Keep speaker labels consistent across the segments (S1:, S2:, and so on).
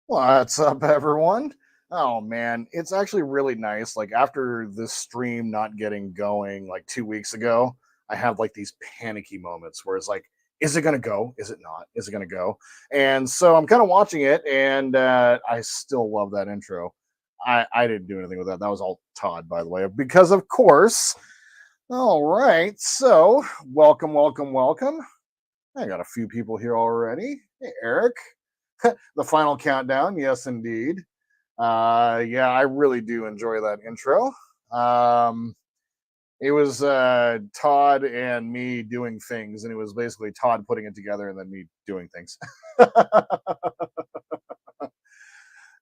S1: What's up, everyone? Oh man, it's actually really nice. Like after this stream not getting going like 2 weeks ago, I have like these panicky moments where it's like, is it gonna go? Is it not? Is it gonna go? And so I'm kind of watching it, and I still love that intro. I didn't do anything with that. That was all Todd, by the way, because of course. All right, so welcome, welcome, welcome. I got a few people here already. Hey, Eric. The final countdown, yes indeed. Yeah, I really do enjoy that intro. um it was Todd and me doing things, and it was basically Todd putting it together and then me doing things.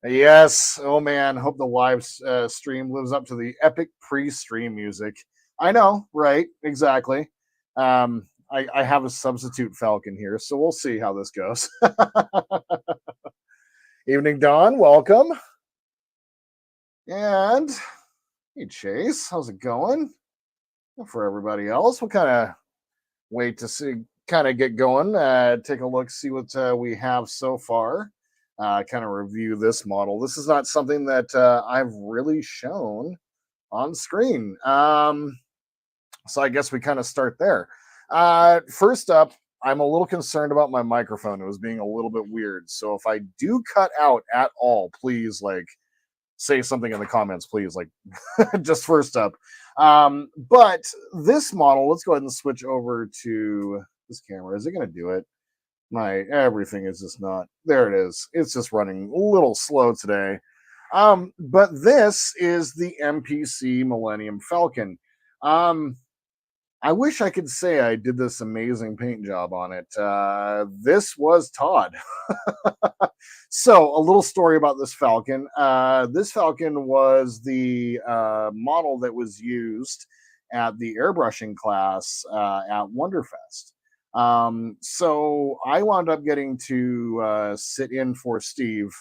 S1: Yes, oh man, hope the live stream lives up to the epic pre-stream music. I know, right? Exactly. I have a substitute Falcon here, so we'll see how this goes. Evening, Dawn. Welcome. And hey, Chase, how's it going? For everybody else, we'll kind of wait to see, kind of get going. Take a look, see what we have so far. Kind of review this model. This is not something that I've really shown on screen. So I guess we kind of start there. First up, I'm a little concerned about my microphone. It was being a little bit weird. So if I do cut out at all, please like say something in the comments, please. Like just first up. But this model, let's go ahead and switch over to this camera. Is it going to do it? My everything is just not there. It is. It's just running a little slow today. But this is the MPC Millennium Falcon. I wish I could say I did this amazing paint job on it. This was Todd. So, a little story about this Falcon. This Falcon was the model that was used at the airbrushing class at Wonderfest. So, I wound up getting to sit in for Steve.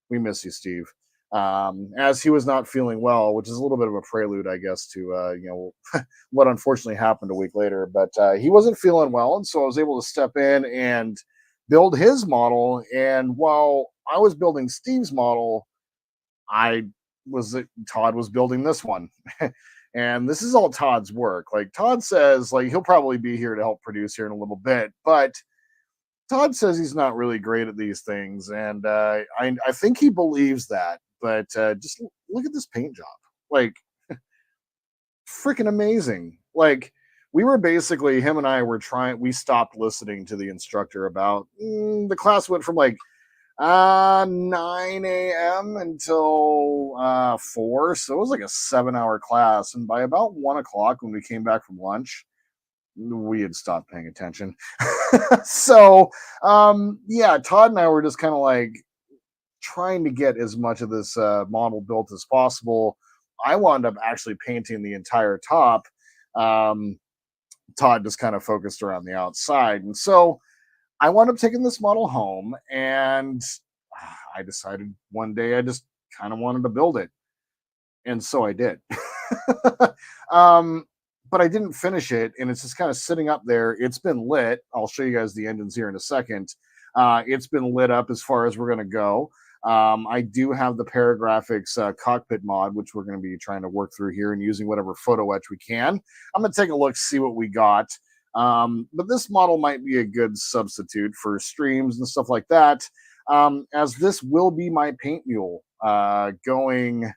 S1: We miss you, Steve. As he was not feeling well, which is a little bit of a prelude, I guess, to what unfortunately happened a week later. But he wasn't feeling well, and so I was able to step in and build his model. And while I was building Steve's model, Todd was building this one. And this is all Todd's work. Like Todd says, like he'll probably be here to help produce here in a little bit, but Todd says he's not really great at these things, and I think he believes that. But just look at this paint job, like freaking amazing. Like we were basically, him and I were trying. We stopped listening to the instructor about the class went from like 9 a.m. until 4, so it was like a 7-hour class. And by about 1 o'clock, when we came back from lunch, we had stopped paying attention. So yeah, Todd and I were just kind of like trying to get as much of this model built as possible. I wound up actually painting the entire top. Todd just kind of focused around the outside. And so I wound up taking this model home, and I decided one day I just kind of wanted to build it, and so I did. um, but I didn't finish it, and it's just kind of sitting up there. It's been lit. I'll show you guys the engines here in a second. It's been lit up as far as we're going to go. I do have the Paragraphics cockpit mod, which we're going to be trying to work through here and using whatever photo etch we can. I'm going to take a look, see what we got. But this model might be a good substitute for streams and stuff like that, as this will be my paint mule going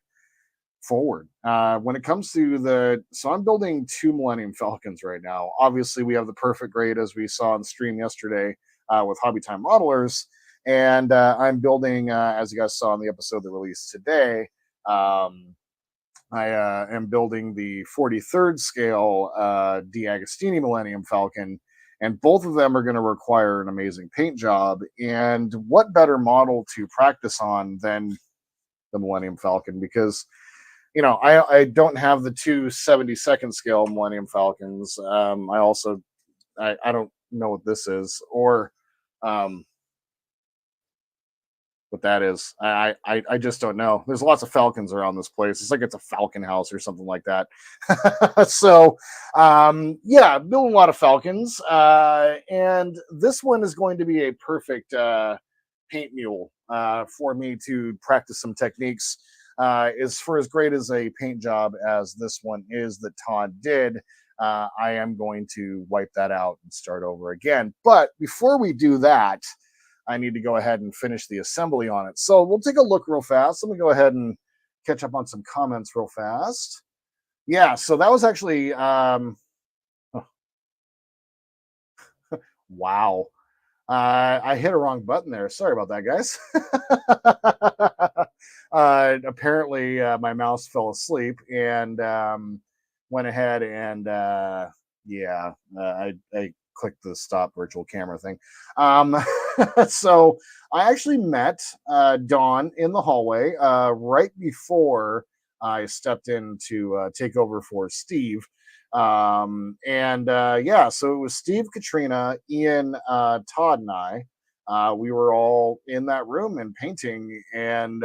S1: forward. When it comes to so I'm building 2 Millennium Falcons right now. Obviously, we have the perfect grade as we saw on stream yesterday with Hobby Time Modelers, and I'm building, as you guys saw in the episode that released today. I am building the 43rd scale D'Agostini Millennium Falcon, and both of them are going to require an amazing paint job. And what better model to practice on than the Millennium Falcon? Because I don't have the two 72nd scale Millennium Falcons. I don't know what this is, or what that is. I just don't know. There's lots of Falcons around this place. It's like it's a Falcon house or something like that. So yeah, building a lot of Falcons. And this one is going to be a perfect paint mule for me to practice some techniques. Is for as great as a paint job as this one is that Todd did, I am going to wipe that out and start over again. But before we do that, I need to go ahead and finish the assembly on it. So we'll take a look real fast. Let me go ahead and catch up on some comments real fast. Yeah, so that was actually, wow. I hit a wrong button there. Sorry about that, guys. Apparently, my mouse fell asleep and went ahead and, yeah, I clicked the stop virtual camera thing. So I actually met Dawn in the hallway right before I stepped in to take over for Steve. And yeah, so it was Steve, Katrina, Ian, Todd, and I. We were all in that room and painting, and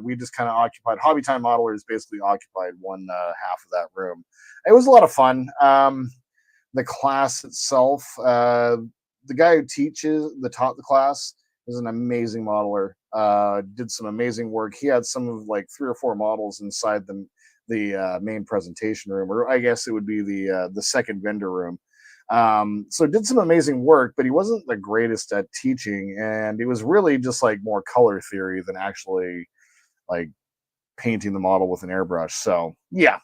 S1: we just kind of occupied. Hobby Time Modelers basically occupied one half of that room. It was a lot of fun. The class itself, the guy who taught the class, is an amazing modeler. Did some amazing work. He had some of like 3 or 4 models inside the main presentation room, or I guess it would be the second vendor room. So did some amazing work, but he wasn't the greatest at teaching, and it was really just like more color theory than actually like painting the model with an airbrush. So yeah.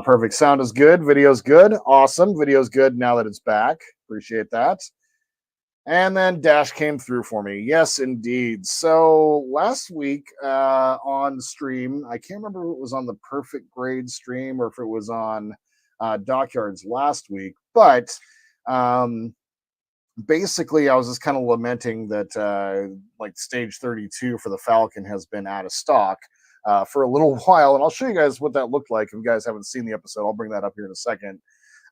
S1: Perfect. Sound is good. Video's good. Awesome. Video's good now that it's back. Appreciate that. And then Dash came through for me. Yes, indeed. So last week on stream, I can't remember if it was on the Perfect Grade stream or if it was on Dockyards last week, but basically I was just kind of lamenting that like stage 32 for the Falcon has been out of stock for a little while, and I'll show you guys what that looked like. If you guys haven't seen the episode, I'll bring that up here in a second.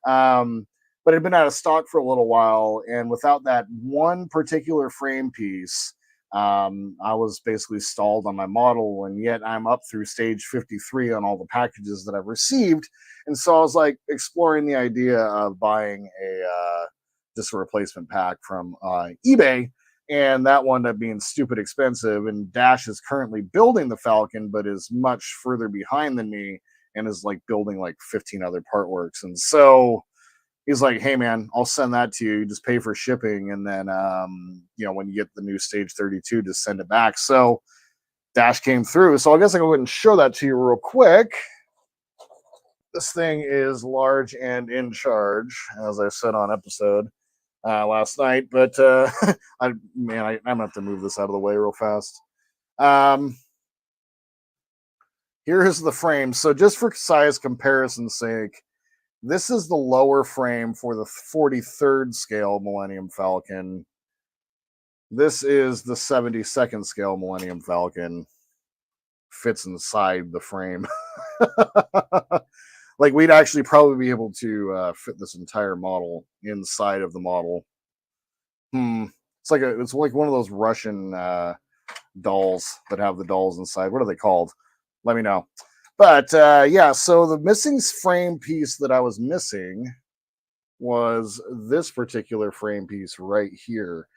S1: But it had been out of stock for a little while, and without that one particular frame piece, I was basically stalled on my model, and yet I'm up through stage 53 on all the packages that I've received. And so I was like exploring the idea of buying just a replacement pack from eBay, and that wound up being stupid expensive. And Dash is currently building the Falcon, but is much further behind than me and is like building like 15 other part works. And so he's like, hey man, I'll send that to you, just pay for shipping, and then when you get the new stage 32, just send it back. So Dash came through, so I guess I go ahead and show that to you real quick. This thing is large and in charge, as I said on episode last night, but I'm gonna have to move this out of the way real fast. Here is the frame. So just for size comparison's sake, this is the lower frame for the 43rd scale Millennium Falcon. This is the 72nd scale Millennium Falcon. Fits inside the frame. Like we'd actually probably be able to fit this entire model inside of the model It's like one of those Russian dolls that have the dolls inside. What are they called? Let me know. But yeah, so the missing frame piece that I was missing was this particular frame piece right here.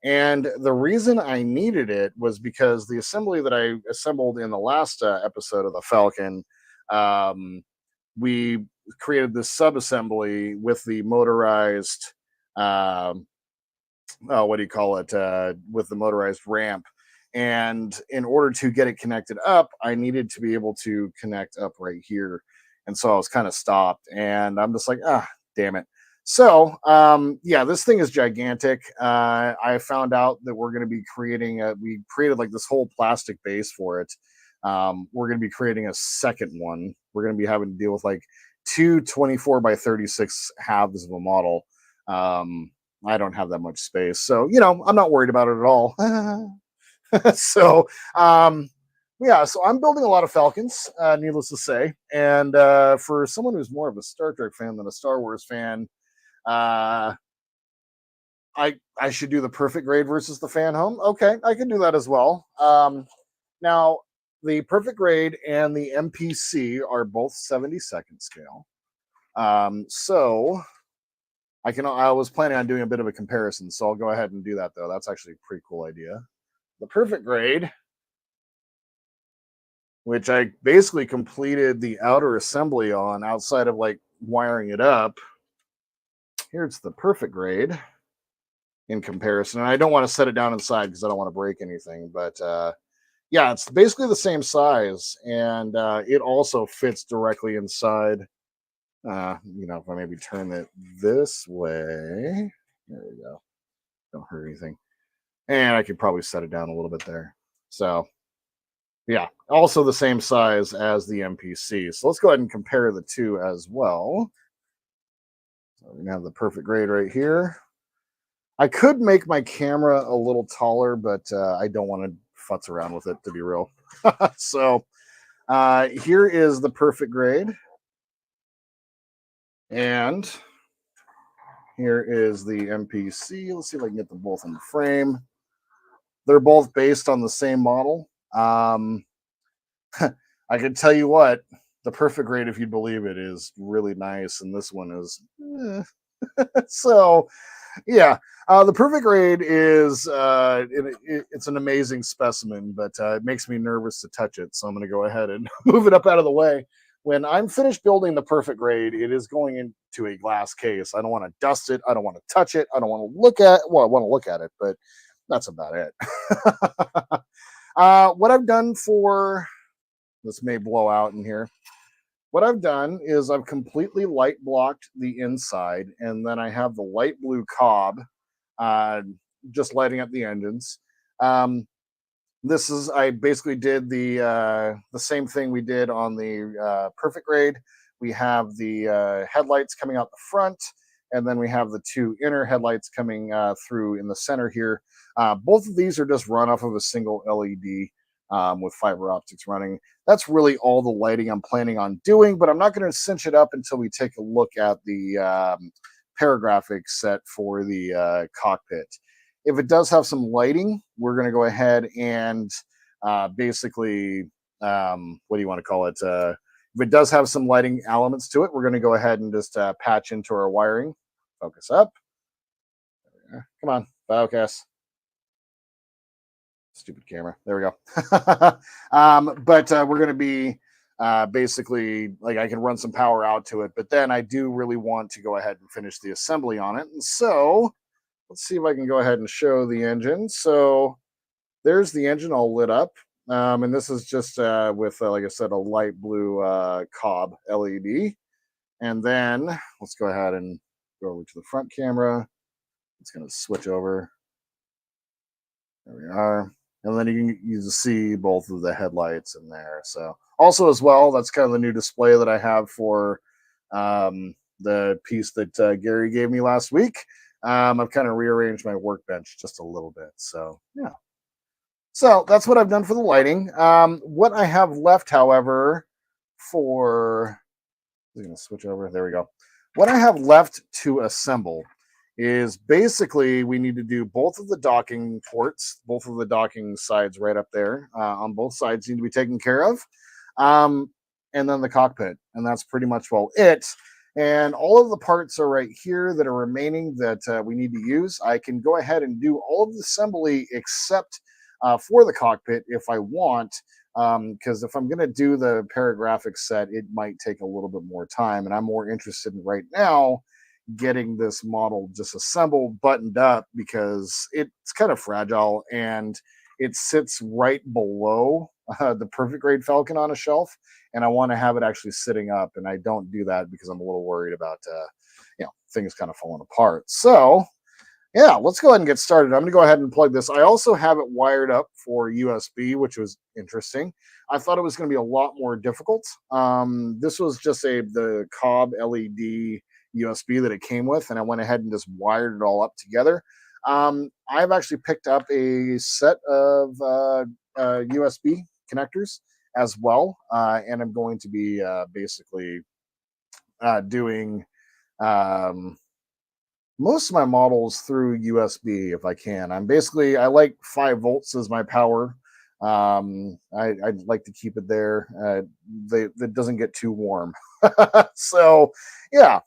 S1: And the reason I needed it was because the assembly that I assembled in the last episode of the Falcon, um, we created this sub assembly with the motorized, um, oh, what do you call it? With the motorized ramp. And in order to get it connected up, I needed to be able to connect up right here. And so I was kind of stopped, and I'm just like, damn it. So, yeah, this thing is gigantic. I found out that we're going to be we created like this whole plastic base for it. We're going to be creating a second one. We're going to be having to deal with like two 24 by 36 halves of a model. I don't have that much space. So, I'm not worried about it at all. So, yeah, so I'm building a lot of Falcons, needless to say. And for someone who's more of a Star Trek fan than a Star Wars fan, uh, I should do the perfect grade versus the fan home. Okay, I can do that as well. Now, the perfect grade and the MPC are both 72nd scale. So I was planning on doing a bit of a comparison, so I'll go ahead and do that though. That's actually a pretty cool idea. The perfect grade, which I basically completed the outer assembly on outside of like wiring it up. Here's the perfect grade in comparison. And I don't want to set it down inside because I don't want to break anything, but yeah, it's basically the same size, and it also fits directly inside. If I maybe turn it this way, there we go. Don't hurt anything. And I could probably set it down a little bit there. So yeah, also the same size as the MPC. So let's go ahead and compare the two as well. So we're gonna have the perfect grade right here. I could make my camera a little taller, but I don't want to futz around with it, to be real. So here is the perfect grade. And here is the MPC. Let's see if I can get them both in the frame. They're both based on the same model. I can tell you what, the perfect grade, if you believe it, is really nice, and this one is so. Yeah, the perfect grade is it's an amazing specimen, but it makes me nervous to touch it, so I'm going to go ahead and move it up out of the way. When I'm finished building the perfect grade, it is going into a glass case. I don't want to dust it. I don't want to touch it. I don't want to look at. Well, I want to look at it, but that's about it. What I've done for this may blow out in here. What I've done is I've completely light blocked the inside, and then I have the light blue cob just lighting up the engines. I basically did the same thing we did on the perfect grade. We have the headlights coming out the front, and then we have the two inner headlights coming through in the center here. Both of these are just run off of a single LED with fiber optics running. That's really all the lighting I'm planning on doing, but I'm not going to cinch it up until we take a look at the paragraphic set for the cockpit. If it does have some lighting, we're going to go ahead and basically, what do you want to call it? If it does have some lighting elements to it, we're going to go ahead and just patch into our wiring. Focus up. Come on, focus. Stupid camera. There we go. But we're going to be basically like I can run some power out to it, but then I do really want to go ahead and finish the assembly on it. And so let's see if I can go ahead and show the engine. So there's the engine all lit up. And this is just with, like I said, a light blue cob LED. And then let's go ahead and go over to the front camera. It's going to switch over. There we are. And then you can see both of the headlights in there. So also as well, that's kind of the new display that I have for the piece that Gary gave me last week. I've kind of rearranged my workbench just a little bit. So yeah. So that's what I've done for the lighting. What I have left, however, I'm going to switch over. There we go. What I have left to assemble is basically we need to do both of the docking ports, both of the docking sides right up there on both sides need to be taken care of. Um, and then the cockpit. And that's pretty much well it. And all of the parts are right here that are remaining that we need to use. I can go ahead and do all of the assembly except for the cockpit if I want, because if I'm going to do the paragraphic set, it might take a little bit more time. And I'm more interested in right now getting this model disassembled, buttoned up, because it's kind of fragile and it sits right below the perfect grade Falcon on a shelf. And I want to have it actually sitting up. And I don't do that because I'm a little worried about, things kind of falling apart. So, yeah, let's go ahead and get started. I'm going to go ahead and plug this. I also have it wired up for USB, which was interesting. I thought it was going to be a lot more difficult. This was just the Cobb LED USB that it came with, and I went ahead and just wired it all up together. I've actually picked up a set of USB connectors as well, and I'm going to be basically doing most of my models through USB if I can. I like 5 volts as my power. I'd like to keep it there. That doesn't get too warm. So, yeah.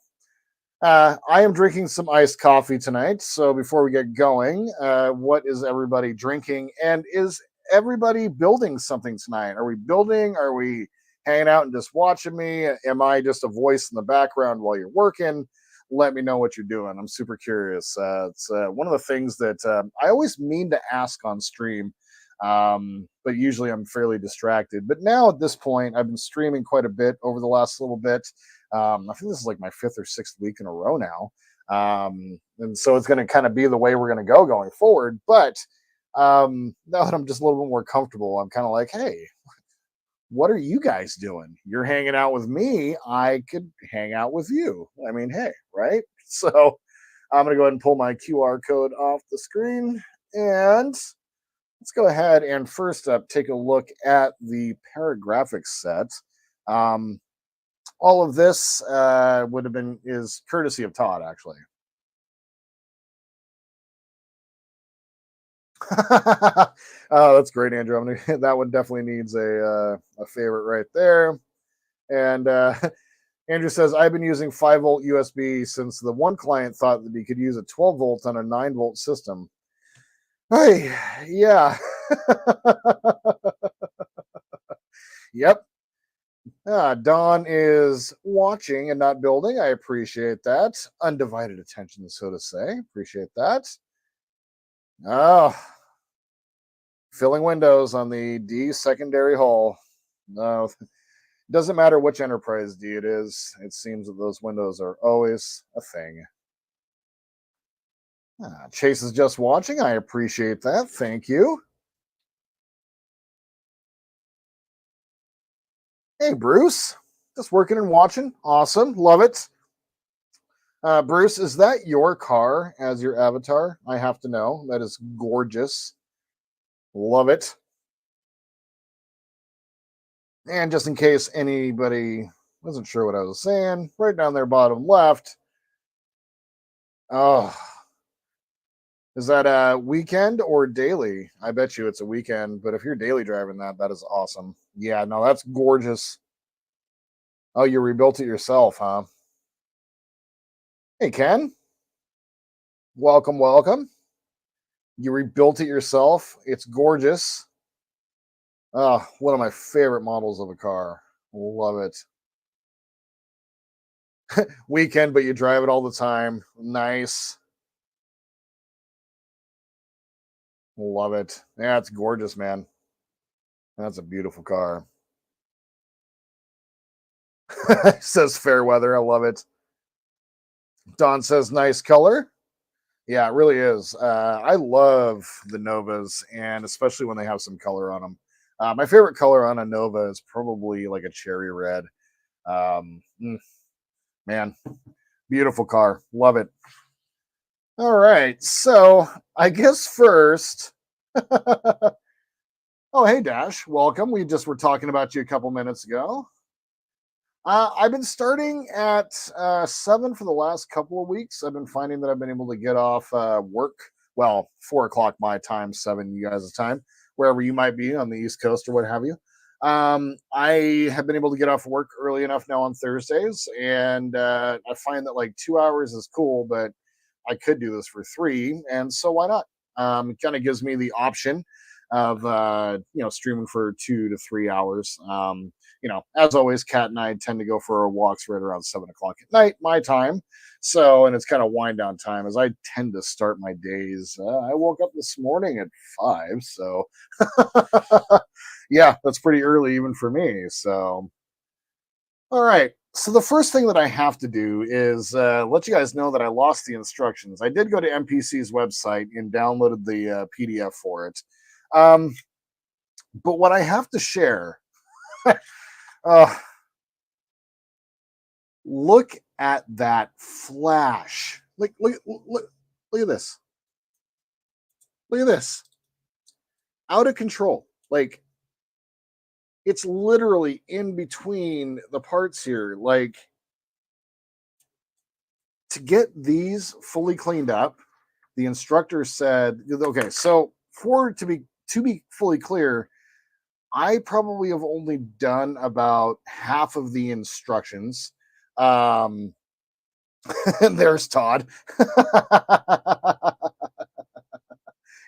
S1: I am drinking some iced coffee tonight. So before we get going, what is everybody drinking? And is everybody building something tonight? Are we building? Are we hanging out and just watching me? Am I just a voice in the background while you're working? Let me know what you're doing. I'm super curious. It's one of the things that I always mean to ask on stream, but usually I'm fairly distracted. But now at this point, I've been streaming quite a bit over the last little bit. I think this is like my 5th or 6th week in a row now. And so it's going to kind of be the way we're going to go going forward. But now that I'm just a little bit more comfortable, I'm kind of like, hey, what are you guys doing? You're hanging out with me. I could hang out with you. I mean, hey, right? So I'm going to go ahead and pull my QR code off the screen. And let's go ahead and first up, take a look at the paragraphic set. All of this is courtesy of Todd, actually. Oh, that's great, Andrew. That one definitely needs a favorite right there. And Andrew says, I've been using 5-volt USB since the one client thought that he could use a 12-volt on a 9-volt system. Hey, yeah. Yep. Don is watching and not building. I appreciate that. Undivided attention, so to say. Appreciate that. Oh, filling windows on the D secondary hull. No, doesn't matter which Enterprise D it is. It seems that those windows are always a thing. Chase is just watching. I appreciate that. Thank you. Hey, Bruce. Just working and watching. Awesome. Love it. Bruce, is that your car as your avatar? I have to know. That is gorgeous. Love it. And just in case anybody wasn't sure what I was saying, right down there, bottom left. Oh, is that a weekend or daily? I bet you it's a weekend, but if you're daily driving that, that is awesome. Yeah, no, that's gorgeous. Oh, you rebuilt it yourself, huh? Hey, Ken. Welcome, welcome. You rebuilt it yourself. It's gorgeous. Oh, one of my favorite models of a car. Love it. Weekend, but you drive it all the time. Nice. Love it. Yeah, it's gorgeous, man. That's a beautiful car. Says fair weather. I love it. Don says nice color. Yeah, it really is. I love the Novas, and especially when they have some color on them. My favorite color on a Nova is probably like a cherry red. Um, man, beautiful car. Love it. All right. So I guess first. Oh, hey, Dash. Welcome. We just were talking about you a couple minutes ago. I've been starting at 7 for the last couple of weeks. I've been finding that I've been able to get off work. Well, 4 o'clock my time, 7 you guys' time, wherever you might be on the East Coast or what have you. I have been able to get off work early enough now on Thursdays, and I find that like 2 hours is cool, but I could do this for 3, and so why not? It kind of gives me the option of streaming for 2 to 3 hours. As always, Kat and I tend to go for our walks right around 7 o'clock at night, my time. So, and it's kind of wind down time as I tend to start my days. I woke up this morning at 5, so yeah, that's pretty early even for me. So, all right. So the first thing that I have to do is let you guys know that I lost the instructions. I did go to MPC's website and downloaded the PDF for it. Um, but what I have to share, uh, look at that flash. Look at this. Look at this. Out of control. Like, it's literally in between the parts here. Like, to get these fully cleaned up, the instructor said, okay, so to be fully clear, I probably have only done about half of the instructions. And there's Todd.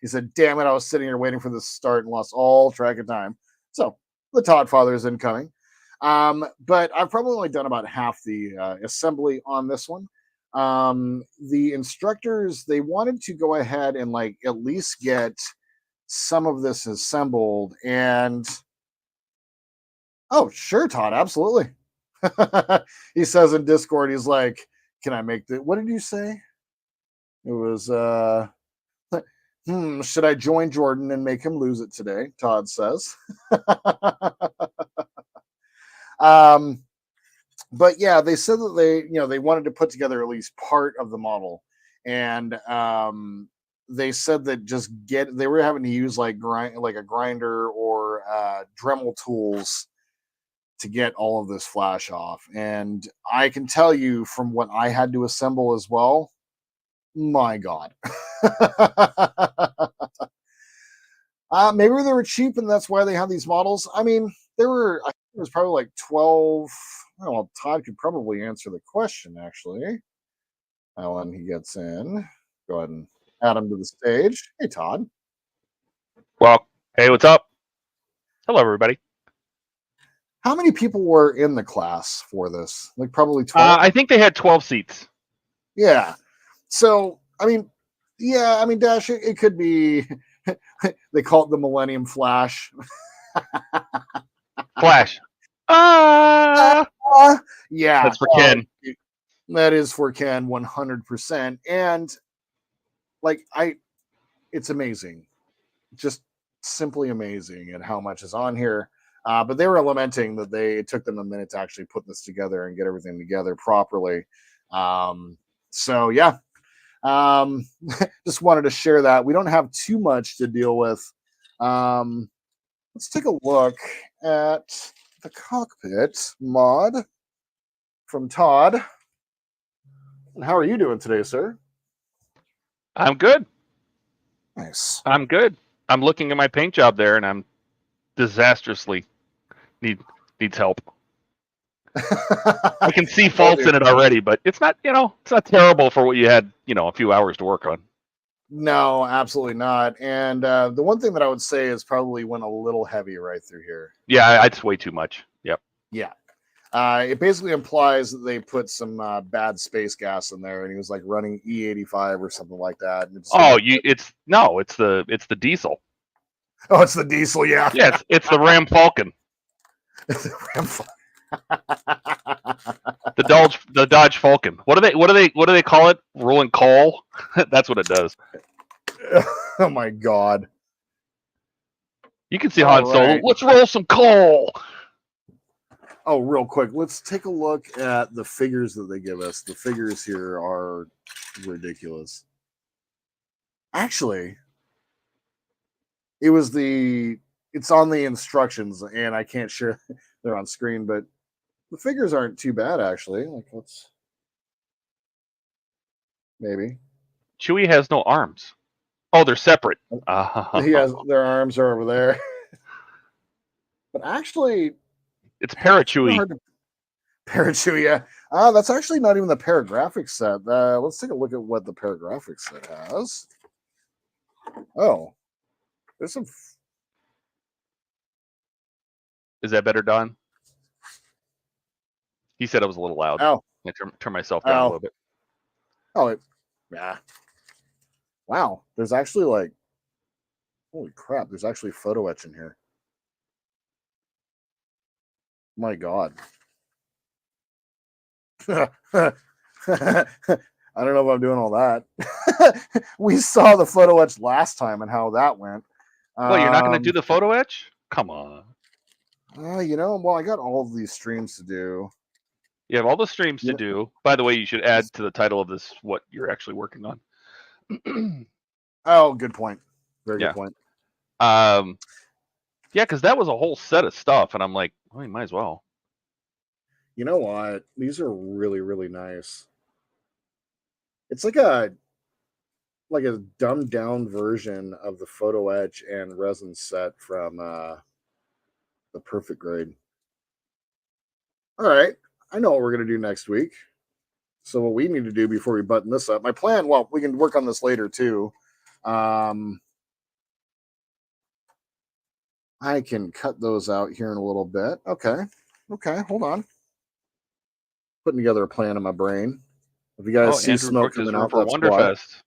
S1: He said, damn it, I was sitting here waiting for this to start and lost all track of time. So the Todd father is incoming. But I've probably only done about half the assembly on this one. The instructors, they wanted to go ahead and like at least get some of this assembled. And oh, sure, Todd, absolutely. He says in Discord, he's like, can I make the, what did you say? It was, should I join Jordan and make him lose it today? Todd says. But yeah, they said that they wanted to put together at least part of the model. And they said that they were having to use like a grinder or Dremel tools to get all of this flash off. And I can tell you from what I had to assemble as well, my God. Maybe they were cheap and that's why they have these models. I mean, I think it was probably like 12. Well, Todd could probably answer the question, actually. When he gets in, go ahead and add him to the stage. Hey, Todd.
S2: Well, hey, what's up? Hello, everybody.
S1: How many people were in the class for this? Like probably 12?
S2: I think they had 12 seats.
S1: Yeah. So, I mean, Dash, it could be, they call it the Millennium Flash.
S2: Flash.
S1: Yeah.
S2: That's for Ken.
S1: That is for Ken, 100%. And like, it's amazing. Just simply amazing at how much is on here. But they were lamenting that it took them a minute to actually put this together and get everything together properly. So yeah, just wanted to share that. We don't have too much to deal with. Let's take a look at the cockpit mod from Todd. How are you doing today, sir?
S2: I'm good.
S1: Nice.
S2: I'm good. I'm looking at my paint job there, and I'm disastrously needs help. I can see faults in it already, but it's not terrible for what you had a few hours to work on.
S1: No, absolutely not. And the one thing that I would say is probably went a little heavy right through here.
S2: Yeah, it's way too much. Yep.
S1: Yeah. It basically implies that they put some bad space gas in there, and he was like running E85 or something like that.
S2: It's the diesel.
S1: Oh, it's the diesel, yeah.
S2: Yes, it's the Ram Falcon.
S1: The Ram Falcon.
S2: the Dodge Falcon. What do they call it? Rolling coal? That's what it does.
S1: Oh my God.
S2: You can see Han Solo. Let's roll some coal.
S1: Oh, real quick, let's take a look at the figures that they give us. The figures here are ridiculous. Actually, it's on the instructions, and I can't share they're on screen, but The figures aren't too bad, actually. Like, let's maybe.
S2: Chewie has no arms. Oh, they're separate.
S1: He has their arms are over there. But actually,
S2: It's
S1: man, it's kinda
S2: Parachewy.
S1: hard to Parachewy, yeah. That's actually not even the paragraphic set. Let's take a look at what the paragraphic set has. Oh, there's some.
S2: Is that better, Don? He said it was a little loud.
S1: Oh,
S2: I turn myself down a little bit.
S1: Oh, yeah. Wow, there's actually like, holy crap! There's actually photo etch in here. My God. I don't know if I'm doing all that. We saw the photo etch last time and how that went.
S2: Well, you're not going to do the photo etch? Come on.
S1: Well, I got all of these streams to do.
S2: You have all the streams to do. By the way, you should add to the title of this what you're actually working on.
S1: Oh, good point. Very good point.
S2: Yeah, because that was a whole set of stuff, and I'm like, well, you might as well.
S1: You know what? These are really, really nice. It's like a dumbed down version of the photo etch and resin set from the Perfect Grade. All right, I know what we're gonna do next week. So what we need to do before we button this up, my plan. Well, we can work on this later too. I can cut those out here in a little bit. Okay, hold on. Putting together a plan in my brain. If you guys see
S2: Andrew
S1: smoke
S2: Brooks
S1: coming
S2: is
S1: out,
S2: for
S1: that's
S2: Wonderfest.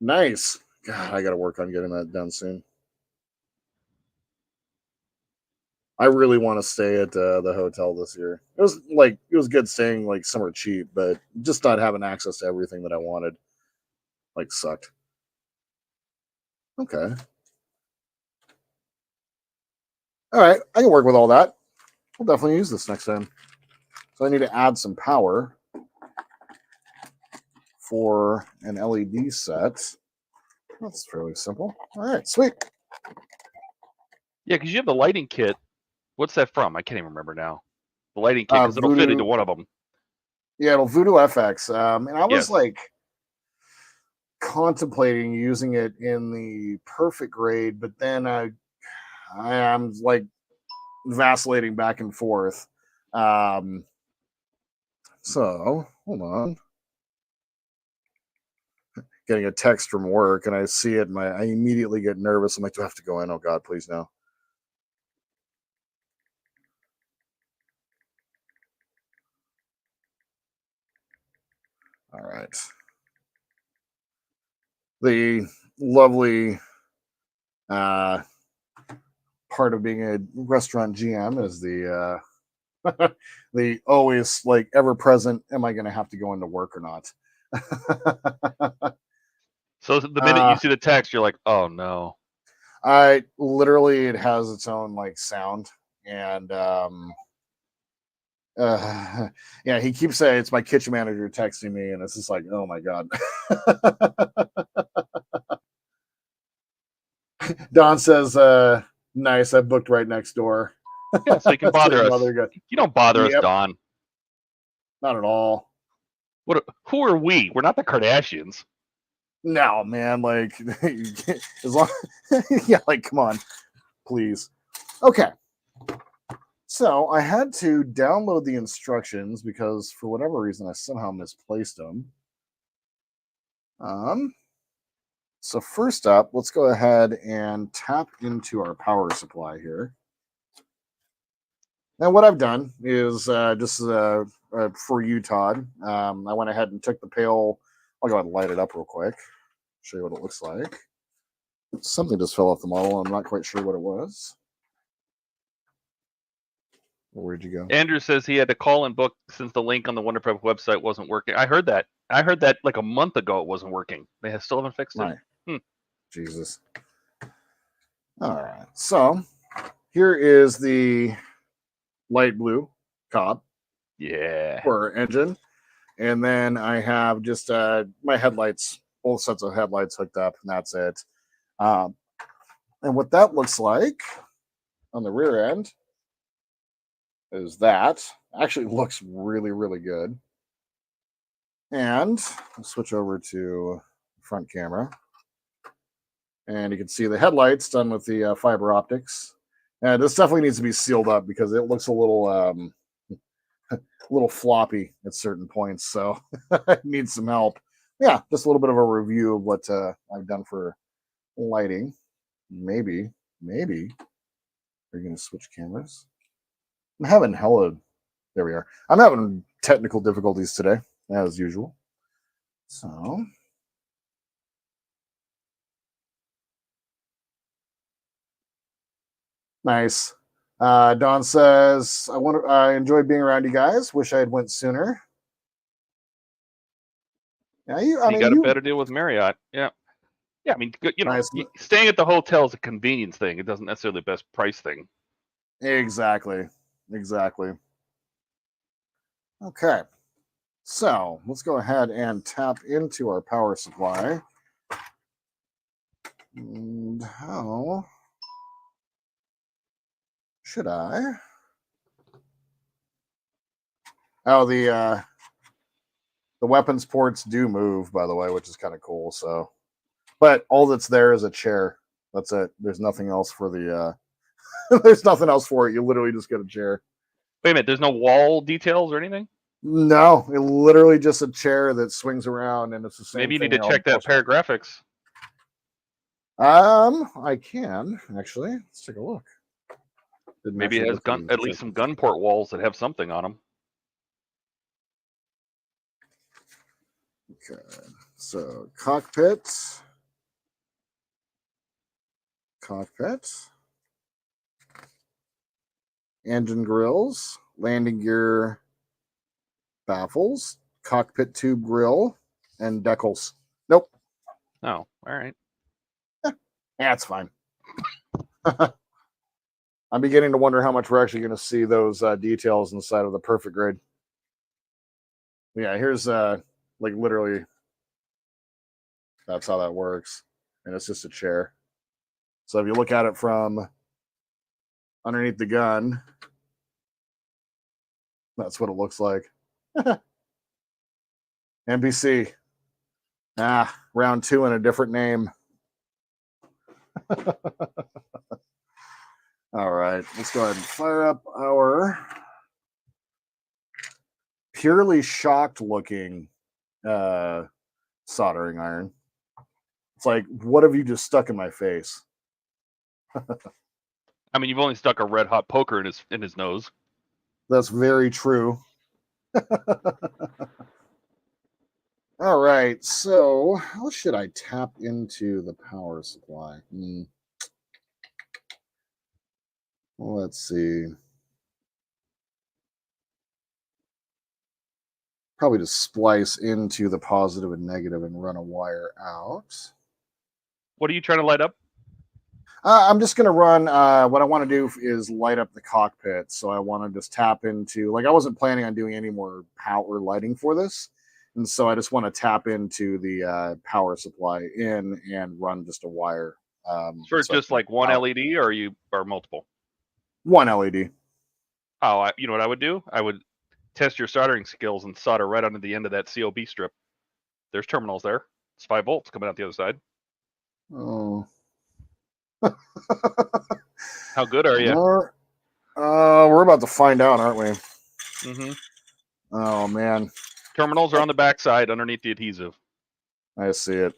S2: Nice.
S1: God, I got to work on getting that done soon. I really want to stay at the hotel this year. It was good staying like somewhere cheap, but just not having access to everything that I wanted sucked. Okay. All right, I can work with all that. We'll definitely use this next time. So I need to add some power for an LED set. That's fairly simple. All right, sweet.
S2: Yeah, because you have the lighting kit. What's that from? I can't even remember now. The lighting kit, because it'll fit into one of them.
S1: Yeah, it'll Voodoo FX. And I was contemplating using it in the Perfect Grade, but then I am vacillating back and forth. So hold on. Getting a text from work and I see it and I immediately get nervous. I'm like, do I have to go in? Oh God, please no. All right. The lovely part of being a restaurant GM is the the always ever present, am I going to have to go into work or not?
S2: So the minute you see the text, you're like, oh no.
S1: I literally, it has its own sound, and yeah, he keeps saying it's my kitchen manager texting me, and it's just like, oh my God. Don says, nice, I booked right next door.
S2: Yeah, so you can bother us. You don't bother us, Don.
S1: Not at all.
S2: Who are we? We're not the Kardashians.
S1: No, man, as long yeah, come on, please. Okay. So I had to download the instructions because for whatever reason I somehow misplaced them. So first up, let's go ahead and tap into our power supply here. Now what I've done is just for you, Todd, I went ahead and took the pail. I'll go ahead and light it up real quick. Show you what it looks like. Something just fell off the model. I'm not quite sure what it was. Where'd you go?
S2: Andrew says he had to call and book since the link on the Wonderfest website wasn't working. I heard that. I heard that like a month ago it wasn't working. They still haven't fixed it.
S1: Right. Jesus. All right. So here is the light blue Cobb.
S2: Yeah.
S1: For engine. And then I have just my headlights, both sets of headlights hooked up, and that's it. And what that looks like on the rear end is that. Actually looks really, really good. And I'll switch over to front camera. And you can see the headlights done with the fiber optics. And this definitely needs to be sealed up because it looks a little floppy at certain points. So it needs some help. Yeah, just a little bit of a review of what I've done for lighting. Maybe we're going to switch cameras. I'm having there we are. I'm having technical difficulties today, as usual. So nice. Don says, I enjoyed being around you guys. Wish I had went sooner. Yeah,
S2: you got a better deal with Marriott. Yeah. Yeah, I mean,
S1: nice.
S2: Staying at the hotel is a convenience thing. It doesn't necessarily the best price thing.
S1: Exactly. Okay. So let's go ahead and tap into our power supply. And how should I? Oh, the weapons ports do move, by the way, which is kind of cool. So, but all that's there is a chair. That's it. There's nothing else for the. There's nothing else for it. You literally just get a chair.
S2: Wait a minute. There's no wall details or anything.
S1: No, it literally just a chair that swings around, and it's the same.
S2: Maybe you need to check that pair of graphics.
S1: I can actually. Let's take a look.
S2: Maybe it has at least some gun port walls that have something on them.
S1: Okay, so cockpit, engine grills, landing gear baffles, cockpit tube grill, and decals. Nope.
S2: Oh, all right.
S1: That's fine. I'm beginning to wonder how much we're actually going to see those details inside of the perfect grid. Yeah, here's like literally that's how that works, and it's just a chair. So if you look at it from underneath the gun, that's what it looks like. MPC. Round 2 and a different name. All right, let's go ahead and fire up our purely shocked looking soldering iron. It's like, what have you just stuck in my face?
S2: I mean, you've only stuck a red hot poker in his nose.
S1: That's very true. All right, so how should I tap into the power supply? Let's see. Probably just splice into the positive and negative and run a wire out.
S2: What are you trying to light up?
S1: I'm just going to run, what I want to do is light up the cockpit. So I want to just tap into, like I wasn't planning on doing any more power lighting for this. And so I just want to tap into the power supply in and run just a wire.
S2: For so just like one LED or multiple?
S1: One LED.
S2: Oh, you know what I would do? I would test your soldering skills and solder right onto the end of that COB strip. There's terminals there. It's 5 volts coming out the other side.
S1: Oh.
S2: How good are you?
S1: We're about to find out, aren't we?
S2: Mm-hmm.
S1: Oh, man.
S2: Terminals are on the back side underneath the adhesive.
S1: I see it.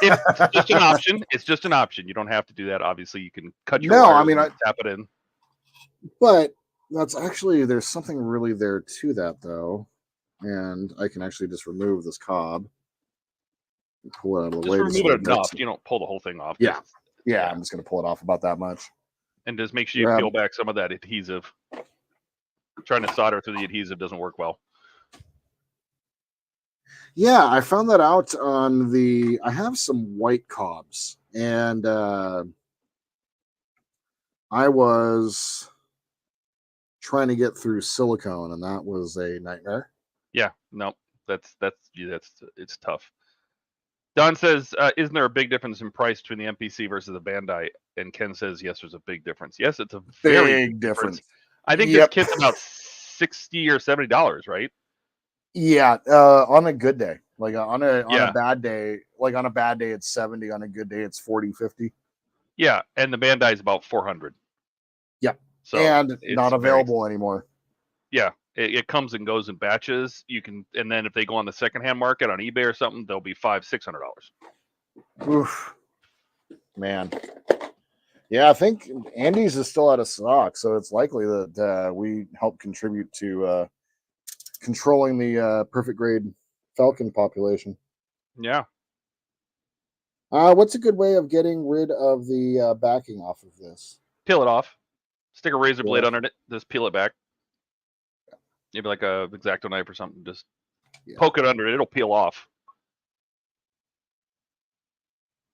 S2: It's just an option. It's just an option. You don't have to do that. Obviously, you can cut your wires and tap it in.
S1: But that's actually, there's something really there to that, though. And I can actually just remove this cob. Pull it out of the way.
S2: Just remove it enough. You don't pull the whole thing off.
S1: Yeah. I'm just going to pull it off about that much.
S2: And just make sure you peel back some of that adhesive. Trying to solder through the adhesive doesn't work well.
S1: Yeah, I found that out on I have some white cobs, and I was trying to get through silicone, and that was a nightmare.
S2: Yeah, no, it's tough. Don says, isn't there a big difference in price between the MPC versus the Bandai? And Ken says, yes, there's a big difference. Yes, it's a very big difference. I think this kit's about $60 or $70, right?
S1: Yeah, on a good day. Like on a
S2: Yeah.
S1: bad day, like on a bad day it's 70, on a good day it's 40, 50.
S2: Yeah, and the Bandai is about 400.
S1: Yep.
S2: So
S1: and
S2: it's
S1: not available anymore.
S2: Yeah, it comes and goes in batches. You can, and then if they go on the secondhand market on eBay or something, they'll be $500-$600.
S1: Oof. Man. Yeah, I think Andy's is still out of stock, so it's likely that we help contribute to controlling the perfect grade Falcon population.
S2: Yeah.
S1: What's a good way of getting rid of the backing off of this?
S2: Peel it off. Stick a razor blade
S1: Yeah.
S2: under it. Just peel it back. Maybe like a X-Acto knife or something. Just
S1: Yeah.
S2: poke it under it. It'll peel off.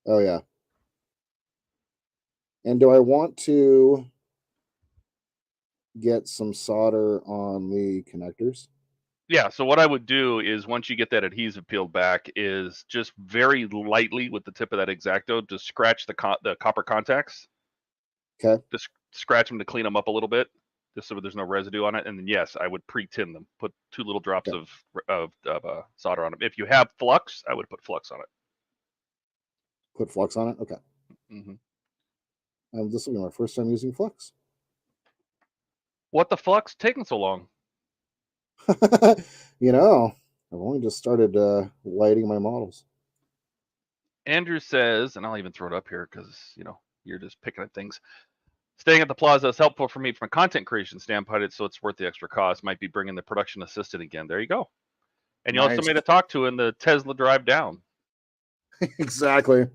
S1: Oh, yeah. And do I want to get some solder on the connectors?
S2: Yeah, so what I would do is once you get that adhesive peeled back is just very lightly with the tip of that X-Acto, just scratch the copper contacts.
S1: Okay.
S2: Just scratch them to clean them up a little bit, just so there's no residue on it. And then yes, I would pre-tin them. Put 2 little drops of solder on them. If you have flux, I would put flux on it.
S1: Put flux on it? Okay.
S2: Mm-hmm.
S1: This will be my first time using flux.
S2: What the flux? Taking so long?
S1: You know, I've only just started lighting my models.
S2: Andrew says, and I'll even throw it up here because, you know, you're just picking at things. Staying at the plaza is helpful for me from a content creation standpoint, so it's worth the extra cost. Might be bringing the production assistant again. There you go. And you also
S1: Nice.
S2: made to talk to in the Tesla drive down.
S1: Exactly.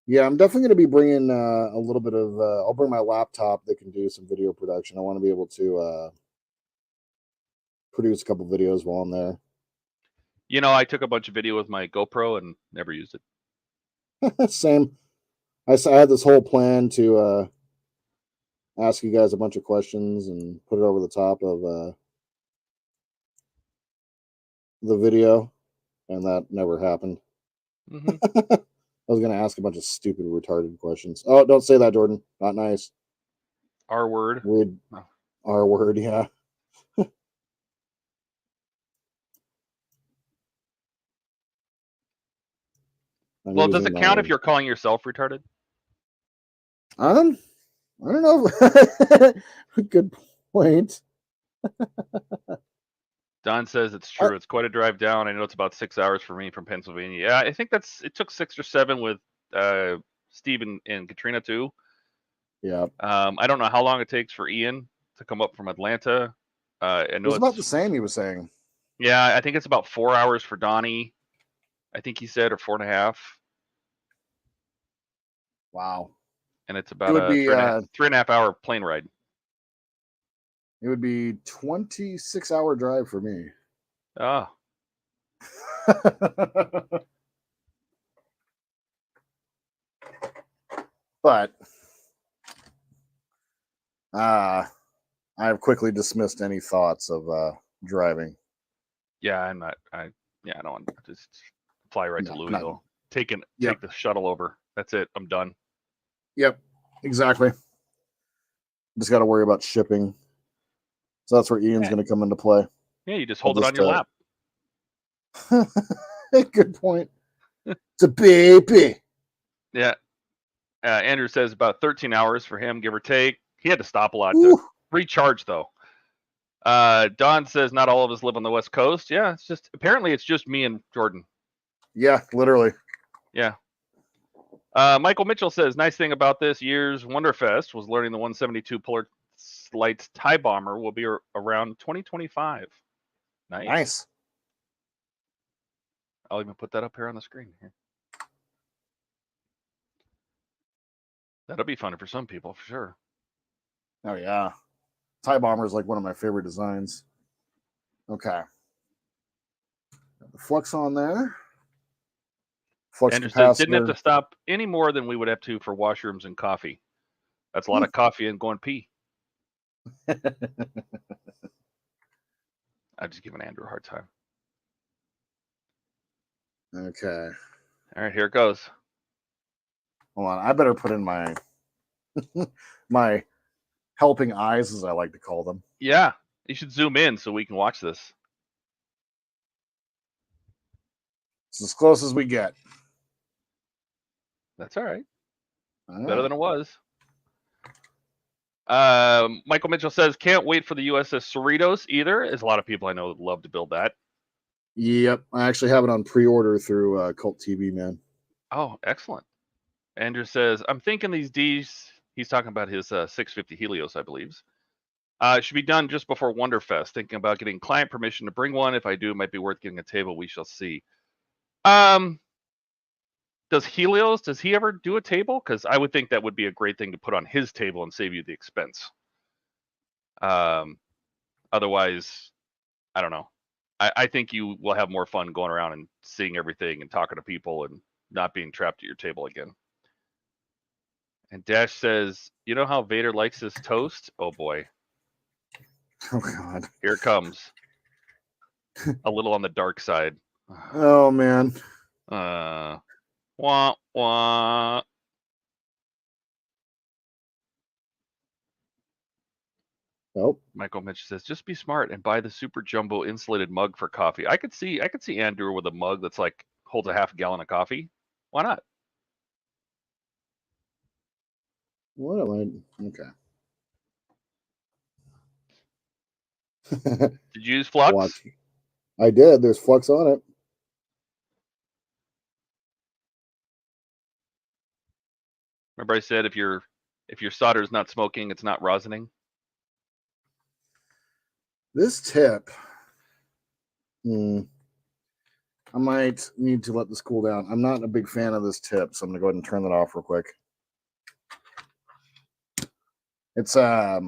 S1: Yeah, I'm definitely going to be bringing a little bit of. I'll bring my laptop that can do some video production. I want to be able to produce a couple videos while I'm there.
S2: You know, I took a bunch of video with my GoPro and never used it.
S1: Same. I had this whole plan to ask you guys a bunch of questions and put it over the top of the video, and that never happened.
S2: Mm-hmm.
S1: I was going to ask a bunch of stupid, retarded questions. Oh, don't say that, Jordan. Not nice.
S2: R word.
S1: Weird.
S2: Oh.
S1: R word, yeah.
S2: Well, does it count if you're calling yourself retarded?
S1: I don't know. Good point.
S2: Don says it's true. It's quite a drive down. I know it's about 6 hours for me from Pennsylvania. Yeah, I think it took 6 or 7 with Steve and Katrina too.
S1: Yeah.
S2: I don't know how long it takes for Ian to come up from Atlanta. I know
S1: it was about the same, he was saying.
S2: Yeah, I think it's about 4 hours for Donnie. I think he said, or 4.5.
S1: Wow.
S2: And it's about a 3.5 hour plane ride.
S1: It would be 26-hour drive for me.
S2: Oh.
S1: But I have quickly dismissed any thoughts of driving.
S2: Yeah, I don't want to just fly right to Louisville. Take the shuttle over. That's it. I'm done.
S1: Yep, exactly. Just got to worry about shipping. So that's where Ian's going to come into play.
S2: Yeah, you just hold it on your lap.
S1: Good point. It's a baby.
S2: Yeah. Andrew says about 13 hours for him, give or take. He had to stop a lot to recharge, though. Don says not all of us live on the West Coast. Yeah, apparently it's just me and Jordan.
S1: Yeah, literally.
S2: Yeah. Michael Mitchell says, nice thing about this year's Wonderfest was learning the 172 Polar Lights TIE Bomber will be around 2025. Nice. I'll even put that up here on the screen here. That'll be fun for some people, for sure.
S1: Oh, yeah. TIE Bomber is like one of my favorite designs. Okay. Got the flux on there. Flux
S2: Andrew
S1: capacitor.
S2: says, didn't have to stop any more than we would have to for washrooms and coffee. That's a lot of coffee and going pee. I'm just giving Andrew a hard time.
S1: Okay.
S2: All right, here it goes.
S1: Hold on. I better put in my my helping eyes, as I like to call them.
S2: Yeah, you should zoom in so we can watch this.
S1: It's as close as we get.
S2: That's all right.
S1: All
S2: Better
S1: right.
S2: than it was. Michael Mitchell says, can't wait for the USS Cerritos either. As a lot of people I know would love to build that.
S1: Yep, I actually have it on pre-order through Cult TV, man.
S2: Oh, excellent. Andrew says, I'm thinking these Ds, he's talking about his 650 Helios, I believe. Should be done just before Wonderfest. Thinking about getting client permission to bring one. If I do, it might be worth getting a table. We shall see. Does Helios, does he ever do a table? Because I would think that would be a great thing to put on his table and save you the expense. Otherwise, I don't know. I think you will have more fun going around and seeing everything and talking to people and not being trapped at your table again. And Dash says, you know how Vader likes his toast? Oh boy.
S1: Oh God.
S2: Here it comes. A little on the dark side.
S1: Oh man.
S2: Wah, wah.
S1: Oh.
S2: Michael Mitch says, just be smart and buy the super jumbo insulated mug for coffee. I could see Andrew with a mug that's like holds a half gallon of coffee. Why not?
S1: What am I? Okay.
S2: Did you use Flux?
S1: Watch. I did. There's Flux on it.
S2: Remember I said if your solder is not smoking, it's not rosining.
S1: This tip. I might need to let this cool down. I'm not a big fan of this tip, so I'm gonna go ahead and turn that off real quick. It's I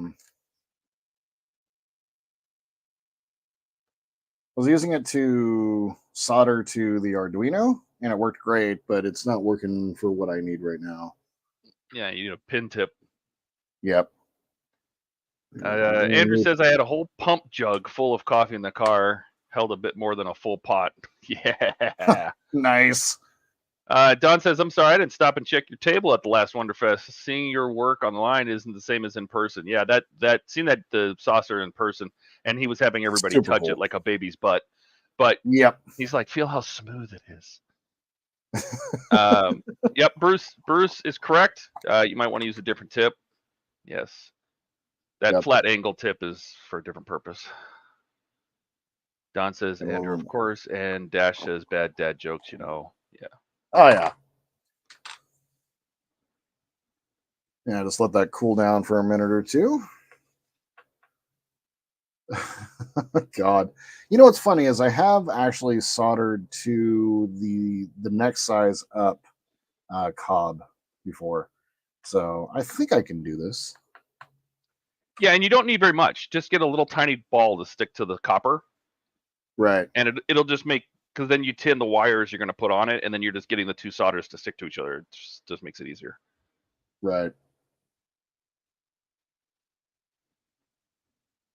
S1: was using it to solder to the Arduino, and it worked great, but it's not working for what I need right now.
S2: Yeah, you need a pin tip.
S1: Yep.
S2: Andrew says I had a whole pump jug full of coffee in the car, held a bit more than a full pot. Yeah.
S1: Nice.
S2: Don says, I'm sorry, I didn't stop and check your table at the last Wonderfest. Seeing your work online isn't the same as in person. Yeah, seeing the saucer in person, and he was having everybody
S1: Super
S2: touch
S1: cool.
S2: it like a baby's butt. But
S1: yep,
S2: he's like, feel how smooth it is. Yep, Bruce is correct. You might want to use a different tip. Yes. That flat angle tip is for a different purpose. Don says, Andrew, of course, and Dash says, bad dad jokes, you know. Yeah.
S1: Oh, yeah. Yeah, just let that cool down for a minute or two. God. You know what's funny is I have actually soldered to the next size up cob before. So I think I can do this.
S2: Yeah, and you don't need very much. Just get a little tiny ball to stick to the copper.
S1: Right.
S2: And it'll just make, because then you tin the wires you're going to put on it, and then you're just getting the two solders to stick to each other. It just makes it easier.
S1: Right.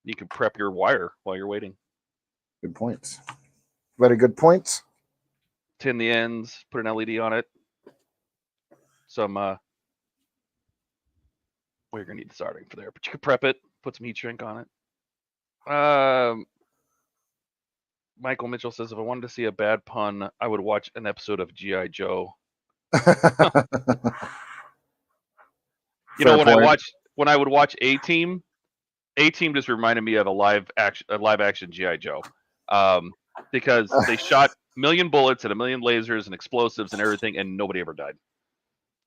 S2: You can prep your wire while you're waiting.
S1: Good point. Very good point.
S2: Tin the ends, put an LED on it. Some, well, you're going to need the soldering for there, but you can prep it, put some heat shrink on it. Michael Mitchell says, if I wanted to see a bad pun, I would watch an episode of G.I. Joe. You know, when I would watch A-Team just reminded me of a live action G.I. Joe. Because they shot a million bullets and a million lasers and explosives and everything, and nobody ever died.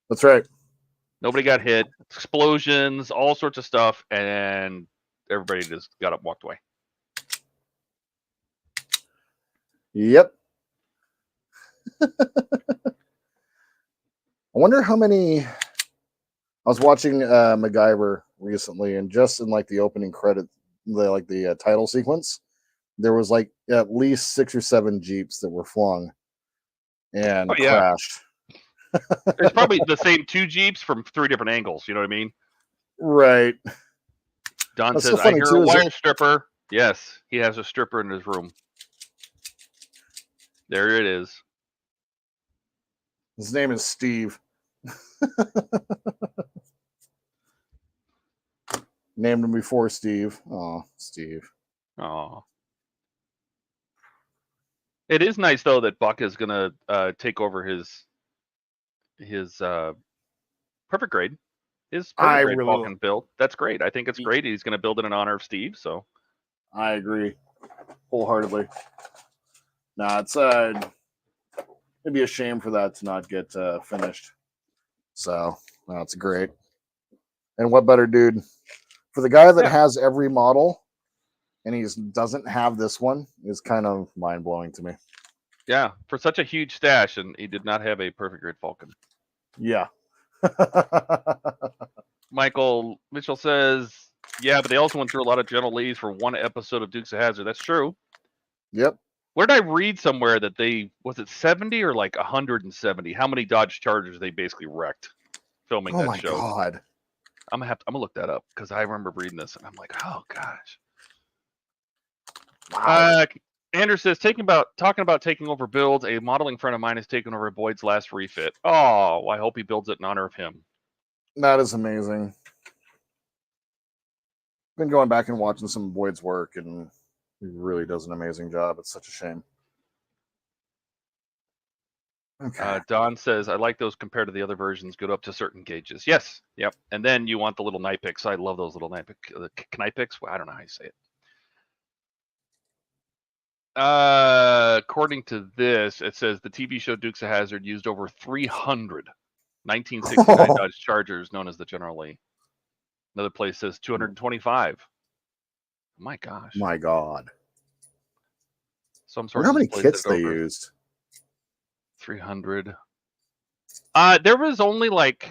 S1: That's right.
S2: Nobody got hit. Explosions, all sorts of stuff, and everybody just got up and walked away.
S1: Yep. I wonder how many. I was watching MacGyver recently, and just in like the opening credit, the title sequence, there was like at least 6 or 7 Jeeps that were flung and crashed.
S2: It's probably the same 2 Jeeps from 3 different angles. You know what I mean?
S1: Right.
S2: Don says, I hear a wire stripper. Yes, he has a stripper in his room. There it is.
S1: His name is Steve. Named him before Steve. Oh, Steve.
S2: Oh. It is nice though that Buck is gonna take over his perfect grade. His perfect grade Falcon build. That's great. I think it's great. He's gonna build it in honor of Steve. So
S1: I agree wholeheartedly. Nah, it'd be a shame for that to not get finished. So that's great. And what better dude for the guy that has every model and he doesn't have this one is kind of mind blowing to me.
S2: Yeah, for such a huge stash, and he did not have a perfect grade Falcon.
S1: Yeah.
S2: Michael Mitchell says, yeah, but they also went through a lot of General Lees for one episode of Dukes of Hazzard. That's true.
S1: Yep.
S2: Where did I read somewhere that was it 70 or like 170? How many Dodge Chargers they basically wrecked filming that show?
S1: Oh my god.
S2: I'm gonna look that up because I remember reading this and I'm like, oh gosh.
S1: Wow.
S2: Andrew says, talking about taking over builds, a modeling friend of mine has taken over Boyd's last refit. Oh, I hope he builds it in honor of him.
S1: That is amazing. Been going back and watching some of Boyd's work, and he really does an amazing job. It's such a shame. Okay.
S2: Don says, I like those compared to the other versions, good up to certain gauges. Yes, yep. And then you want the little knife picks. I love those little knife picks. Well, I don't know how you say it. According to this, it says the TV show Dukes of Hazzard used over 300 1969 Dodge Chargers known as the General Lee. Another place says 225. My gosh.
S1: My God.
S2: Some sort
S1: of how many kits they used?
S2: 300. There was only like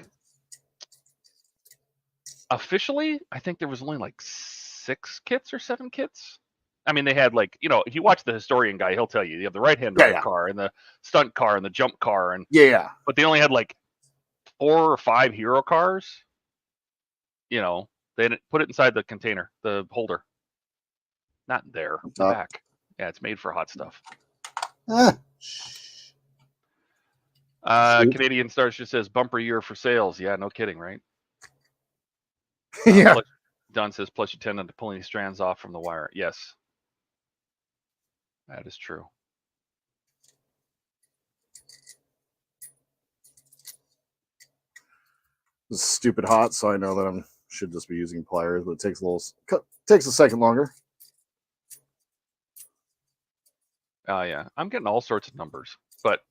S2: officially, I think there was only like 6 kits or 7 kits. I mean, they had like, if you watch the historian guy, he'll tell you have the right-hand drive car and the stunt car and the jump car and but they only had like 4 or 5 hero cars. They didn't put it inside the container, the holder. Not there, the back. Yeah, it's made for hot stuff. Canadian Starship says bumper year for sales. Yeah, no kidding, right?
S1: Yeah.
S2: Don says plus you tend to pull any strands off from the wire. Yes. That is true.
S1: This is stupid hot, so I know that I should just be using pliers, but it takes a second longer.
S2: Yeah, I'm getting all sorts of numbers, but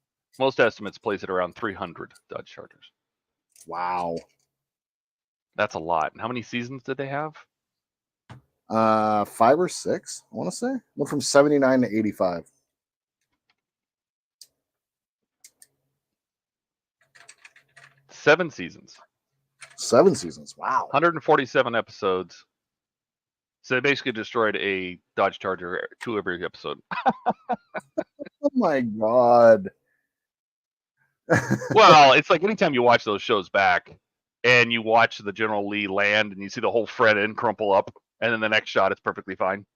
S2: most estimates place it around 300 Dodge Chargers.
S1: Wow.
S2: That's a lot. And how many seasons did they have?
S1: 5 or 6, I want to say. Went from 79 to 85.
S2: Seven seasons.
S1: 7 seasons. Wow.
S2: 147 episodes. So they basically destroyed a Dodge Charger to every episode.
S1: Oh my God.
S2: Well, it's like anytime you watch those shows back and you watch the General Lee land and you see the whole front end crumple up and then the next shot it's perfectly fine,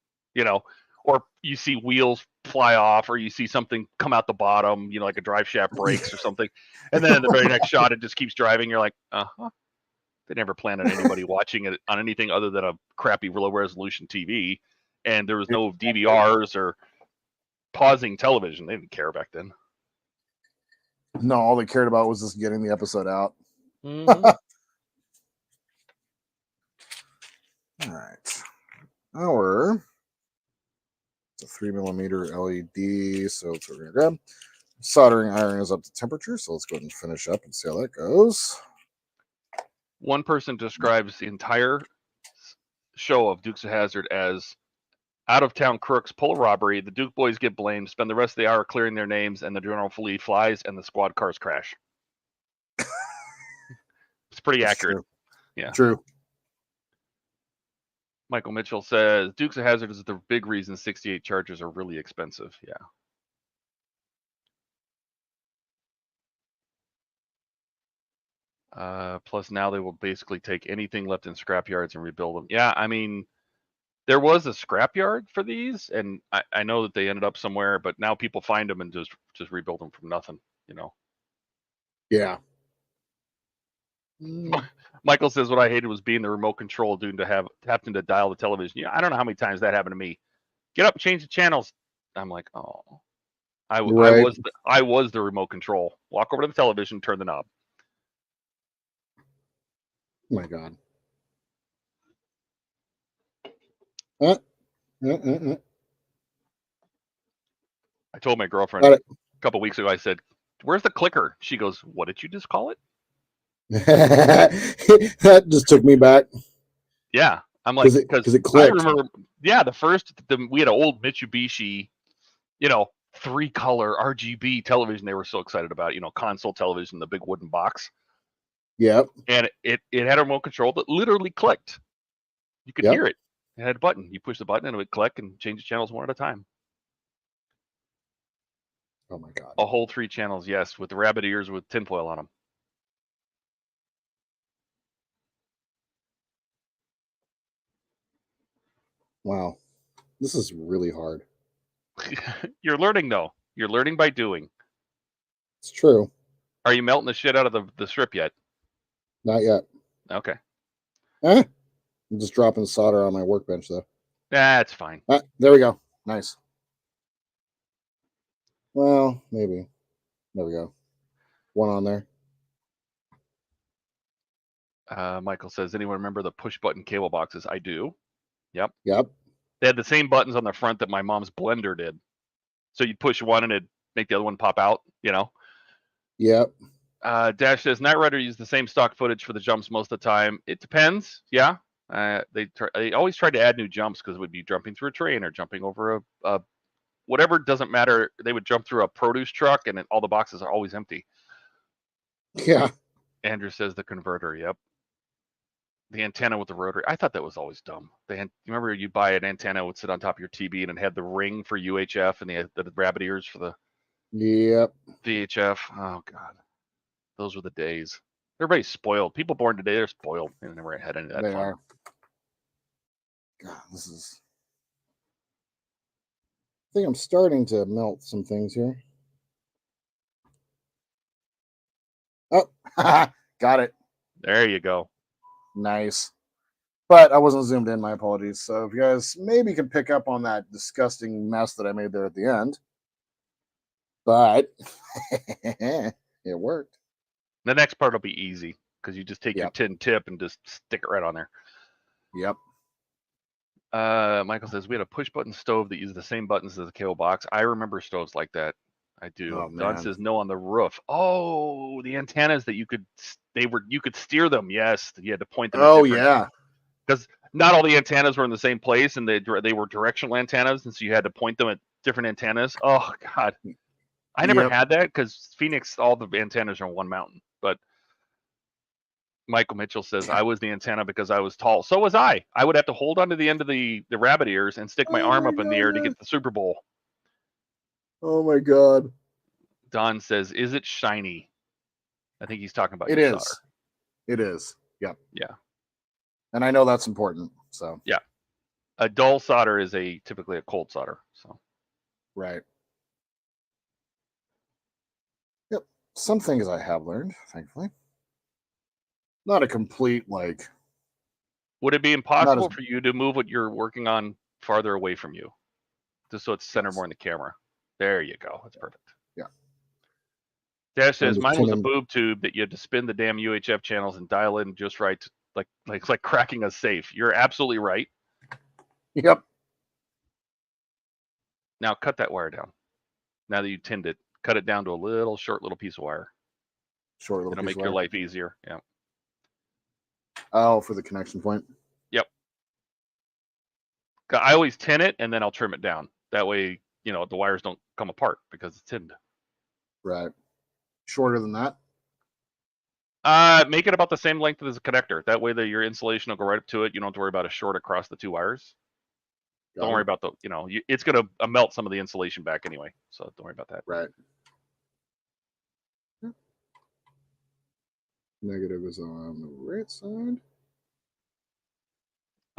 S2: or you see wheels fly off or you see something come out the bottom, like a drive shaft breaks or something. And then in the very next shot, it just keeps driving. You're like, They never planned on anybody watching it on anything other than a crappy low resolution TV. And there was no DVRs or pausing television. They didn't care back then.
S1: No, all they cared about was just getting the episode out.
S2: Mm-hmm.
S1: All right. It's a 3mm LED, so it's what we're gonna grab. Soldering iron is up to temperature, so let's go ahead and finish up and see how that goes.
S2: One person describes the entire show of Dukes of Hazzard as out-of-town crooks pull a robbery, the Duke boys get blamed, spend the rest of the hour clearing their names, and the General Fleet flies and the squad cars crash. It's pretty accurate.
S1: True.
S2: Yeah.
S1: True.
S2: Michael Mitchell says, Dukes of Hazzard is the big reason 68 Chargers are really expensive. Yeah. Plus now they will basically take anything left in scrapyards and rebuild them. Yeah, I mean, there was a scrapyard for these, and I know that they ended up somewhere, but now people find them and just rebuild them from nothing,
S1: Yeah.
S2: Michael says what I hated was being the remote control dude to having to dial the television. Yeah, I don't know how many times that happened to me. Get up, change the channels. I'm like, oh, I was the remote control. Walk over to the television, turn the knob.
S1: Oh my God.
S2: I told my girlfriend a couple weeks ago, I said, where's the clicker? She goes, what did you just call it?
S1: That just took me back.
S2: Yeah. I'm like,
S1: because it
S2: I
S1: clicked.
S2: remember, we had an old Mitsubishi, 3-color RGB television they were so excited about, console television, the big wooden box.
S1: Yep.
S2: And it had a remote control that literally clicked. You could hear it. It had a button. You push the button and it would click and change the channels one at a time.
S1: Oh my God.
S2: A whole 3 channels, yes, with the rabbit ears with tinfoil on them.
S1: Wow. This is really hard.
S2: You're learning, though. You're learning by doing.
S1: It's true.
S2: Are you melting the shit out of the strip yet?
S1: Not yet.
S2: Okay.
S1: I'm just dropping solder on my workbench, though.
S2: That's fine.
S1: There we go. Nice. Well, maybe. There we go. One on there.
S2: Michael says, anyone remember the push-button cable boxes? I do. Yep. They had the same buttons on the front that my mom's blender did. So you'd push one and it'd make the other one pop out,
S1: Yep.
S2: Dash says, Knight Rider used the same stock footage for the jumps most of the time. It depends. Yeah. They always tried to add new jumps because it would be jumping through a train or jumping over a whatever, doesn't matter. They would jump through a produce truck and all the boxes are always empty.
S1: Yeah.
S2: Andrew says the converter. Yep. The antenna with the rotary. I thought that was always dumb. You remember you'd buy an antenna, would sit on top of your TV and it had the ring for UHF and the rabbit ears for the VHF. Oh God. Those were the days. Everybody's spoiled. People born today, they're spoiled. They never had any of that
S1: They
S2: fun.
S1: are. God, this is... I think I'm starting to melt some things here. Oh, got it.
S2: There you go.
S1: Nice. But I wasn't zoomed in, my apologies. So if you guys maybe can pick up on that disgusting mess that I made there at the end. But it worked.
S2: The next part will be easy because you just take your tin tip and just stick it right on there.
S1: Yep.
S2: Michael says, we had a push button stove that used the same buttons as the cable box. I remember stoves like that. I do.
S1: Oh,
S2: Don says no on the roof. Oh, the antennas that you could steer them. Yes, you had to point them.
S1: Oh yeah,
S2: because not all the antennas were in the same place, and they were directional antennas, and so you had to point them at different antennas. Oh God, I never had that because Phoenix, all the antennas are on one mountain. But Michael Mitchell says I was the antenna because I was tall. So was I. I would have to hold onto the end of the rabbit ears and stick my arm up in the air to get the Super Bowl.
S1: Oh my God.
S2: Don says, is it shiny? I think he's talking about
S1: it.
S2: Your
S1: Is.
S2: solder.
S1: It is. Yep.
S2: Yeah.
S1: And I know that's important. So
S2: yeah. A dull solder is typically a cold solder. So
S1: right. Yep. Some things I have learned, thankfully. Not a complete like.
S2: Would it be impossible for you to move what you're working on farther away from you? Just so it's centered more in the camera. There you go. That's perfect.
S1: Yeah.
S2: Dash says mine was a boob tube that you had to spin the damn UHF channels and dial in just right, like cracking a safe. You're absolutely right.
S1: Yep.
S2: Now cut that wire down. Now that you tinned it, cut it down to a short little piece of wire. It'll make your life easier. Yeah.
S1: Oh, for the connection point.
S2: Yep. I always tin it and then I'll trim it down. That way, the wires don't come apart because it's tinned.
S1: Right. Shorter than that?
S2: Make it about the same length as a connector. That way your insulation will go right up to it. You don't have to worry about a short across the 2 wires. Don't worry about it's going to melt some of the insulation back anyway. So don't worry about that.
S1: Right. Negative is on the right side.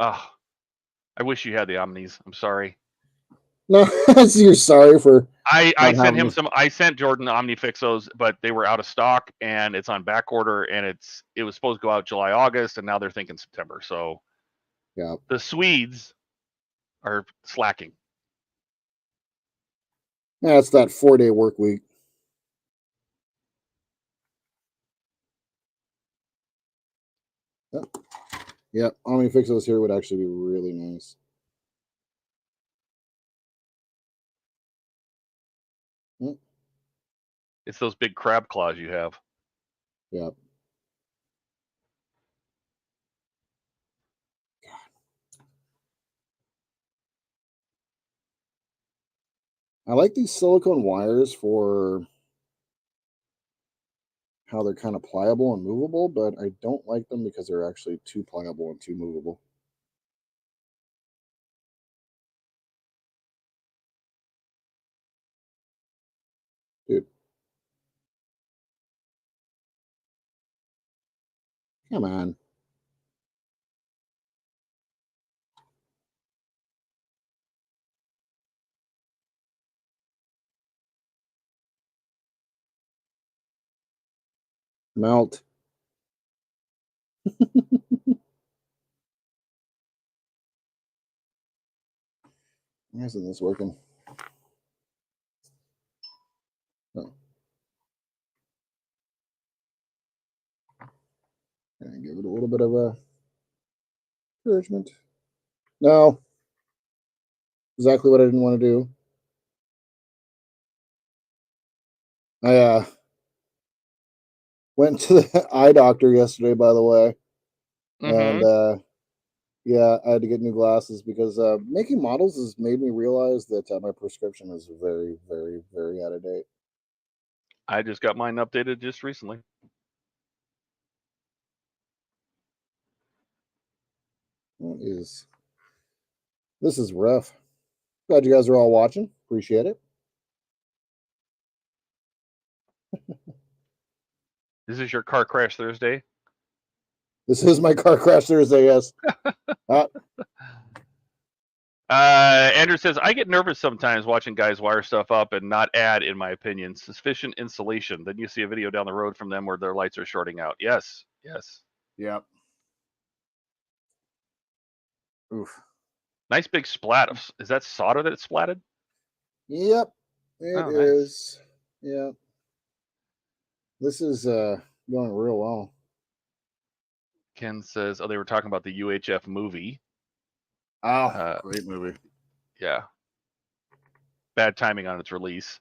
S2: I wish you had the Omnis. I'm sorry.
S1: No, you're sorry for.
S2: I
S1: not
S2: sent
S1: having
S2: him
S1: this-
S2: some. I sent Jordan OmniFixos, but they were out of stock, and it's on back order, and it was supposed to go out July, August, and now they're thinking September. So
S1: Yeah.
S2: the Swedes are slacking.
S1: Yeah, it's that 4-day work week. Yeah, OmniFixos here would actually be really nice.
S2: It's those big crab claws you have.
S1: Yeah. I like these silicone wires for how they're kind of pliable and movable, but I don't like them because they're actually too pliable and too movable. Dude. Come on. Melt. Why isn't this working? Oh. And give it a little bit of a encouragement. No. Exactly what I didn't want to do. I went to the eye doctor yesterday, by the way.
S2: Mm-hmm.
S1: And yeah, I had to get new glasses because making models has made me realize that my prescription is very, very, very out of date.
S2: I just got mine updated just recently.
S1: This is rough. Glad you guys are all watching. Appreciate it.
S2: This is your car crash Thursday.
S1: This is my car crash Thursday. Yes.
S2: Andrew says, I get nervous sometimes watching guys wire stuff up and not add, in my opinion, sufficient insulation. Then you see a video down the road from them where their lights are shorting out. Yes.
S1: Yep. Oof.
S2: Nice big splat of. Is that solder that it's splatted?
S1: Yep. It is.
S2: Nice.
S1: Yeah. This is going real well.
S2: Ken says, oh, they were talking about the UHF movie.
S1: Oh, great movie.
S2: Yeah. Bad timing on its release.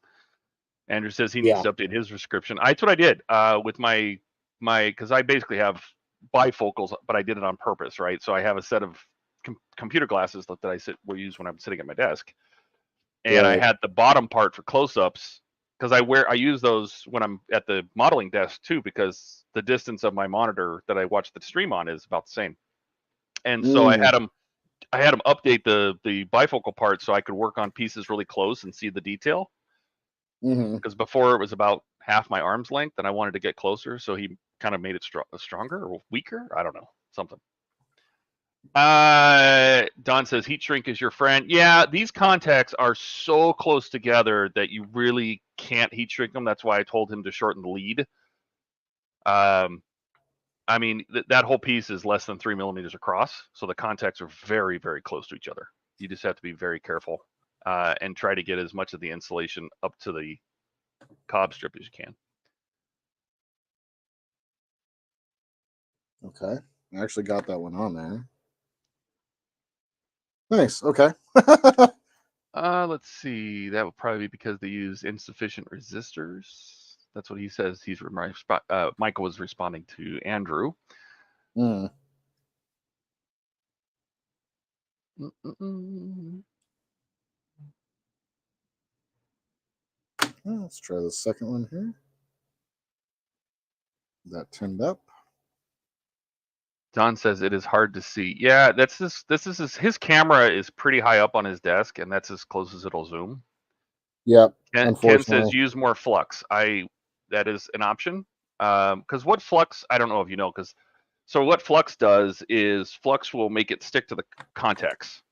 S2: Andrew says he needs to update his prescription. That's what I did with my because I basically have bifocals, but I did it on purpose, right? So I have a set of computer glasses that I will use when I'm sitting at my desk, and I had the bottom part for close-ups because I use those when I'm at the modeling desk too, because the distance of my monitor that I watch the stream on is about the same, and so I had them update the bifocal part so I could work on pieces really close and see the detail. Because before it was about half my arm's length, and I wanted to get closer, so he kind of made it stronger or weaker. I don't know, something. Don says heat shrink is your friend. Yeah, these contacts are so close together that you really can't heat shrink them. That's why I told him to shorten the lead. I mean, that whole piece is less than 3 millimeters across, so the contacts are very, very close to each other. You just have to be very careful and try to get as much of the insulation up to the cob strip as you can.
S1: Okay. I actually got that one on there. Nice. Okay.
S2: Let's see. That would probably be because they use insufficient resistors. That's what he says. Michael was responding to Andrew.
S1: Let's try the second one here. That turned up.
S2: Don says it is hard to see. Yeah, his camera is pretty high up on his desk, and that's as close as it'll zoom.
S1: Yep.
S2: Ken says use more flux. That is an option. Because what flux, I don't know if you know, so what flux does is flux will make it stick to the contacts.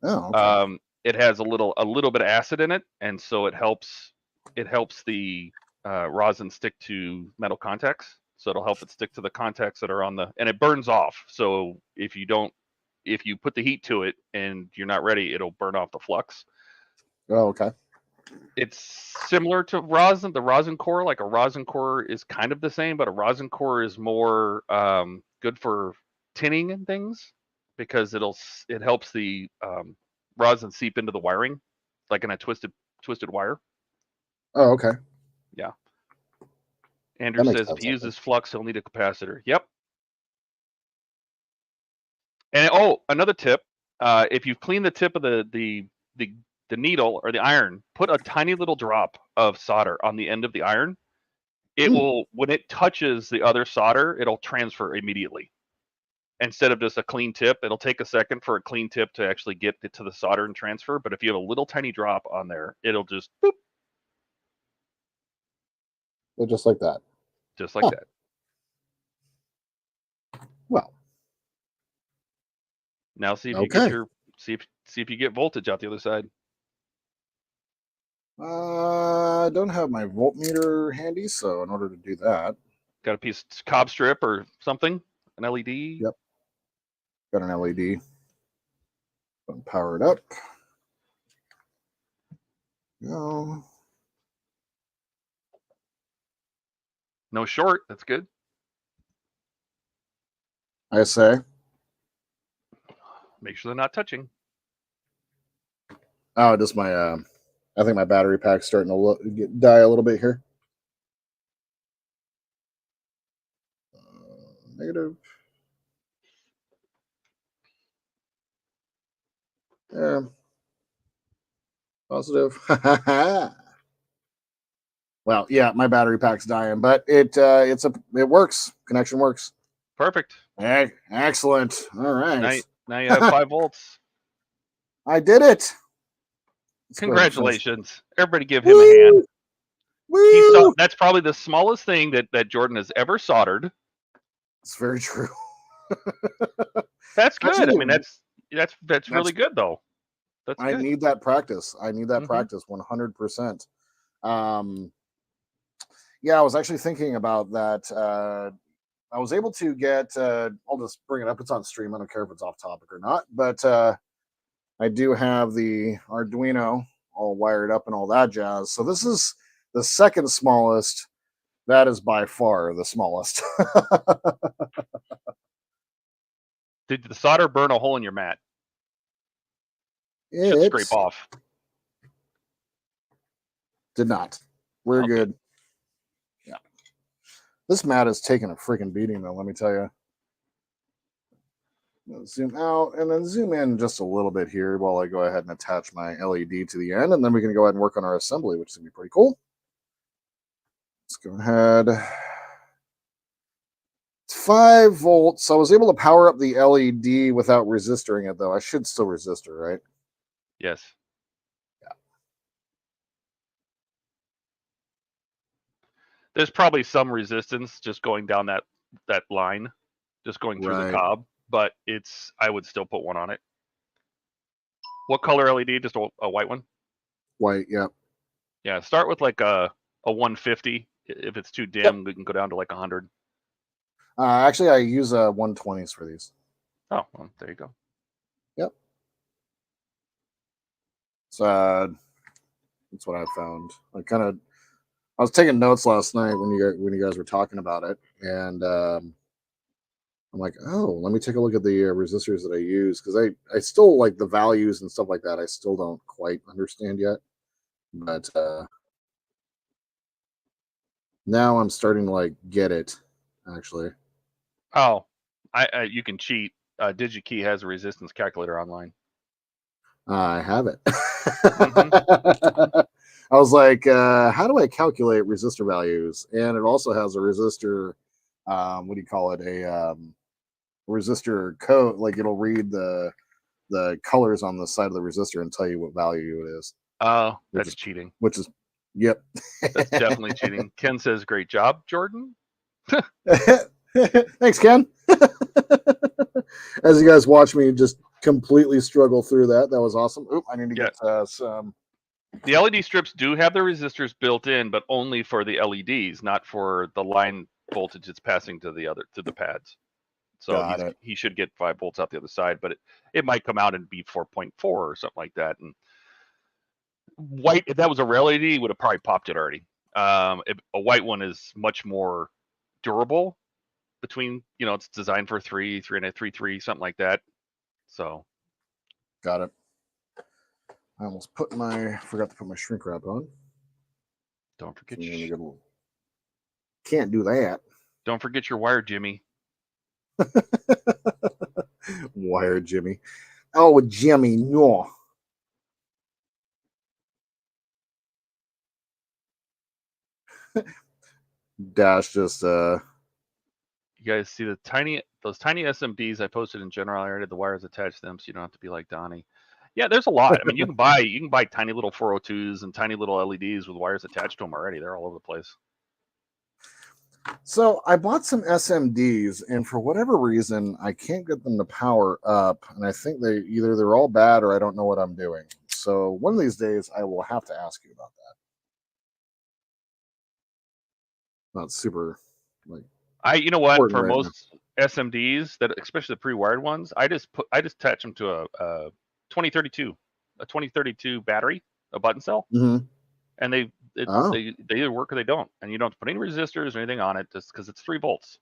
S1: Oh, okay.
S2: it has a little bit of acid in it, and so it helps the rosin stick to metal contacts. So it'll help it stick to the contacts that are on the, and it burns off. So if you put the heat to it and you're not ready, it'll burn off the flux.
S1: Oh, okay.
S2: It's similar to rosin, the rosin core. Like a rosin core is kind of the same, but a rosin core is more good for tinning and things because it helps the rosin seep into the wiring, like in a twisted wire.
S1: Oh, okay.
S2: Yeah. Andrew
S1: That makes
S2: says if
S1: sense,
S2: he
S1: I
S2: uses flux, he'll need a capacitor. Yep. And another tip: if you clean the tip of the needle or the iron, put a tiny little drop of solder on the end of the iron. It will, when it touches the other solder, it'll transfer immediately. Instead of just a clean tip, it'll take a second for a clean tip to actually get it to the solder and transfer. But if you have a little tiny drop on there, it'll just boop.
S1: Well, just like that.
S2: Just like that.
S1: Well,
S2: now see if
S1: okay.
S2: you get your see if you get voltage out the other side.
S1: I don't have my voltmeter handy, so in order to do that,
S2: got a piece of cob strip or something, an LED.
S1: Yep, got an LED. Power it up. No.
S2: No short. That's good.
S1: I say.
S2: Make sure they're not touching.
S1: Oh, just my. I think my battery pack's starting to die a little bit here. Negative. Yeah. Positive. Well, yeah, my battery pack's dying, but it works. Connection works.
S2: Perfect.
S1: Excellent. All right.
S2: Now you have 5 volts.
S1: I did it.
S2: Congratulations. Everybody give him a hand.
S1: Woo!
S2: That's probably the smallest thing that Jordan has ever soldered.
S1: It's very true.
S2: That's good.
S1: Actually,
S2: I mean, that's really good though.
S1: I need that practice. I need that practice 100%. Yeah, I was actually thinking about that. I was able to get, I'll just bring it up. It's on stream. I don't care if it's off topic or not, but I do have the Arduino all wired up and all that jazz. So this is the second smallest. That is by far the smallest.
S2: Did the solder burn a hole in your mat? Should scrape off.
S1: Did not. We're good. Yeah. This mat is taking a freaking beating, though, let me tell you. Zoom out and then zoom in just a little bit here while I go ahead and attach my LED to the end, and then we can go ahead and work on our assembly, which is going to be pretty cool. Let's go ahead. 5 volts. I was able to power up the LED without resistoring it, though. I should still resistor, right?
S2: Yes.
S1: Yeah.
S2: There's probably some resistance just going down that line, just going through the cob, but I would still put one on it. What color LED? Just a white one?
S1: White, yep.
S2: Yeah, start with like a 150. If it's too dim, we can go down to like 100.
S1: Actually, I use 120s for these.
S2: Oh, well, there you go.
S1: Yep. So that's what I found. I was taking notes last night when you guys were talking about it, and I'm like, oh, let me take a look at the resistors that I use, because I still like the values and stuff like that. I still don't quite understand yet, but now I'm starting to like get it, actually.
S2: Oh, you can cheat. DigiKey has a resistance calculator online.
S1: I have it. I was like, how do I calculate resistor values? And it also has a resistor, what do you call it? A resistor code. Like it'll read the colors on the side of the resistor and tell you what value it is.
S2: Oh, that's cheating.
S1: Which is, yep.
S2: That's definitely cheating. Ken says, great job, Jordan.
S1: Thanks, Ken. As you guys watch me just completely struggle through that. That was awesome. Oop, I need to get some.
S2: The LED strips do have the resistors built in, but only for the LEDs, not for the line voltage it's passing to the pads. So he should get 5 volts out the other side, but it might come out and be 4.4 or something like that. And white, if that was a real LED, it would have probably popped it already. A white one is much more durable. Between, it's designed for 3, 3.5, 3, something like that. So,
S1: got it. I almost forgot to put my shrink wrap on.
S2: Don't forget
S1: Can't do that.
S2: Don't forget your wire, Jimmy.
S1: Wire, Jimmy. Oh, Jimmy, no. Dash just
S2: You guys see those tiny SMDs I posted in general? I already had the wires attached to them, so you don't have to be like Donnie. Yeah, there's a lot. I mean, you can buy tiny little 402s and tiny little LEDs with wires attached to them already. They're all over the place.
S1: So I bought some SMDs, and for whatever reason, I can't get them to power up. And I think they're all bad, or I don't know what I'm doing. So one of these days, I will have to ask you about that. Not super,
S2: you know what? For most SMDs, that especially the pre-wired ones, I just attach them to a 2032 battery, a button cell, and they either work or they don't, and you don't have to put any resistors or anything on it, just because it's 3 volts.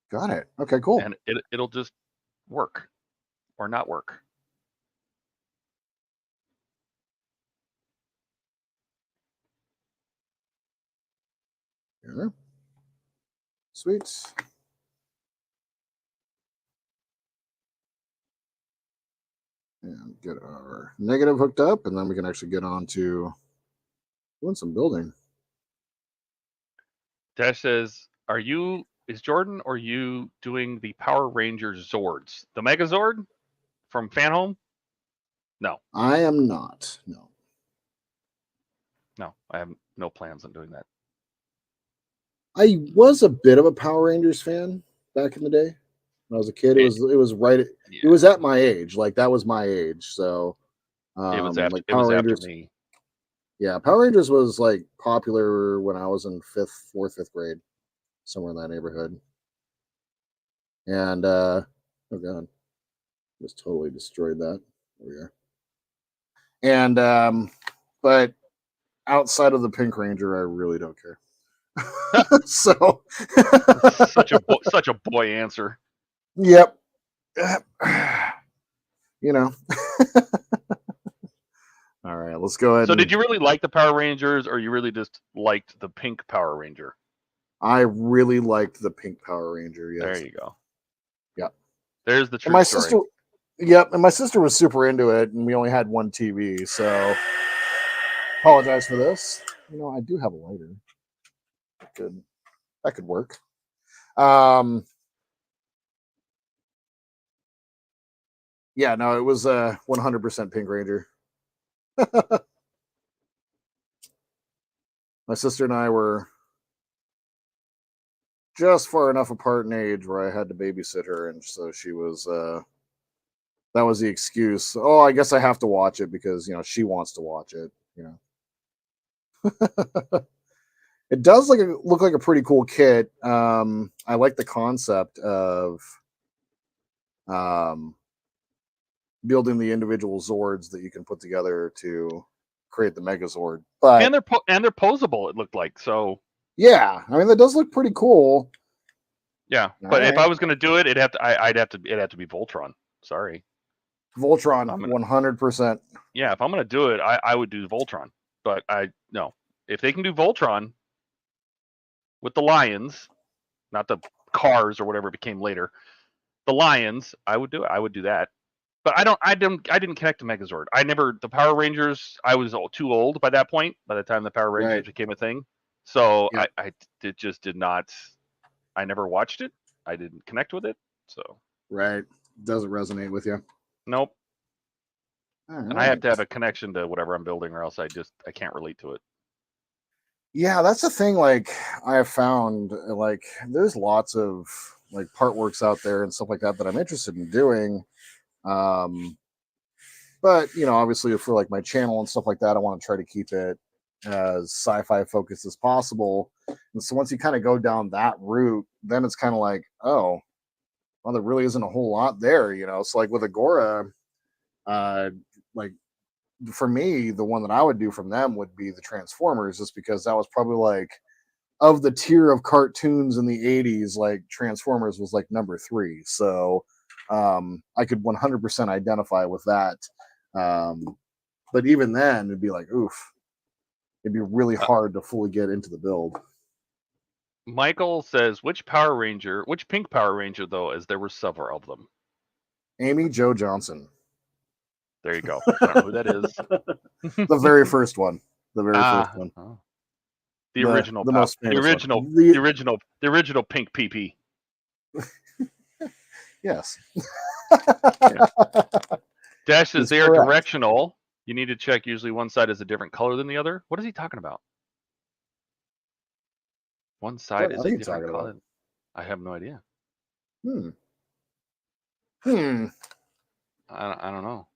S1: Got it. Okay, cool.
S2: And it'll just work or not work.
S1: Yeah. Sweet. And get our negative hooked up, and then we can actually get on to doing some building.
S2: Dash says, is Jordan or you doing the Power Rangers Zords? The Megazord from Fan Home? No.
S1: I am not. No.
S2: No, I have no plans on doing that.
S1: I was a bit of a Power Rangers fan back in the day. When I was a kid, it was right. It was at my age. Like, that was my age. So
S2: it was after, after me.
S1: Yeah, Power Rangers was like popular when I was in 4th, 5th grade, somewhere in that neighborhood. And oh god, just totally destroyed that. There we are. And but outside of the Pink Ranger, I really don't care. So
S2: such a boy answer.
S1: Yep. All right, let's go ahead.
S2: So did you really like the Power Rangers, or you really just liked the pink Power Ranger?
S1: I really liked the pink Power Ranger, yes.
S2: There you go.
S1: Yep.
S2: There's the true story.
S1: Sister, yep, and my sister was super into it, and we only had one TV, so apologize for this. I do have a lighter. That could work. Yeah, no, it was 100% Pink Ranger. My sister and I were just far enough apart in age where I had to babysit her, and so she was that was the excuse. Oh, I guess I have to watch it because she wants to watch it. It does look like a pretty cool kit. I like the concept of building the individual Zords that you can put together to create the Megazord. But
S2: and they're posable, it looked like. So
S1: yeah, I mean, that does look pretty cool.
S2: Yeah, but if I was going to do it, it'd have to be Voltron. Sorry,
S1: Voltron, 100%.
S2: Yeah, if I'm going to do it, I would do Voltron. But no, if they can do Voltron with the Lions, not the cars or whatever it became later, the Lions, I would do it. I would do that. But I didn't connect to Megazord. The Power Rangers, I was too old by that point, by the time the Power Rangers became a thing. So yeah. I just did not, I never watched it. I didn't connect with it. So
S1: right. Doesn't resonate with you.
S2: Nope. And I have to have a connection to whatever I'm building, or else I can't relate to it.
S1: Yeah, that's the thing. Like, I have found, there's lots of like part works out there and stuff like that I'm interested in doing. But obviously for like my channel and stuff like that, I want to try to keep it as sci-fi focused as possible. And so once you kind of go down that route, then it's kind of like, oh, well, there really isn't a whole lot there. So like with Agora, like for me, the one that I would do from them would be the Transformers, just because that was probably like, of the tier of cartoons in the 80s, like Transformers was like number 3. So I could 100% identify with that. But even then, it'd be like, oof, it'd be really hard to fully get into the build.
S2: Michael says, which pink Power Ranger, though, as there were several of them?
S1: Amy Jo Johnson.
S2: There you go. I don't know who that is.
S1: The very first one. The very first one.
S2: Oh. The original,
S1: the most famous
S2: the original pink PP.
S1: Yes.
S2: Yeah. Dash says they are directional. You need to check. Usually one side is a different color than the other. What is he talking about? One side is a different color. I have no idea. I don't know.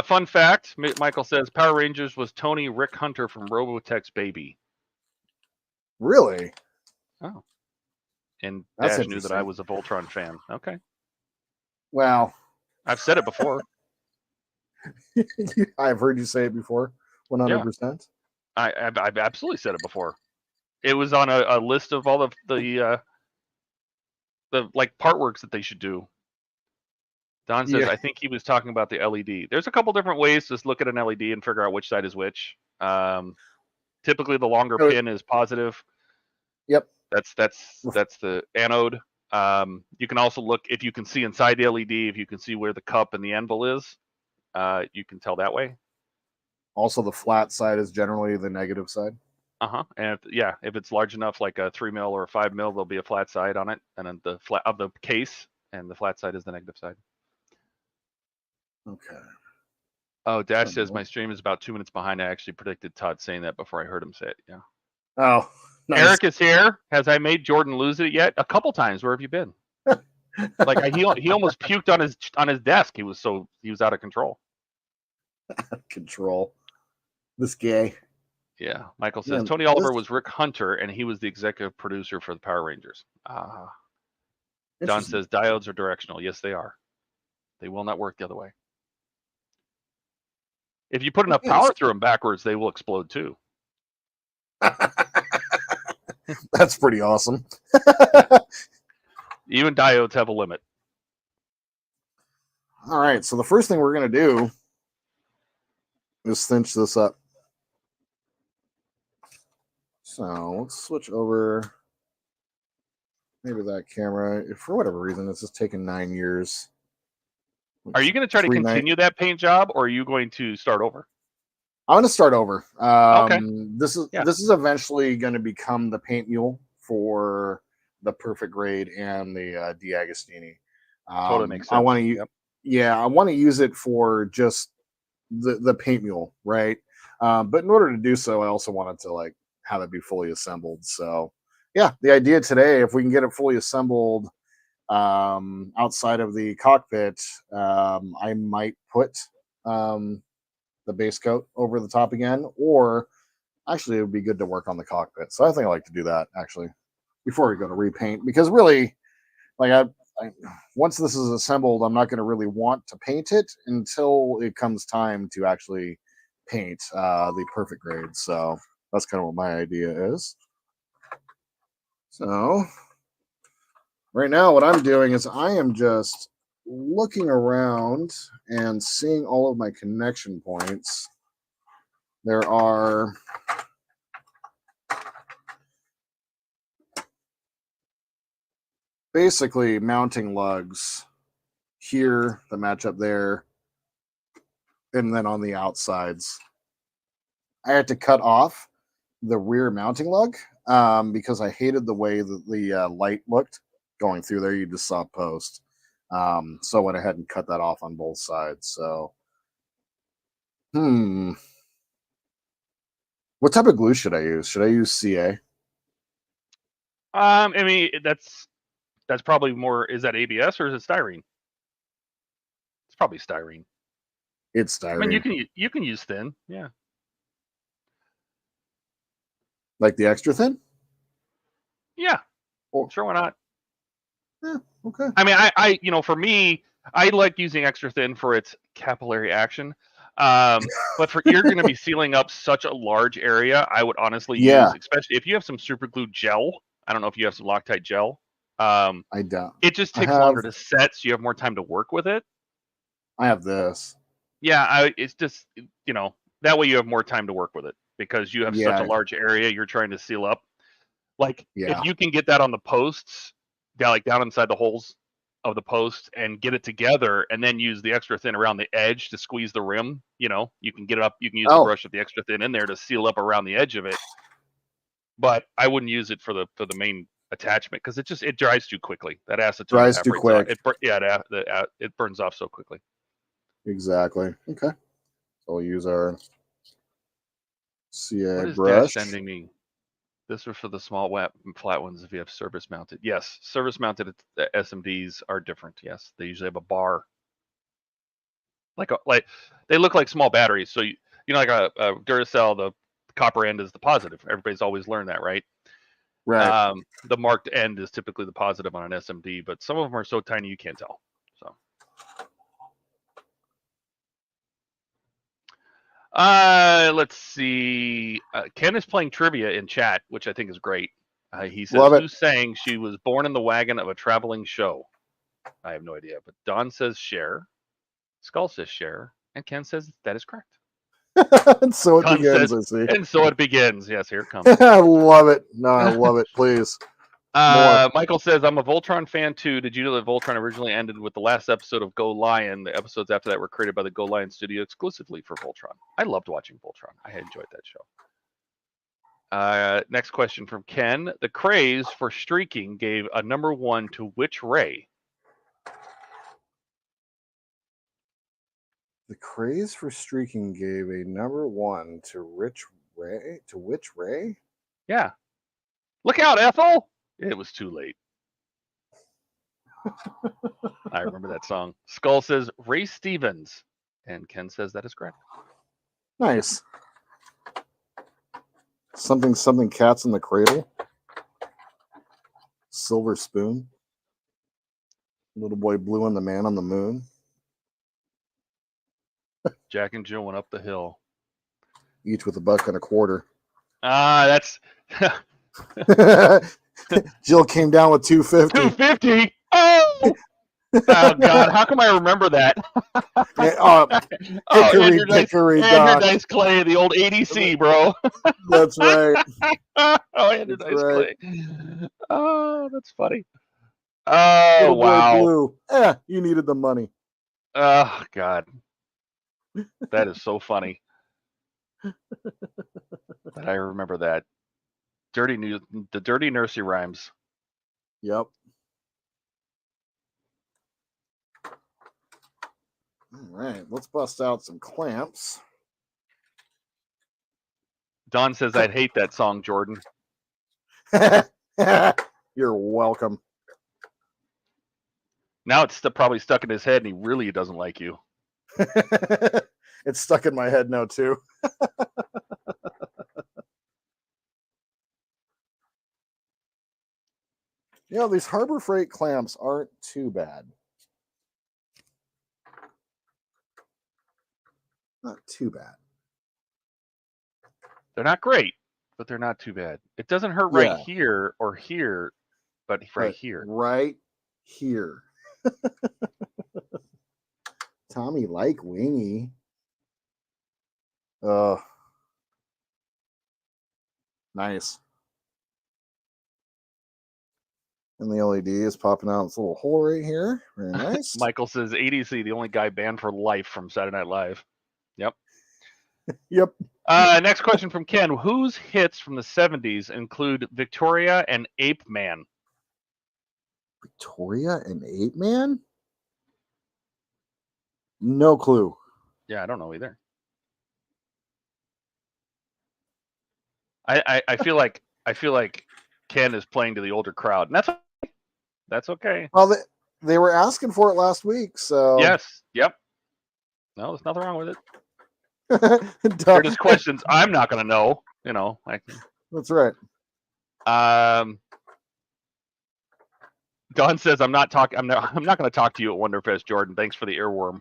S2: Fun fact, Michael says Power Rangers was Tony Rick Hunter from Robotech's Baby.
S1: Really?
S2: Oh. And
S1: That's
S2: Dash knew that I was a Voltron fan. Okay.
S1: Wow.
S2: I've said it before.
S1: I've heard you say it before. 100%.
S2: Yeah. I've absolutely said it before. It was on a list of all the like part works that they should do. Don says, I think he was talking about the LED. There's a couple different ways to look at an LED and figure out which side is which. Typically, the longer pin is positive.
S1: Yep.
S2: That's the anode. You can also look, if you can see inside the LED, if you can see where the cup and the anvil is, you can tell that way. Also, the flat side is generally the negative side. And if it's large enough, like a 3 mil or a 5 mil, there'll be a flat side on it, and then the flat of the case, and the flat side is the negative side. Okay. Oh, Dash says my stream is about 2 minutes behind. I actually predicted Todd saying that before I heard him say it. Yeah. Oh, nice. Eric is here. Has I made Jordan lose it yet? A couple times. Where have you been? Like he almost puked on his desk. He was out of control. Control. This guy. Yeah. Michael says Tony Oliver was Rick Hunter, and he was the executive producer for the Power Rangers. Don says diodes are directional. Yes, they are. They will not work the other way. If you put enough power through them backwards, they will explode too. That's pretty awesome. Even diodes have a limit. All right, so the first thing we're going to do is cinch this up. So let's switch over. Maybe that camera, if for whatever reason, it's just taken 9 years. Are you going to try to continue that paint job, or are you going to start over? I'm going to start over. Okay. This is eventually going to become the paint mule for the Perfect Grade and the D'Agostini. Totally makes sense. I want to use it for just the paint mule, right? But in order to do so, I also wanted to have it be fully assembled. So yeah, the idea today, if we can get it fully assembled outside of the cockpit, I might put the base coat over the top again, or actually it would be good to work on the cockpit. So I think I like to do that actually before we go to repaint, because really, I once this is assembled, I'm not going to really want to paint it until it comes time to actually paint the Perfect Grade. So that's kind of what my idea is. So right now, what I'm doing is I am just looking around and seeing all of my connection points. There are basically mounting lugs here that match up there, and then on the outsides. I had to cut off the rear mounting lug because I hated the way that the light looked going through there. You just saw post. So I went ahead and cut that off on both sides. So, what type of glue should I use? Should I use CA? I mean, That's probably more. Is that ABS or is it styrene? It's probably styrene.
S1: It's
S2: I mean,
S1: styrene.
S2: you can use thin. Yeah.
S1: Like the extra thin?
S2: Yeah.
S1: Or,
S2: Sure, why not?
S1: yeah, okay.
S2: I mean, I for me, I like using extra thin for its capillary action. But for you're going to be sealing up such a large area, I would honestly use, especially if you have some super glue gel. I don't know if you have some Loctite gel.
S1: I don't.
S2: It just
S1: I
S2: takes longer to set, so you have more time to work with it.
S1: I have this.
S2: Yeah, it's just that way you have more time to work with it because you have such a large area you're trying to seal up. Like if you can get that on the posts, down inside the holes of the post and get it together, and then use the extra thin around the edge to squeeze the rim. You can get it up. You can use the brush with the extra thin in there to seal up around the edge of it. But I wouldn't use it for the main attachment because it dries too quickly. That acetone
S1: dries too quick.
S2: It burns off so quickly.
S1: Exactly. Okay. So we'll use our CA
S2: what is
S1: brush.
S2: Dash sending me? This was for the small flat ones if you have service mounted. Yes, service mounted SMDs are different. Yes, they usually have a bar. Like they look like small batteries. So like a Duracell, the copper end is the positive. Everybody's always learned that, right?
S1: Right.
S2: The marked end is typically the positive on an SMD, but some of them are so tiny you can't tell. So. Let's see. Ken is playing trivia in chat, which I think is great. He says, "Who's saying she was born in the wagon of a traveling show?" I have no idea, but Don says Cher, Skull says Cher, and Ken says that is correct.
S1: And so it begins. I see.
S2: And so it begins. Yes, here it comes.
S1: I love it. No, I love it. Please.
S2: Michael says, I'm a Voltron fan too. Did you know that Voltron originally ended with the last episode of Go Lion? The episodes after that were created by the Go Lion studio exclusively for Voltron. I loved watching Voltron. I enjoyed that show. Next question from Ken. The craze for streaking gave a number 1 to which Ray?
S1: The craze for streaking gave a number 1 to which Ray?
S2: Yeah. Look out, Ethel! It was too late. I remember that song. Skull says Ray Stevens, and Ken says that is correct.
S1: Nice. Something cats in the cradle. Silver spoon. Little boy blue and the man on the moon.
S2: Jack and Jill went up the hill.
S1: Each with $1.25.
S2: That's
S1: Jill came down with $2.50.
S2: $2.50. Oh! Oh God! How come I remember that?
S1: Hickory
S2: Dice Clay, the old ADC, bro.
S1: That's right.
S2: Dice Clay. Oh, that's funny. Oh, wow.
S1: Blue. You needed the money.
S2: Oh God, that is so funny. That I remember that. The dirty nursery rhymes.
S1: Yep. All right, let's bust out some clamps.
S2: Don says, I'd hate that song, Jordan.
S1: You're welcome.
S2: Now it's probably stuck in his head and he really doesn't like you.
S1: It's stuck in my head now, too. These Harbor Freight clamps aren't too bad. Not too bad.
S2: They're not great, but they're not too bad. It doesn't hurt right here or here, but right here.
S1: Right here. Tommy like wingy. Nice. And the LED is popping out this little hole right here. Very nice.
S2: Michael says ADC, the only guy banned for life from Saturday Night Live. Yep.
S1: Yep.
S2: Next question from Ken. Whose hits from the 70s include Victoria and Ape Man?
S1: Victoria and Ape Man? No clue.
S2: Yeah, I don't know either. I feel like Ken is playing to the older crowd, and That's okay.
S1: Well, they were asking for it last week, so
S2: Yes. Yep. No, there's nothing wrong with it. They're just questions I'm not going to know. You know,
S1: That's right.
S2: Don says I'm not going to talk to you at Wonderfest, Jordan. Thanks for the earworm.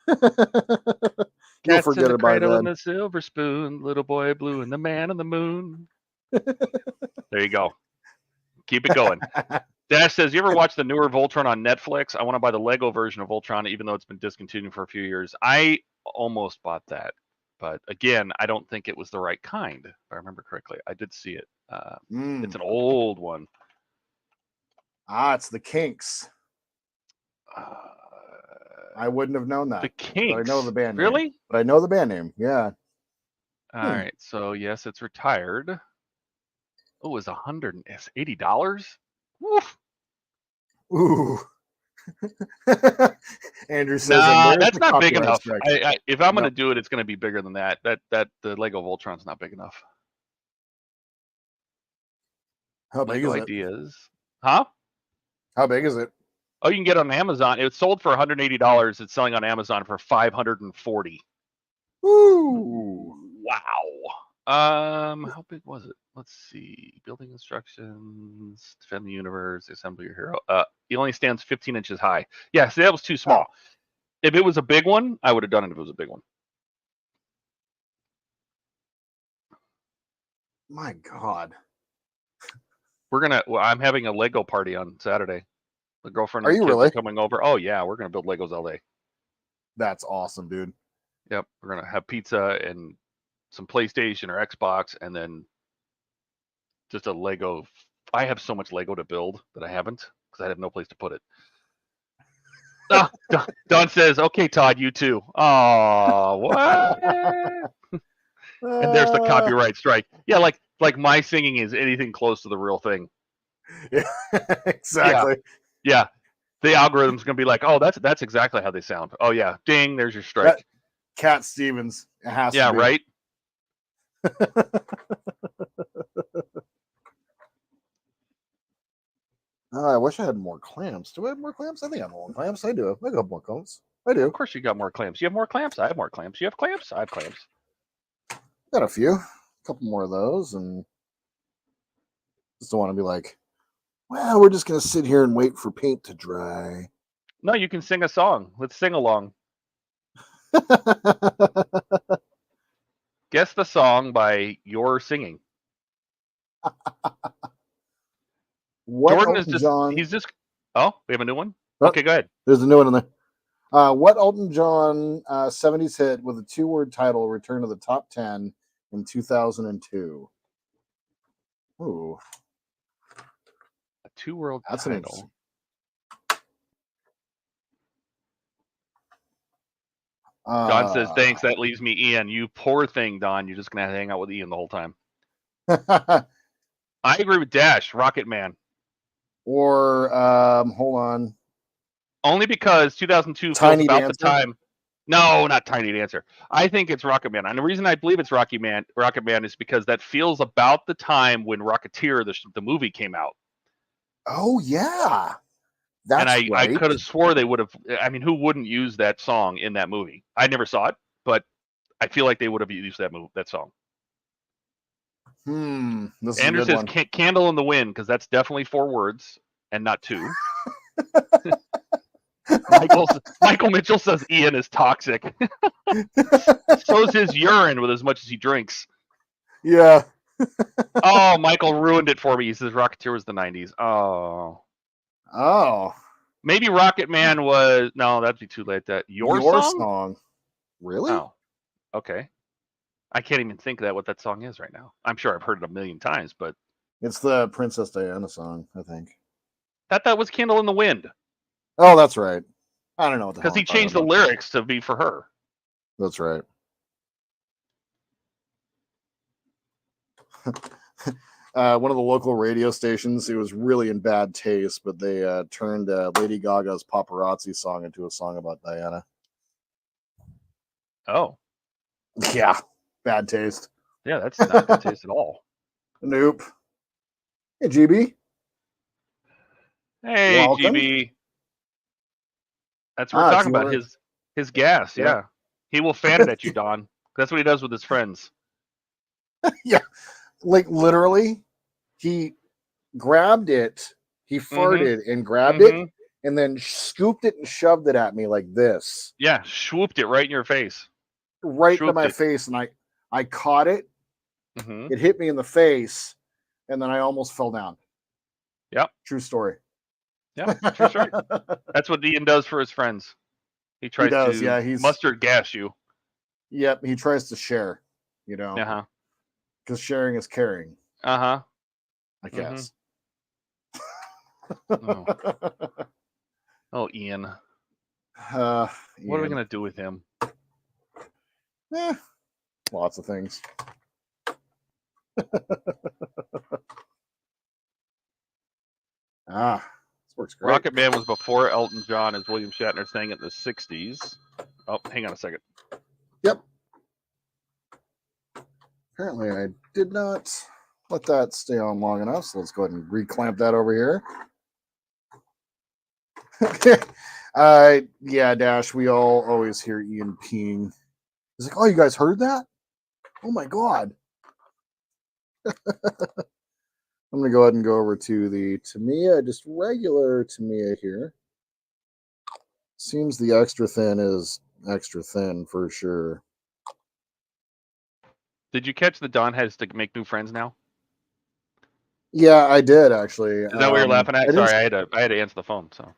S1: You'll forget
S2: in the
S1: it by
S2: cradle
S1: then.
S2: and the silver spoon, little boy blue and the man on the moon. There you go. Keep it going. Dash says, you ever watch the newer Voltron on Netflix? I want to buy the Lego version of Voltron, even though it's been discontinued for a few years. I almost bought that. But again, I don't think it was the right kind, if I remember correctly. I did see it. It's an old one.
S1: It's the Kinks. I wouldn't have known that.
S2: The Kinks?
S1: But I know the band name.
S2: Really?
S1: But I know the band name, yeah.
S2: All right, so yes, it's retired. Oh, it's $180? Woof.
S1: Ooh. Andrew says,
S2: nah, that's not big enough. If I'm going to
S1: Nope.
S2: do it, it's going to be bigger than that. That the Lego Voltron's not big enough.
S1: How big
S2: Lego
S1: is it?
S2: ideas. Huh?
S1: How big is it?
S2: Oh, you can get it on Amazon. It was sold for $180. It's selling on Amazon for $540.
S1: Ooh.
S2: Wow. How big was it? Let's see. Building instructions, defend the universe, assemble your hero. It only stands 15 inches high. Yeah, see, that was too small.
S1: Oh.
S2: If it was a big one, I would have done it if it was a big one.
S1: My God.
S2: I'm having a Lego party on Saturday. The girlfriend
S1: Are
S2: and the
S1: you
S2: kids
S1: really?
S2: are coming over. Oh yeah, we're gonna build Legos all day.
S1: That's awesome, dude.
S2: Yep, we're gonna have pizza and some PlayStation or Xbox, and then just a Lego. I have so much Lego to build that I haven't because I have no place to put it. Don says, "Okay, Todd, you too." Oh, what? And there's the copyright strike. Yeah, like my singing is anything close to the real thing.
S1: Yeah, exactly.
S2: Yeah. The algorithm's gonna be like, oh, that's exactly how they sound. Oh yeah, ding, there's your strike.
S1: Cat Stevens. It has
S2: yeah,
S1: to be.
S2: Right.
S1: I wish I had more clamps. Do I have more clamps? I think I have more clamps. I do. I got more clamps. I do.
S2: Of course you got more clamps. You have more clamps. I have more clamps. You have clamps. I have clamps.
S1: Got a few. A couple more of those, and just don't want to be like, well, we're just gonna sit here and wait for paint to dry.
S2: No, you can sing a song. Let's sing along. Guess the song by your singing. Jordan is just he's just oh, we have a new one? Okay, go ahead.
S1: There's a new one in there. What Elton John 70s hit with a 2-word title returned to the top 10 in 2002? Ooh.
S2: A 2-word title. Don says, thanks. That leaves me Ian. You poor thing, Don. You're just going to have to hang out with Ian the whole time. I agree with Dash, Rocket Man.
S1: Or, hold on.
S2: Only because 2002 feels about the time. No, not Tiny Dancer. I think it's Rocket Man. And the reason I believe it's Rocket Man is because that feels about the time when Rocketeer, the movie, came out.
S1: Oh, yeah. That's
S2: and I could have swore they would have. I mean, who wouldn't use that song in that movie? I never saw it, but I feel like they would have used that song. Andrew says "Candle in the Wind" because that's definitely 4 words and not 2. Michael Mitchell says Ian is toxic. So's his urine with as much as he drinks.
S1: Yeah.
S2: Oh, Michael ruined it for me. He says Rocketeer was the 90s.
S1: Oh.
S2: Maybe Rocket Man was... No, that'd be too late. That Your song?
S1: Really?
S2: Oh, okay. I can't even think of what that song is right now. I'm sure I've heard it a million times, but...
S1: It's the Princess Diana song, I think.
S2: That was Candle in the Wind.
S1: Oh, that's right. I don't know what the hell.
S2: Because he changed the lyrics to be for her.
S1: That's right. One of the local radio stations, it was really in bad taste, but they turned Lady Gaga's Paparazzi song into a song about Diana.
S2: Oh.
S1: Yeah. Bad taste.
S2: Yeah, that's not good taste at all.
S1: Nope. Hey, GB.
S2: Hey,
S1: Welcome.
S2: GB. That's what we're talking about. His gas. Yeah. He will fan it at you, Don. That's what he does with his friends.
S1: Yeah, like literally, he grabbed it. He farted and grabbed it, and then scooped it and shoved it at me like this.
S2: Yeah, swooped it right in your face.
S1: Right into my face, and I caught it. It hit me in the face, and then I almost fell down.
S2: Yep.
S1: True story.
S2: Yeah, true story. That's what Ian does for his friends. He tries to mustard gas you.
S1: Yep, he tries to share, you know.
S2: Uh-huh.
S1: Because sharing is caring.
S2: Uh-huh.
S1: I guess.
S2: Oh, Ian. What are we going to do with him?
S1: Lots of things. This works great.
S2: Rocket Man was before Elton John, as William Shatner sang it in the 60s. Oh, hang on a second.
S1: Yep. Apparently, I did not let that stay on long enough, so let's go ahead and reclamp that over here. Yeah, Dash, we all always hear Ian peeing. He's like, oh, you guys heard that? Oh my God. I'm going to go ahead and go over to the Tamiya, just regular Tamiya here. Seems the extra thin is extra thin for sure.
S2: Did you catch the Don has to make new friends now?
S1: Yeah, I did actually.
S2: Is that what you're laughing at? Sorry, I had to answer the phone. So,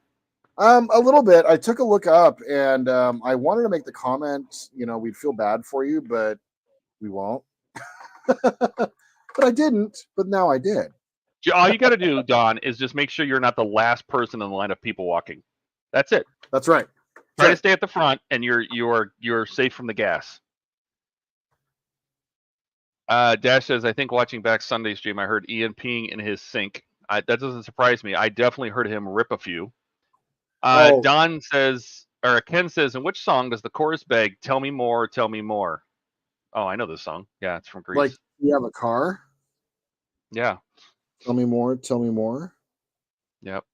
S1: a little bit. I took a look up, and I wanted to make the comment. You know, we'd feel bad for you, but we won't. But I didn't. But now I did.
S2: All you got to do, Don, is just make sure you're not the last person in the line of people walking. That's it.
S1: That's right.
S2: Try to stay at the front, and you're safe from the gas. Dash says, I think watching back Sunday stream, I heard Ian peeing in his sink. That doesn't surprise me. I definitely heard him rip a few. Don says, or Ken says, in which song does the chorus beg, tell me more, tell me more? Oh, I know this song. Yeah, it's from Grease.
S1: Like, you have a car?
S2: Yeah.
S1: Tell me more, tell me more.
S2: Yep.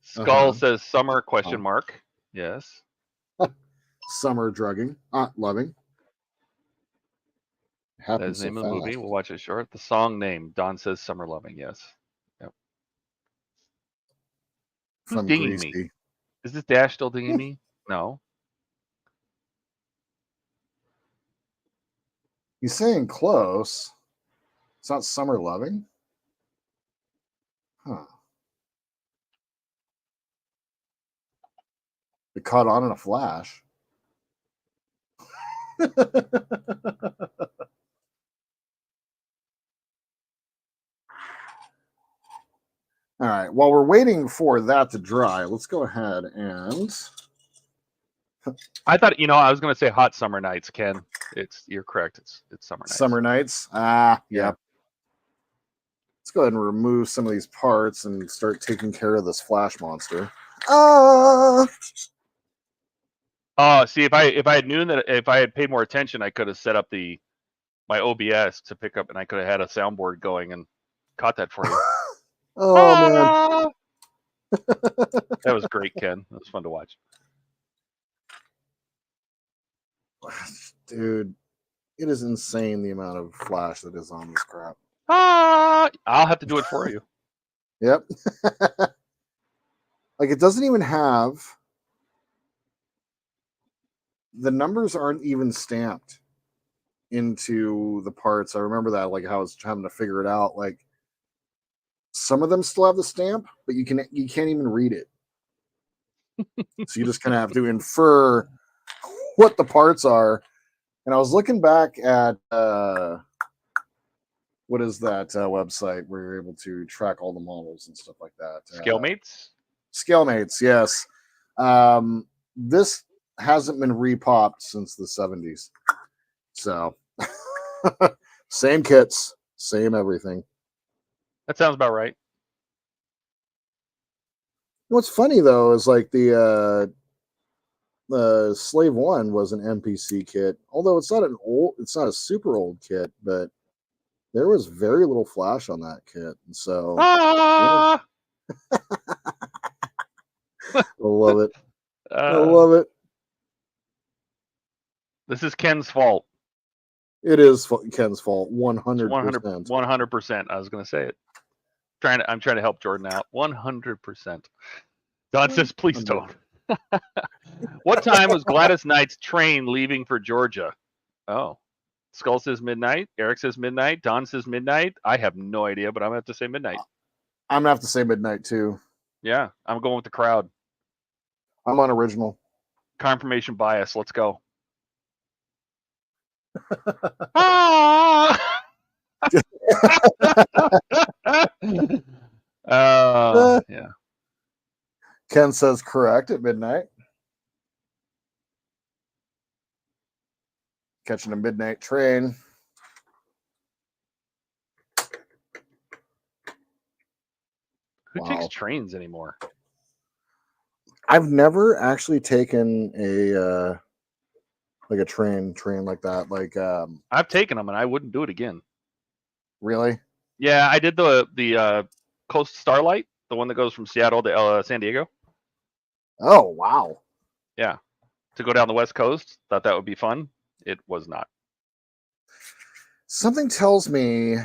S1: Skull
S2: says, summer, question mark. Yes.
S1: Summer drugging, loving.
S2: That's the name of the movie. We'll watch it short. The song name, Don says summer loving. Yes. Yep. Who's dinging me? Is this Dash still dinging me? No.
S1: He's saying close. It's not summer loving. Huh. It caught on in a flash. All right. While we're waiting for that to dry, let's go ahead and.
S2: I thought, I was going to say hot summer nights, Ken. You're correct. It's summer nights.
S1: Summer nights. Yeah. Let's go ahead and remove some of these parts and start taking care of this flash monster.
S2: See, if I had known that, if I had paid more attention, I could have set up my OBS to pick up, and I could have had a soundboard going and caught that for you.
S1: Man.
S2: That was great, Ken. That was fun to watch.
S1: Dude, it is insane the amount of flash that is on this crap.
S2: I'll have to do it for you.
S1: Yep. Like, it doesn't even have. The numbers aren't even stamped into the parts. I remember that, like, how I was having to figure it out. Like, some of them still have the stamp, but you can't even read it. So you just kind of have to infer what the parts are. And I was looking back at what is that website where you're able to track all the models and stuff like that?
S2: Scalemates?
S1: Scalemates, yes. This hasn't been repopped since the 70s. So, same kits, same everything.
S2: That sounds about right.
S1: What's funny, though, is like the Slave 1 was an MPC kit, although it's not a super old kit, but there was very little flash on that kit. And so I love it. I
S2: Uh,
S1: love it.
S2: this is Ken's fault.
S1: It is Ken's fault,
S2: It's
S1: 100%.
S2: 100%. I was going to say it. I'm trying to help Jordan out. 100%. Don says, please don't. What time was Gladys Knight's train leaving for Georgia? Oh. Skull says midnight. Eric says midnight. Don says midnight. I have no idea, but I'm going to have to say midnight.
S1: I'm going to have to say midnight, too.
S2: Yeah, I'm going with the crowd.
S1: I'm unoriginal.
S2: Confirmation bias. Let's go. Ah! Yeah.
S1: Ken says correct at midnight. Catching a midnight train.
S2: Who takes trains anymore?
S1: I've never actually taken a like a train like that. Like
S2: I've taken them and I wouldn't do it again.
S1: Really?
S2: Yeah, I did the Coast Starlight, the one that goes from Seattle to San Diego.
S1: Oh, wow.
S2: Yeah. To go down the West Coast. Thought that would be fun. It was not.
S1: Something tells me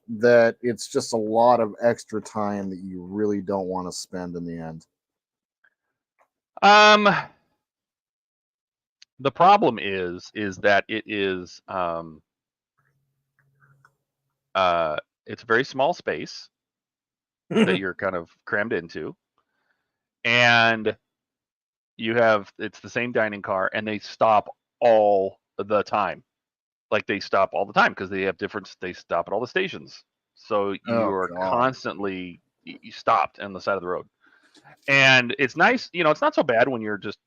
S1: that it's just a lot of extra time that you really don't want to spend in the end.
S2: The problem is that it is it's a very small space that you're kind of crammed into, and it's the same dining car, and they stop all the time. Like they stop all the time because they stop at all the stations. So you are constantly stopped on the side of the road. And it's nice, it's not so bad when you're just,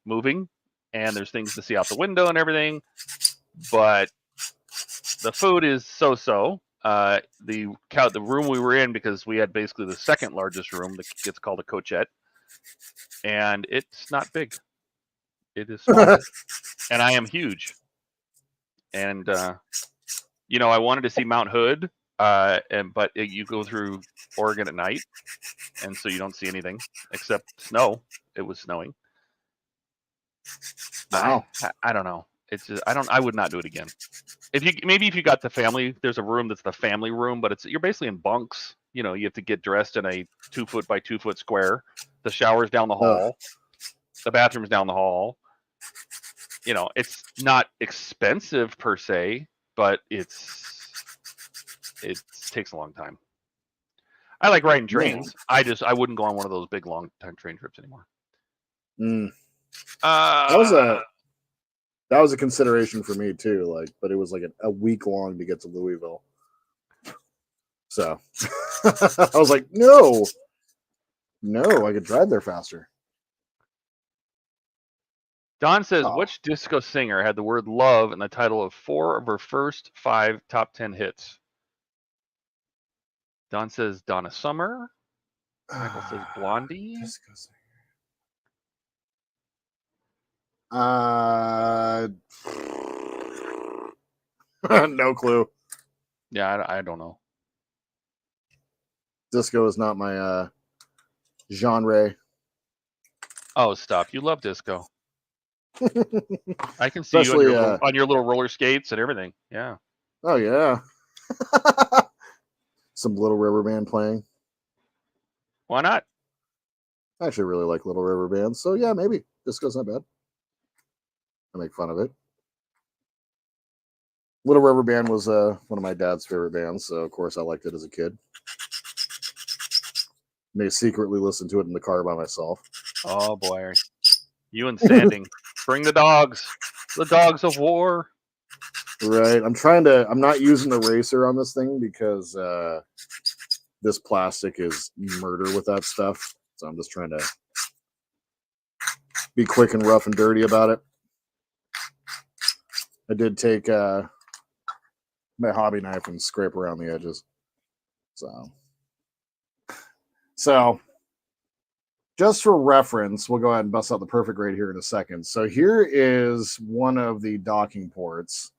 S2: moving and there's things to see out the window and everything. But the food is so-so. The room we were in, because we had basically the second largest room that gets called a coachette, and it's not big. It is small, and I am huge. And I wanted to see Mount Hood, but you go through Oregon at night, and so you don't see anything except snow. It was snowing.
S1: Wow.
S2: I don't know. It's just, I would not do it again. If you got the family, there's a room that's the family room, but you're basically in bunks. You have to get dressed in a 2 foot by 2 foot square. The shower's down the hall. The bathroom's down the hall. It's not expensive per se, but it takes a long time. I like riding trains. Man. I wouldn't go on one of those big long time train trips anymore.
S1: That was a consideration for me too. But it was like a week long to get to Louisville. So I was like, no, I could drive there faster.
S2: Don says, which disco singer had the word love in the title of 4 of her first 5 top 10 hits? Don says Donna Summer. Michael says Blondie.
S1: Disco singer. No clue.
S2: Yeah, I don't know.
S1: Disco is not my genre.
S2: Oh, stop. You love disco. I can see you on your little roller skates and everything. Yeah.
S1: Oh, yeah. Some Little River Band playing.
S2: Why not?
S1: I actually really like Little River Band. So, yeah, maybe. Disco's not bad. I make fun of it. Little River Band was one of my dad's favorite bands. So, of course, I liked it as a kid. May secretly listen to it in the car by myself.
S2: Oh, boy. You and Sanding. Bring the dogs. The dogs of war.
S1: Right. I'm not using the racer on this thing because this plastic is murder with that stuff. So I'm just trying to be quick and rough and dirty about it. I did take my hobby knife and scrape around the edges. So just for reference, we'll go ahead and bust out the perfect grade here in a second. So here is one of the docking ports.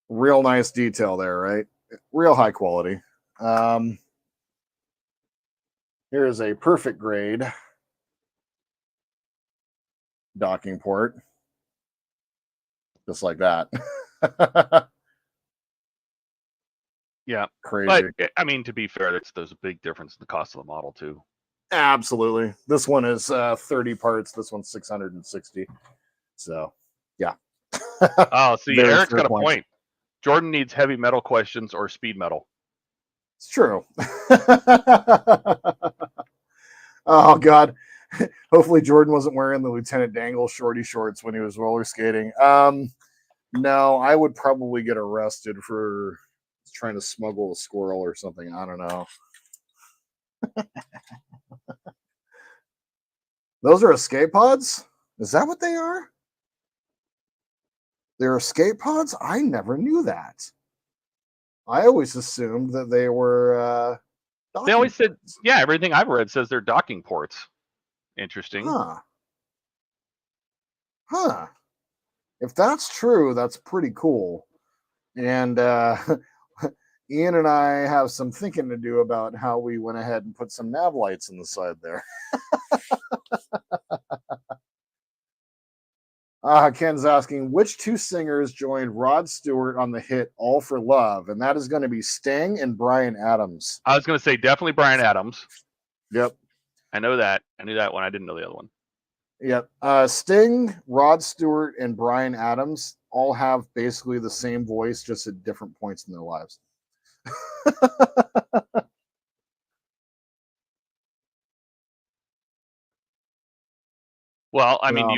S1: Real nice detail there, right? Real high quality. Here is a perfect grade docking port. Just like that.
S2: Yeah.
S1: Crazy.
S2: But I mean, to be fair, there's a big difference in the cost of the model too.
S1: Absolutely. This one is 30 parts. This one's 660. So, yeah.
S2: Oh, see,
S1: Very
S2: Eric's
S1: fair
S2: got a
S1: point.
S2: point. Jordan needs heavy metal questions or speed metal.
S1: It's true. Oh, God. Hopefully Jordan wasn't wearing the Lieutenant Dangle shorty shorts when he was roller skating. No, I would probably get arrested for trying to smuggle a squirrel or something. I don't know. Those are escape pods? Is that what they are? They're escape pods? I never knew that. I always assumed that they were
S2: They always said,
S1: ports.
S2: yeah, everything I've read says they're docking ports. Interesting.
S1: Huh. If that's true, that's pretty cool. And Ian and I have some thinking to do about how we went ahead and put some nav lights in the side there. Ken's asking, which two singers joined Rod Stewart on the hit All for Love? And that is going to be Sting and Bryan Adams.
S2: I was going to say definitely Bryan Adams.
S1: Yep.
S2: I know that. I knew that one. I didn't know the other one.
S1: Yep. Sting, Rod Stewart, and Bryan Adams all have basically the same voice, just at different points in their lives.
S2: Well, I mean, do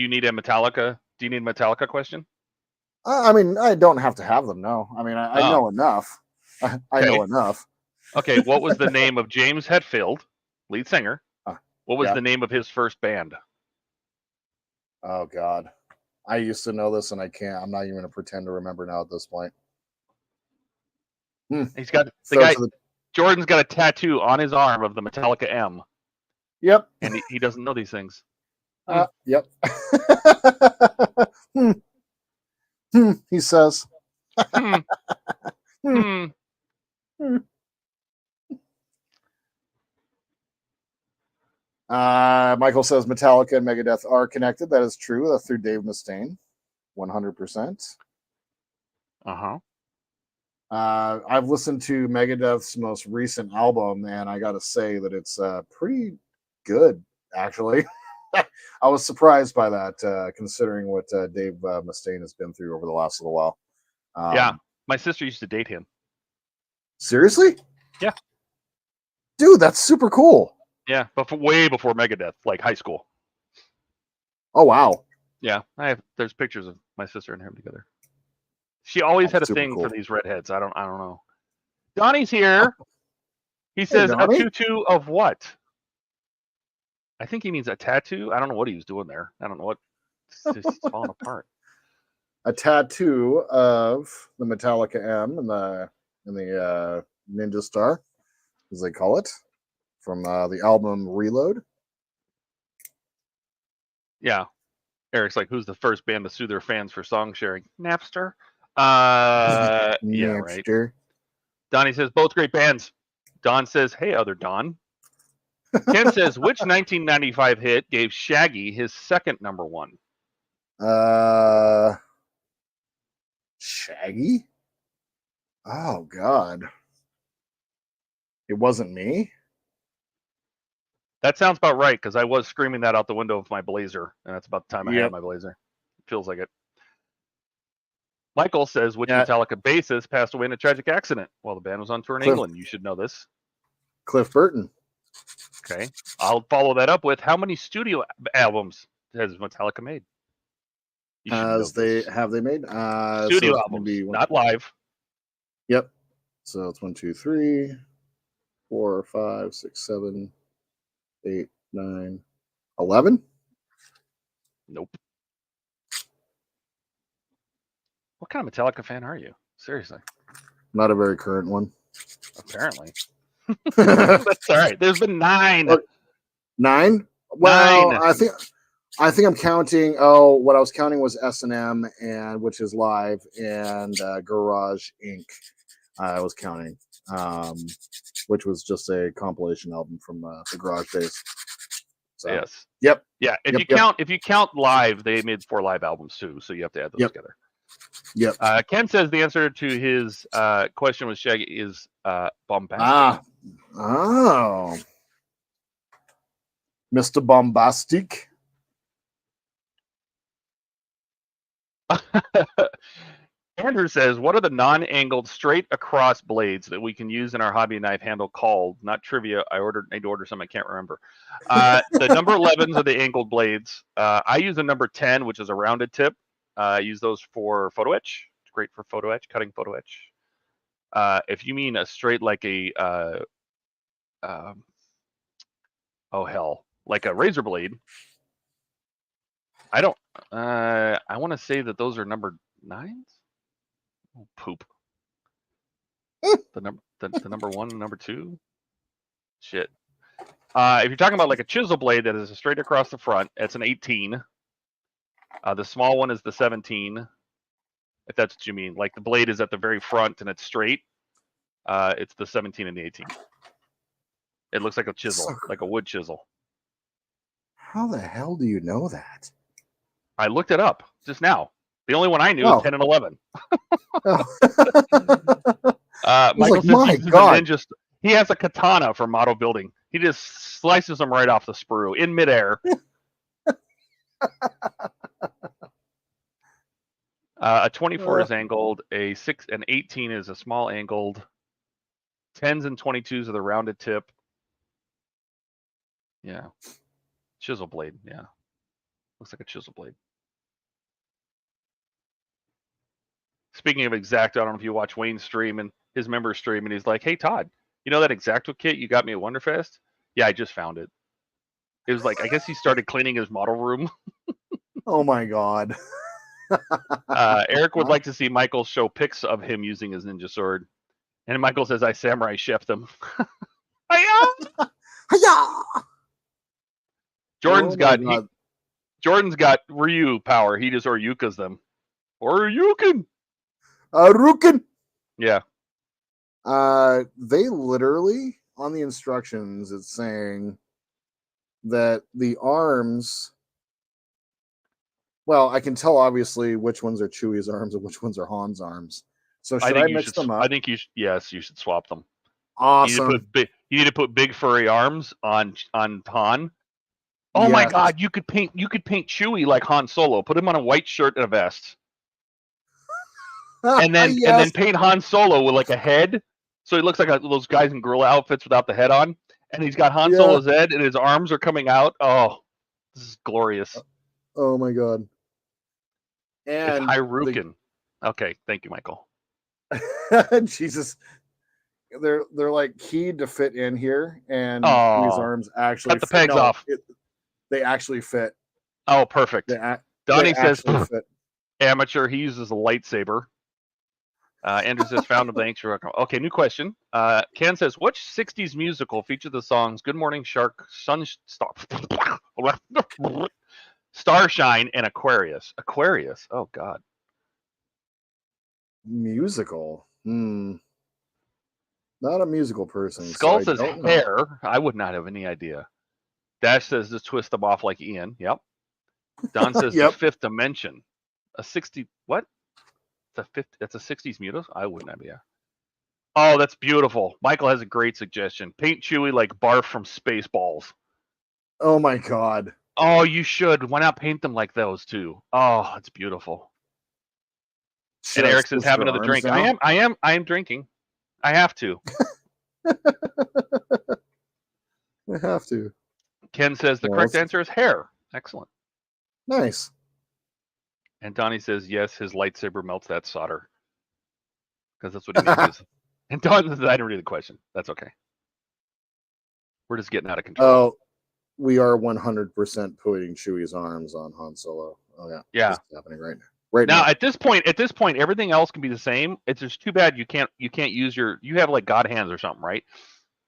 S2: you need a Metallica? Do you need a Metallica question?
S1: I mean, I don't have to have them. No, I mean, I know enough. I know enough.
S2: Okay, what was the name of James Hetfield, lead singer? What was the name of his first band?
S1: Oh God, I used to know this, and I can't. I'm not even going to pretend to remember now at this point.
S2: He's got the guy. Jordan's got a tattoo on his arm of the Metallica M.
S1: Yep,
S2: and he doesn't know these things.
S1: Yep. He says. Michael says Metallica and Megadeth are connected. That is true. That's through Dave Mustaine, 100%. I've listened to Megadeth's most recent album, and I got to say that it's pretty good, actually. I was surprised by that, considering what Dave Mustaine has been through over the last little while.
S2: Yeah, my sister used to date him.
S1: Seriously?
S2: Yeah.
S1: Dude, that's super cool.
S2: Yeah, but way before Megadeth, like high school.
S1: Oh, wow.
S2: Yeah, there's pictures of my sister and him together. She always had a thing for these redheads. I don't know. Donnie's here. He says a tutu of what? I think he means a tattoo. I don't know what he was doing there. I don't know what. It's just falling apart.
S1: A tattoo of the Metallica M and the Ninja Star, as they call it, from the album Reload.
S2: Yeah. Eric's like, who's the first band to sue their fans for song sharing? Napster. Yeah,
S1: Napster.
S2: Right. Donnie says both great bands. Don says, hey, other Don. Ken says, which 1995 hit gave Shaggy his second number one?
S1: Shaggy? Oh, God. It wasn't me?
S2: That sounds about right, because I was screaming that out the window of my Blazer, and that's about the time I had my Blazer. Feels like it. Michael says, which Metallica bassist passed away in a tragic accident while the band was on tour in England? You should know this.
S1: Cliff Burton.
S2: Okay. I'll follow that up with, how many studio albums has Metallica made?
S1: Have they made?
S2: Studio albums, not live.
S1: Yep. So it's 1, 2, 3, 4, 5, 6, 7, 8, 9, 11.
S2: Nope. What kind of Metallica fan are you? Seriously.
S1: Not a very current one.
S2: Apparently. That's all right. There's been 9.
S1: Look, 9? Well, 9. I think I'm counting. Oh, what I was counting was S&M, and which is live, and Garage Inc. I was counting. which was just a compilation album from the garage days. So,
S2: Yes.
S1: Yep.
S2: Yeah. If you count live, they made 4 live albums too, so you have to add those together.
S1: Yep.
S2: Ken says the answer to his question with Shaggy is bombastic.
S1: Oh. Mr. Bombastic.
S2: Andrew says, what are the non-angled straight across blades that we can use in our hobby knife handle called? Not trivia. I need to order some. I can't remember. The number 11s are the angled blades. I use a number 10, which is a rounded tip. I use those for photo etch. It's great for photo etch, cutting photo etch. If you mean a straight like a, like a razor blade, I don't. I want to say that those are number 9s. Oh, poop. the number 1 and number 2. Shit. If you're talking about like a chisel blade that is straight across the front, it's an 18. The small one is the 17. If that's what you mean, like the blade is at the very front and it's straight. It's the 17 and the 18. It looks like a chisel, like a wood chisel.
S1: How the hell do you know that?
S2: I looked it up just now. The only one I knew is 10 and 11. Michael says he has a katana for model building. He just slices them right off the sprue in midair. A 24 is angled. An 18 is a small angled. 10s and 22s are the rounded tip. Yeah. Chisel blade. Yeah. Looks like a chisel blade. Speaking of Exacto, I don't know if you watch Wayne's stream and his member stream, and he's like, "Hey Todd, you know that Exacto kit you got me at Wonderfest? Yeah, I just found it." It was like, I guess he started cleaning his model room.
S1: Oh my god.
S2: Eric would like to see Michael show pics of him using his ninja sword, and Michael says, "I samurai chefed him." Jordan's got Ryu power. He just Oryukas them. Oryuken.
S1: Aruken.
S2: Yeah.
S1: They literally on the instructions it's saying that the arms. Well, I can tell obviously which ones are Chewie's arms and which ones are Han's arms. So should I mix them up?
S2: I think you should. Yes, you should swap them.
S1: Awesome.
S2: You need to put big furry arms on Han. Oh my god, you could paint Chewie like Han Solo. Put him on a white shirt and a vest. And then paint Han Solo with like a head, so he looks like those guys in gorilla outfits without the head on, and he's got Han Solo's head, and his arms are coming out. Oh, this is glorious!
S1: Oh my god! And
S2: it's Hyrukin. Okay, thank you, Michael.
S1: Jesus, they're like keyed to fit in here, and these arms actually
S2: cut the pegs off.
S1: They actually fit.
S2: Oh, perfect. Donnie says, "Amateur." He uses a lightsaber. Andrew says, found him. Thanks for okay. New question. Ken says, which '60s musical featured the songs "Good Morning Shark," "Starshine," and "Aquarius"? Aquarius. Oh God.
S1: Musical. Not a musical person.
S2: Skull says hair. I would not have any idea. Dash says just twist them off like Ian. Yep. Don says the Fifth Dimension. A 60 what? It's a 60s muto? I wouldn't have, yeah. Oh, that's beautiful. Michael has a great suggestion. Paint Chewie like Barf from Spaceballs.
S1: Oh my god.
S2: Oh, you should. Why not paint them like those too? Oh, it's beautiful. And Eric says, have another drink. Out? I am drinking. I have to.
S1: I have to.
S2: Ken says the correct answer is hair. Excellent.
S1: Nice.
S2: And Donnie says, yes, his lightsaber melts that solder. Because that's what he means. And Don says, I didn't read the question. That's okay. We're just getting out of control.
S1: Oh, we are 100% putting Chewie's arms on Han Solo. Oh, yeah.
S2: Yeah.
S1: It's happening right now.
S2: At this point, everything else can be the same. It's just too bad you can't use you have like God hands or something, right?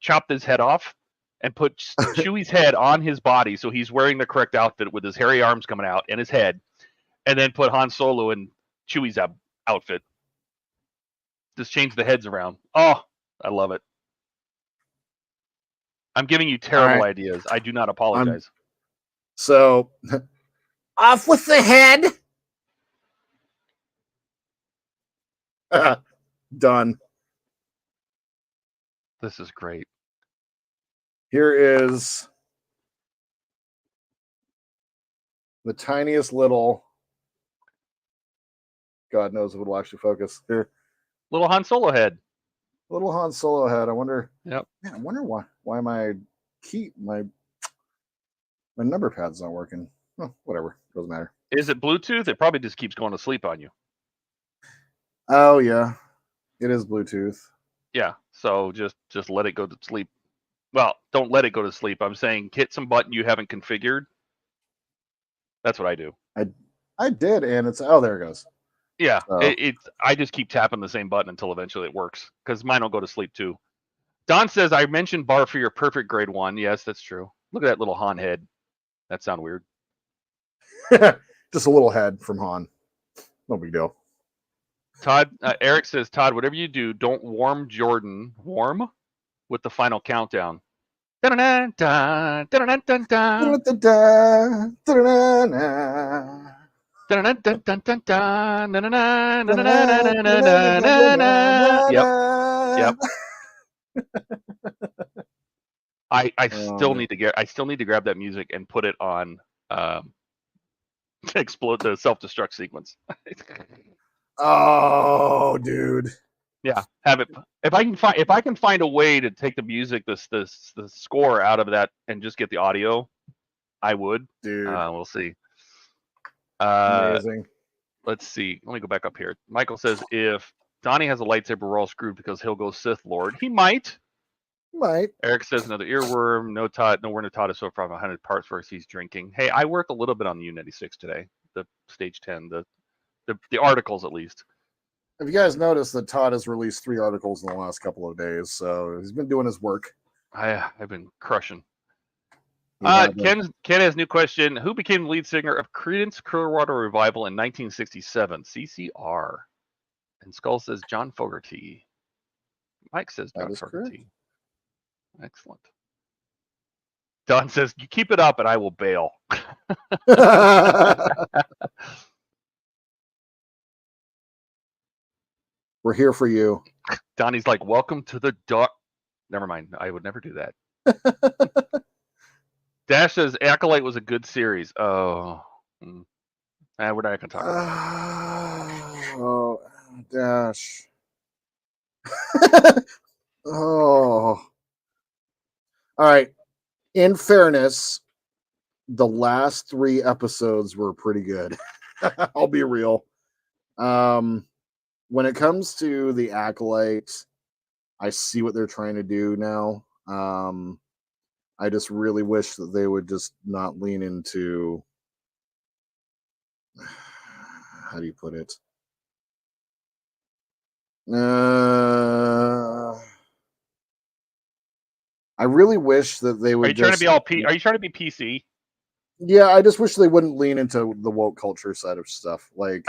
S2: Chop his head off and put Chewie's head on his body so he's wearing the correct outfit with his hairy arms coming out and his head. And then put Han Solo in Chewie's outfit. Just change the heads around. Oh, I love it. I'm giving you terrible ideas. I do not apologize.
S1: So, off with the head. Done.
S2: This is great.
S1: Here is the tiniest little. God knows if it will actually focus. Here,
S2: Little Han Solo head.
S1: little Han Solo head. I wonder.
S2: Yep.
S1: Man, I wonder why my number pad's not working. Oh, whatever, doesn't matter.
S2: Is it Bluetooth? It probably just keeps going to sleep on you.
S1: Oh yeah, it is Bluetooth.
S2: Yeah. So just let it go to sleep. Well, don't let it go to sleep. I'm saying hit some button you haven't configured. That's what I do.
S1: I did, and it's there it goes.
S2: Yeah, so. I just keep tapping the same button until eventually it works because mine will go to sleep too. Don says I mentioned bar for your perfect grade 1. Yes, that's true. Look at that little Han head. That sounds weird.
S1: Just a little head from Han. No big deal.
S2: Todd, Eric says, Todd, whatever you do, don't warm Jordan. Warm with the final countdown. Yep. I still need to grab that music and put it on explode the self-destruct sequence.
S1: Oh, dude.
S2: Yeah, have it. If I can find a way to take the music, the score out of that and just get the audio, I would.
S1: Dude,
S2: we'll see.
S1: Amazing.
S2: Let's see. Let me go back up here. Michael says if Donnie has a lightsaber, we're all screwed because he'll go Sith Lord. He might.
S1: Might.
S2: Eric says another earworm. No Todd. No, we're no Todd is so far 100 parts versus he's drinking. Hey, I worked a little bit on the U-96 today. The stage 10. The articles at least.
S1: Have you guys noticed that Todd has released 3 articles in the last couple of days? So he's been doing his work.
S2: I've been crushing. Ken has a new question. Who became the lead singer of Creedence Clearwater Revival in 1967? CCR. And Skull says John Fogerty. Mike says John Fogerty. Correct. Excellent. Don says, you keep it up and I will bail.
S1: We're here for you.
S2: Donnie's like, welcome to the dark. Never mind. I would never do that. Dash says Acolyte was a good series. Oh. We're not going to talk about
S1: that. Oh, Dash. Oh. All right. In fairness, the last 3 episodes were pretty good. I'll be real. When it comes to the Acolyte, I see what they're trying to do now. I just really wish that they would just not lean into, how do you put it? I really wish that they would.
S2: Are you trying to be all Are you trying to be PC?
S1: Yeah, I just wish they wouldn't lean into the woke culture side of stuff. Like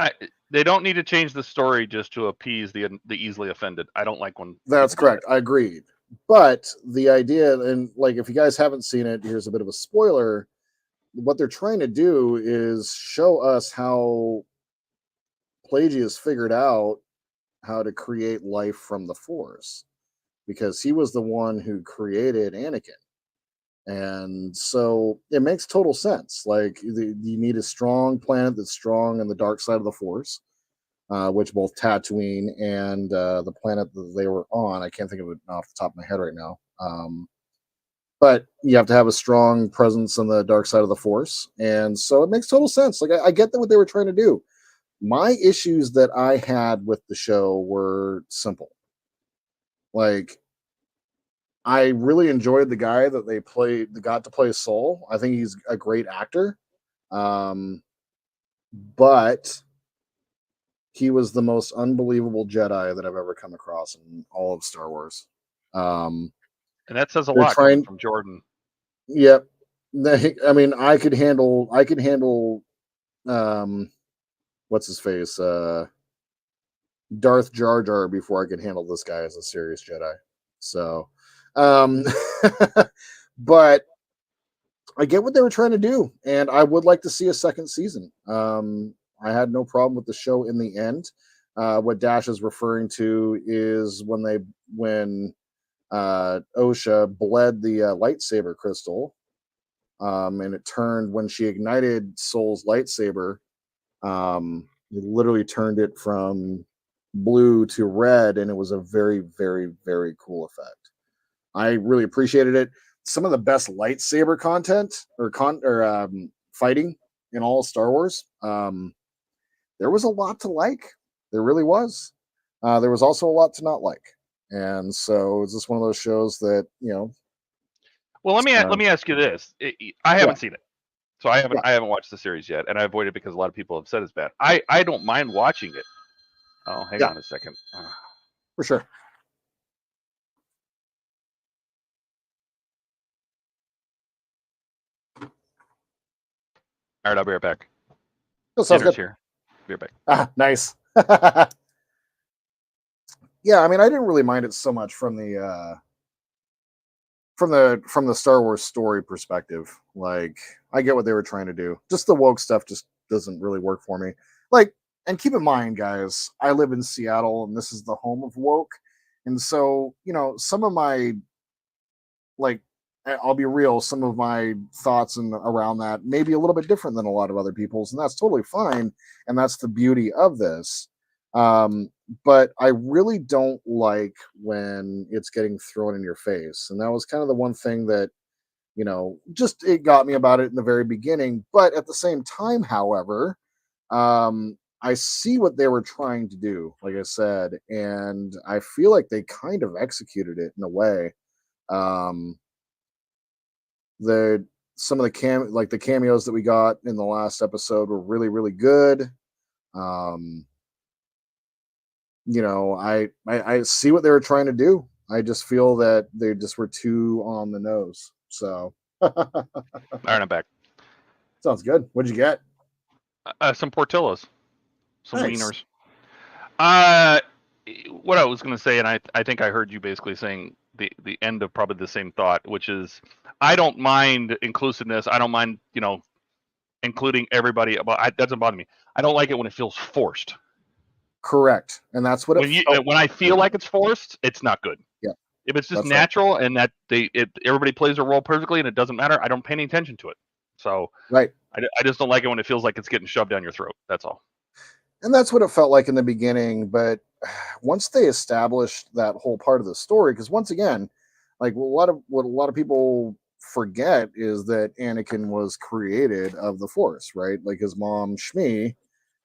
S2: they don't need to change the story just to appease the easily offended. I don't like when.
S1: That's correct. I agreed. But the idea, and like, if you guys haven't seen it, here's a bit of a spoiler. What they're trying to do is show us how Plagueis figured out how to create life from the Force, because he was the one who created Anakin. And so it makes total sense. Like, you need a strong planet that's strong on the dark side of the Force, which both Tatooine and the planet that they were on, I can't think of it off the top of my head right now. But you have to have a strong presence on the dark side of the Force. And so it makes total sense. Like, I get that what they were trying to do. My issues that I had with the show were simple. Like, I really enjoyed the guy that they got to play Soul. I think he's a great actor. But he was the most unbelievable Jedi that I've ever come across in all of Star Wars.
S2: And that says a lot from Jordan.
S1: Yep. I mean, I could handle what's his face? Darth Jar Jar before I could handle this guy as a serious Jedi. So, um, but I get what they were trying to do, and I would like to see a second season. I had no problem with the show in the end. What Dash is referring to is when Osha bled the lightsaber crystal, and it turned when she ignited Soul's lightsaber. It literally turned it from blue to red, and it was a very, very, very cool effect. I really appreciated it. Some of the best lightsaber content or fighting in all Star Wars. There was a lot to like. There really was. There was also a lot to not like, and so it's just one of those shows that
S2: Well, let me ask you this. I haven't
S1: yeah,
S2: seen it, so
S1: yeah,
S2: I haven't watched the series yet, and I avoided it because a lot of people have said it's bad. I don't mind watching it. Oh, hang
S1: yeah,
S2: on a second.
S1: for sure.
S2: All right, I'll be right back.
S1: That sounds
S2: Dinner's
S1: good.
S2: here. Be right back.
S1: Ah, nice. Yeah, I mean, I didn't really mind it so much from the Star Wars story perspective. Like, I get what they were trying to do. Just the woke stuff just doesn't really work for me. Like, and keep in mind, guys, I live in Seattle, and this is the home of woke, and so some of my like. I'll be real. Some of my thoughts and around that may be a little bit different than a lot of other people's, and that's totally fine. And that's the beauty of this. Um, but I really don't like when it's getting thrown in your face. And that was kind of the one thing that, just it got me about it in the very beginning. But at the same time, however, I see what they were trying to do, like I said, and I feel like they kind of executed it in a way. Um, the some of the cameos that we got in the last episode were really, really good. Um, I see what they were trying to do. I just feel that they just were too on the nose. So
S2: All right, I'm back.
S1: sounds good. What'd you get?
S2: Some Portillos, some
S1: Nice.
S2: wieners. What I was going to say, and I think I heard you basically saying the end of probably the same thought, which is I don't mind inclusiveness. I don't mind including everybody. But it doesn't bother me. I don't like it when it feels forced.
S1: Correct. And that's what it felt
S2: When I feel
S1: like.
S2: like it's forced, it's not good.
S1: Yeah,
S2: If it's just
S1: that's right.
S2: natural and that everybody plays their role perfectly and it doesn't matter, I don't pay any attention to it. So
S1: Right.
S2: I just don't like it when it feels like it's getting shoved down your throat. That's all.
S1: And that's what it felt like in the beginning. But once they established that whole part of the story, because once again, like what a lot of people forget is that Anakin was created of the Force, right? Like his mom Shmi.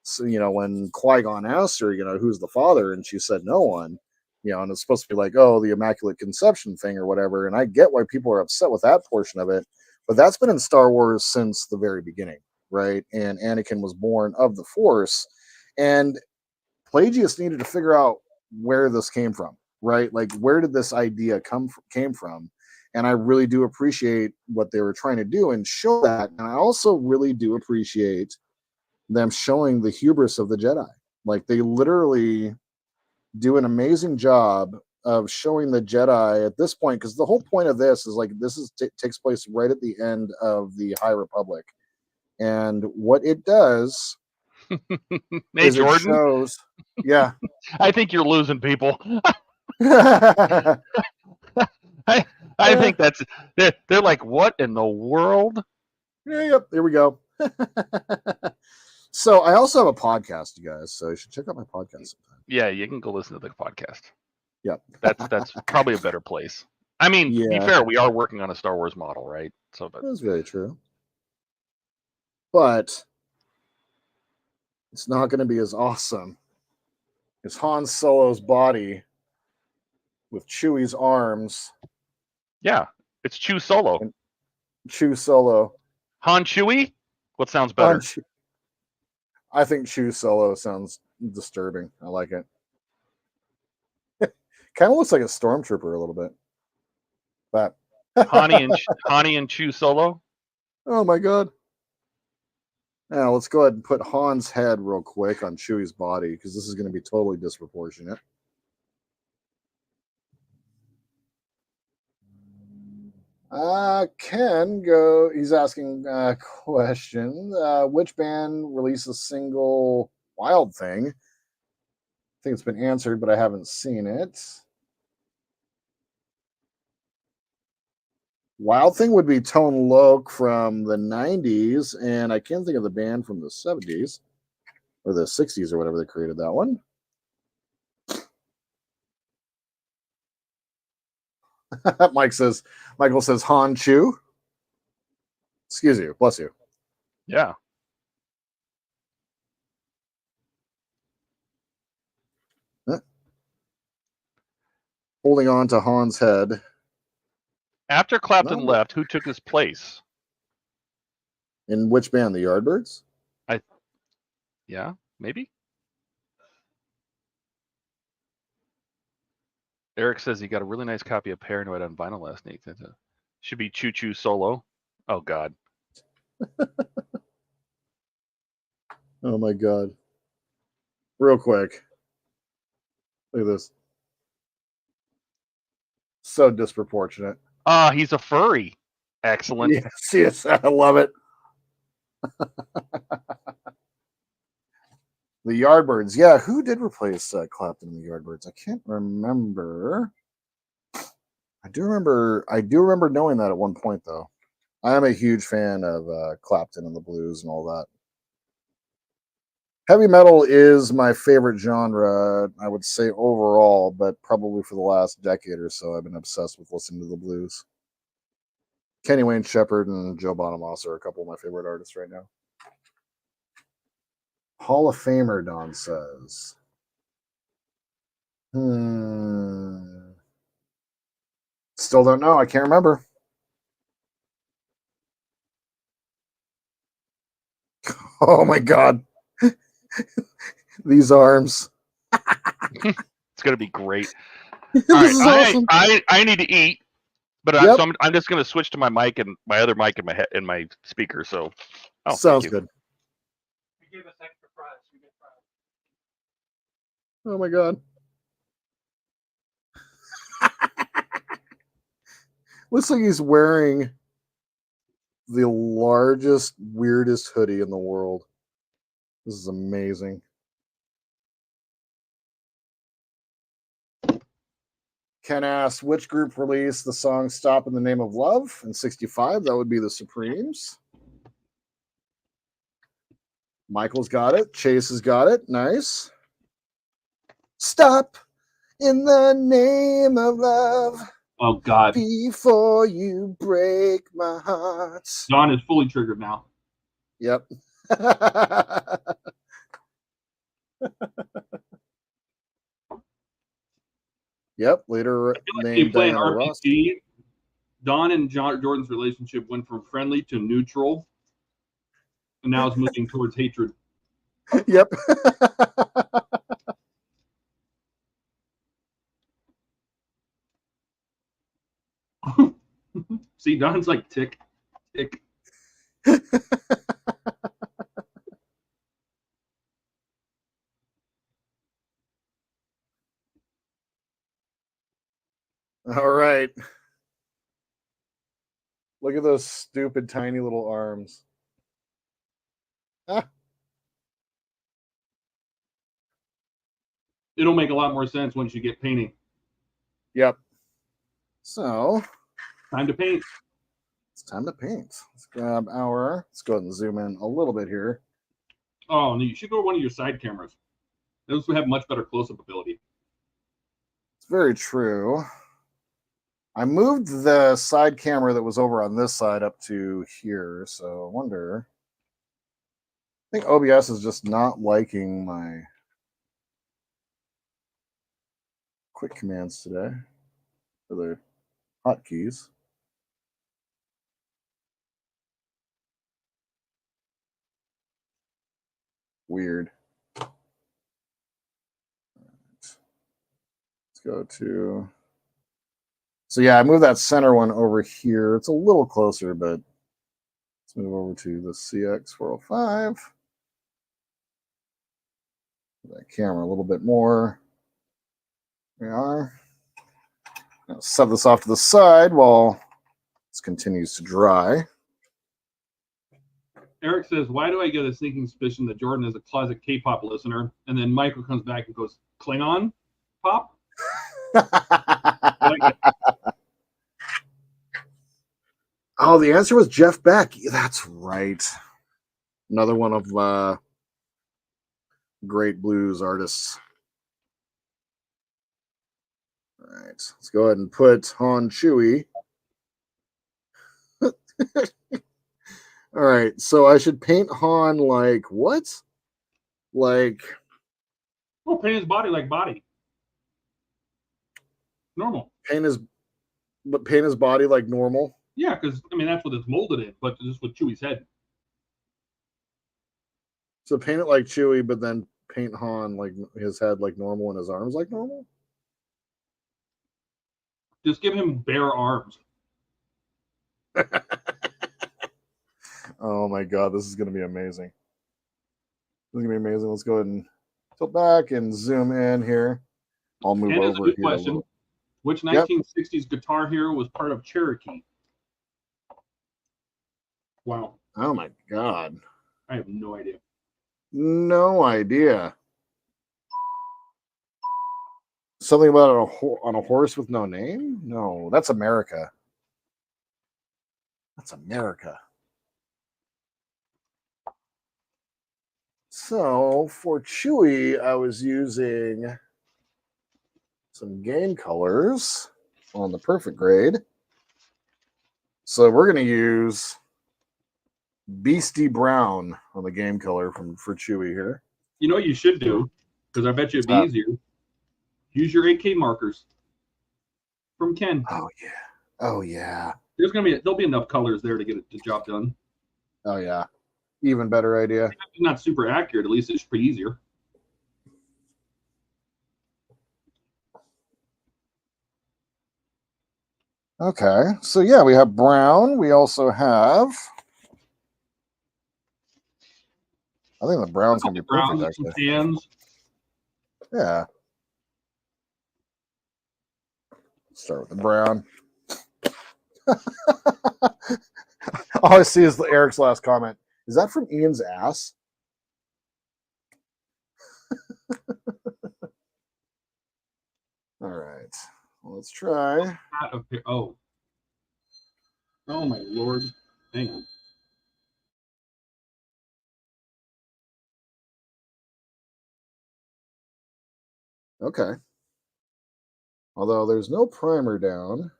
S1: So when Qui-Gon asked her, who's the father, and she said no one. And it's supposed to be like, oh, the Immaculate Conception thing or whatever. And I get why people are upset with that portion of it, but that's been in Star Wars since the very beginning, right? And Anakin was born of the Force, and Pelagius needed to figure out where this came from, right? Like, where did this idea came from? And I really do appreciate what they were trying to do and show that. And I also really do appreciate them showing the hubris of the Jedi. Like, they literally do an amazing job of showing the Jedi at this point, because the whole point of this is like takes place right at the end of the High Republic, and what it does
S2: Hey,
S1: is it
S2: Jordan,
S1: shows, yeah.
S2: I think you're losing people.
S1: Yeah,
S2: I I think they're like, what in the world?
S1: yep, there we go. So I also have a podcast, you guys, so you should check out my podcast sometime.
S2: Yeah, you can go listen to the podcast.
S1: Yep.
S2: That's probably a better place. I mean, to be
S1: Yeah,
S2: fair, we are working on a Star Wars model, right? So, but
S1: that's very true, but it's not going to be as awesome as Han Solo's body with Chewie's arms
S2: yeah, it's Chew Solo.
S1: and Chew Solo.
S2: Han Chewie? What sounds
S1: Han
S2: better?
S1: I think Chew Solo sounds disturbing. I like it. Kind of looks like a stormtrooper a little bit. But
S2: Hani and Chew Solo?
S1: oh my god. Now let's go ahead and put Han's head real quick on Chewie's body, because this is going to be totally disproportionate. Ken go. He's asking a question. Which band released the single "Wild Thing"? I think it's been answered, but I haven't seen it. Wild Thing would be Tone Loc from the 90s, and I can't think of the band from the 70s or the 60s or whatever they created that one. Michael says Han Chu. Excuse you, bless you.
S2: Yeah.
S1: Holding on to Han's head.
S2: After Clapton
S1: No.
S2: left, who took his place?
S1: In which band? The Yardbirds?
S2: Yeah, maybe. Eric says he got a really nice copy of Paranoid on vinyl last night. Should be Choo Choo Solo. Oh, God.
S1: Oh, my God. Real quick. Look at this. So disproportionate.
S2: He's a furry. Excellent.
S1: Yes, I love it. The Yardbirds. Yeah, who did replace Clapton in the Yardbirds? I can't remember. I do remember knowing that at one point, though. I am a huge fan of Clapton and the blues and all that. Heavy metal is my favorite genre, I would say overall, but probably for the last decade or so, I've been obsessed with listening to the blues. Kenny Wayne Shepherd and Joe Bonamassa are a couple of my favorite artists right now. Hall of Famer, Don says. Still don't know. I can't remember. Oh my God. These arms.
S2: It's going to be great.
S1: This
S2: All right,
S1: is awesome.
S2: I need to eat, but
S1: Yep.
S2: I'm just going to switch to my mic and my other mic in my head in my speaker. So,
S1: Sounds good.
S3: We gave us extra fries. We get fries.
S1: Oh my God. Looks like he's wearing the largest, weirdest hoodie in the world. This is amazing. Ken asks, which group released the song Stop in the Name of Love in 65? That would be the Supremes. Michael's got it. Chase has got it. Nice. Stop in the name of love.
S3: Oh, God.
S1: Before you break my heart.
S3: Don is fully triggered now.
S1: Yep. Yep. Later named
S3: playing
S1: Diana Ross.
S3: RPC. Don and Jordan's relationship went from friendly to neutral, and now it's moving towards hatred.
S1: Yep.
S3: See, Don's like tick.
S1: All right. Look at those stupid tiny little arms. Ah.
S3: It'll make a lot more sense once you get painting.
S1: Yep. So
S3: Time to paint.
S1: it's time to paint. Let's grab let's go ahead and zoom in a little bit here.
S3: Oh, and you should go to one of your side cameras. Those would have much better close-up ability.
S1: It's very true. I moved the side camera that was over on this side up to here, so I wonder. I think OBS is just not liking my quick commands today for the hotkeys. Weird. Let's go to. So yeah, I moved that center one over here. It's a little closer, but let's move over to the CX405. That camera a little bit more. There we are. Now set this off to the side while This continues to dry.
S3: Eric says, why do I get a sneaking suspicion that Jordan is a closet K-pop listener? And then Michael comes back and goes, Klingon pop?
S1: Oh, the answer was Jeff Beck. That's right. Another one of great blues artists. All right, let's go ahead and put Han Chewie. All right, so I should paint Han like what? Like,
S3: oh, paint his body like body. Normal.
S1: paint his body like normal.
S3: Yeah, because I mean that's what it's molded in, but this is with Chewie's head.
S1: So paint it like Chewie, but then paint Han like his head like normal and his arms like normal.
S3: Just give him bare arms.
S1: Oh my god, this is going to be amazing. This is going to be amazing. Let's go ahead and tilt back and zoom in here. I'll move
S3: And
S1: over
S3: it's a good
S1: here.
S3: question. Which 1960s guitar hero was part of Cherokee? Wow.
S1: Oh my god.
S3: I have no idea.
S1: No idea. Something about on a horse with no name? No, that's America. That's America. So for Chewie, I was using some game colors on the perfect grade. So we're going to use Beastie Brown on the game color for Chewie here.
S3: You know what you should do? Because I bet you it'd be easier. Use your AK markers from Ken.
S1: Oh yeah. Oh yeah.
S3: There'll be enough colors there to get the job done.
S1: Oh yeah. Even better idea.
S3: It's not super accurate. At least it should be easier.
S1: Okay. So yeah, we have brown. We also have. I think the brown's gonna be perfect. Actually.
S3: Hands.
S1: Yeah. Start with the brown. All I see is Eric's last comment. Is that from Ian's ass? All right. Well, let's try.
S3: Oh. Oh my lord. Hang on.
S1: Okay. Although there's no primer down.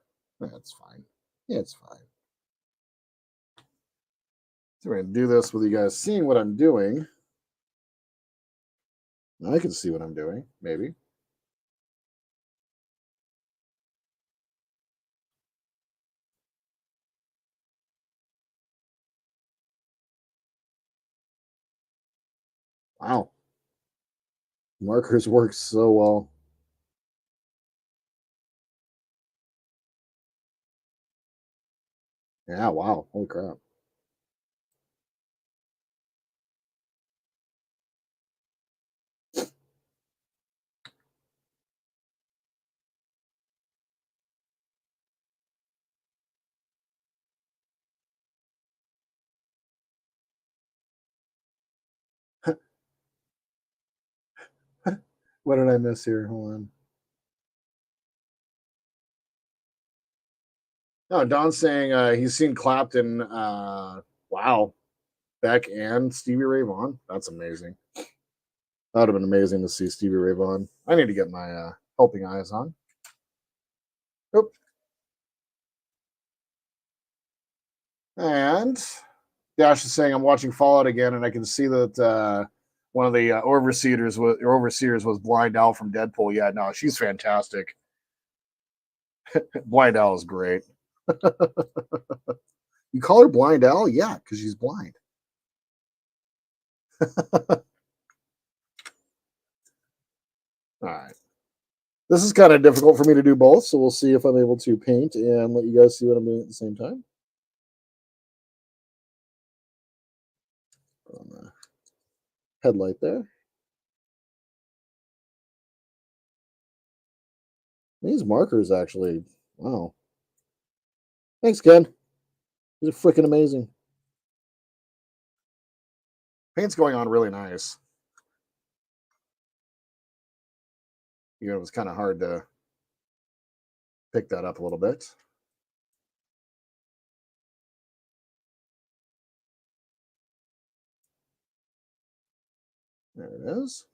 S1: That's fine. Yeah, it's fine. So we're going to do this with you guys seeing what I'm doing. I can see what I'm doing, maybe. Wow. Markers work so well. Yeah, wow. Holy crap. What did I miss here? Hold on. No, Don's saying he's seen Clapton. Wow. Beck and Stevie Ray Vaughan. That's amazing. That would have been amazing to see Stevie Ray Vaughan. I need to get my helping eyes on. Oop. And Dash is saying I'm watching Fallout again, and I can see that one of the overseers was Blind Owl from Deadpool. Yeah, no, she's fantastic. Blind Owl is great. You call her Blind Owl? Yeah, because she's blind. All right. This is kind of difficult for me to do both, so we'll see if I'm able to paint and let you guys see what I'm doing at the same time. On the headlight there. These markers actually, wow. Thanks, Ken. These are freaking amazing. Paint's going on really nice. You know, it was kind of hard to pick that up a little bit. There it is.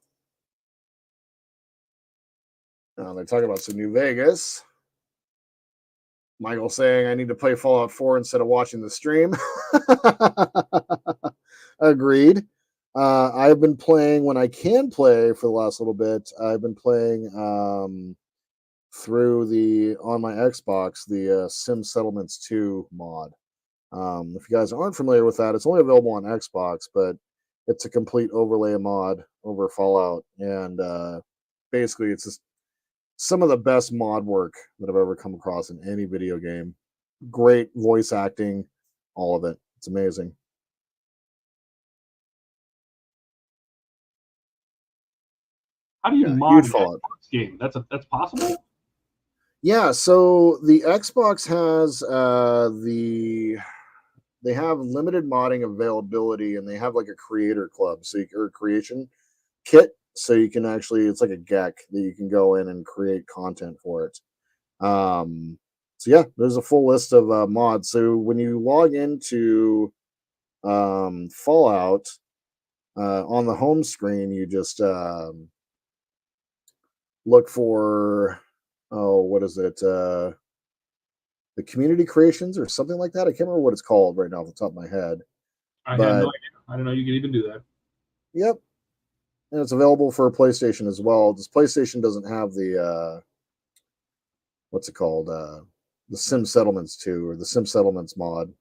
S1: They're talking about some New Vegas. Michael saying I need to play Fallout 4 instead of watching the stream. Agreed. I've been playing when I can play for the last little bit. I've been playing through on my Xbox the Sim Settlements 2 mod. If you guys aren't familiar with that, it's only available on Xbox, but it's a complete overlay mod over Fallout, and basically it's just some of the best mod work that I've ever come across in any video game. Great voice acting, all of it. It's amazing.
S3: How do you mod an Xbox game? That's possible?
S1: Yeah, so the Xbox has they have limited modding availability, and they have like a creator club, or creation kit, so you can actually, it's like a GEC that you can go in and create content for it. So yeah, there's a full list of mods. So when you log into Fallout on the home screen, you just look for, what is it? The community creations or something like that. I can't remember what it's called right now off the top of my head.
S3: I had no idea. I didn't know you could even do that.
S1: Yep. And it's available for PlayStation as well. This PlayStation doesn't have the what's it called? The Sim Settlements 2 or the Sim Settlements mod.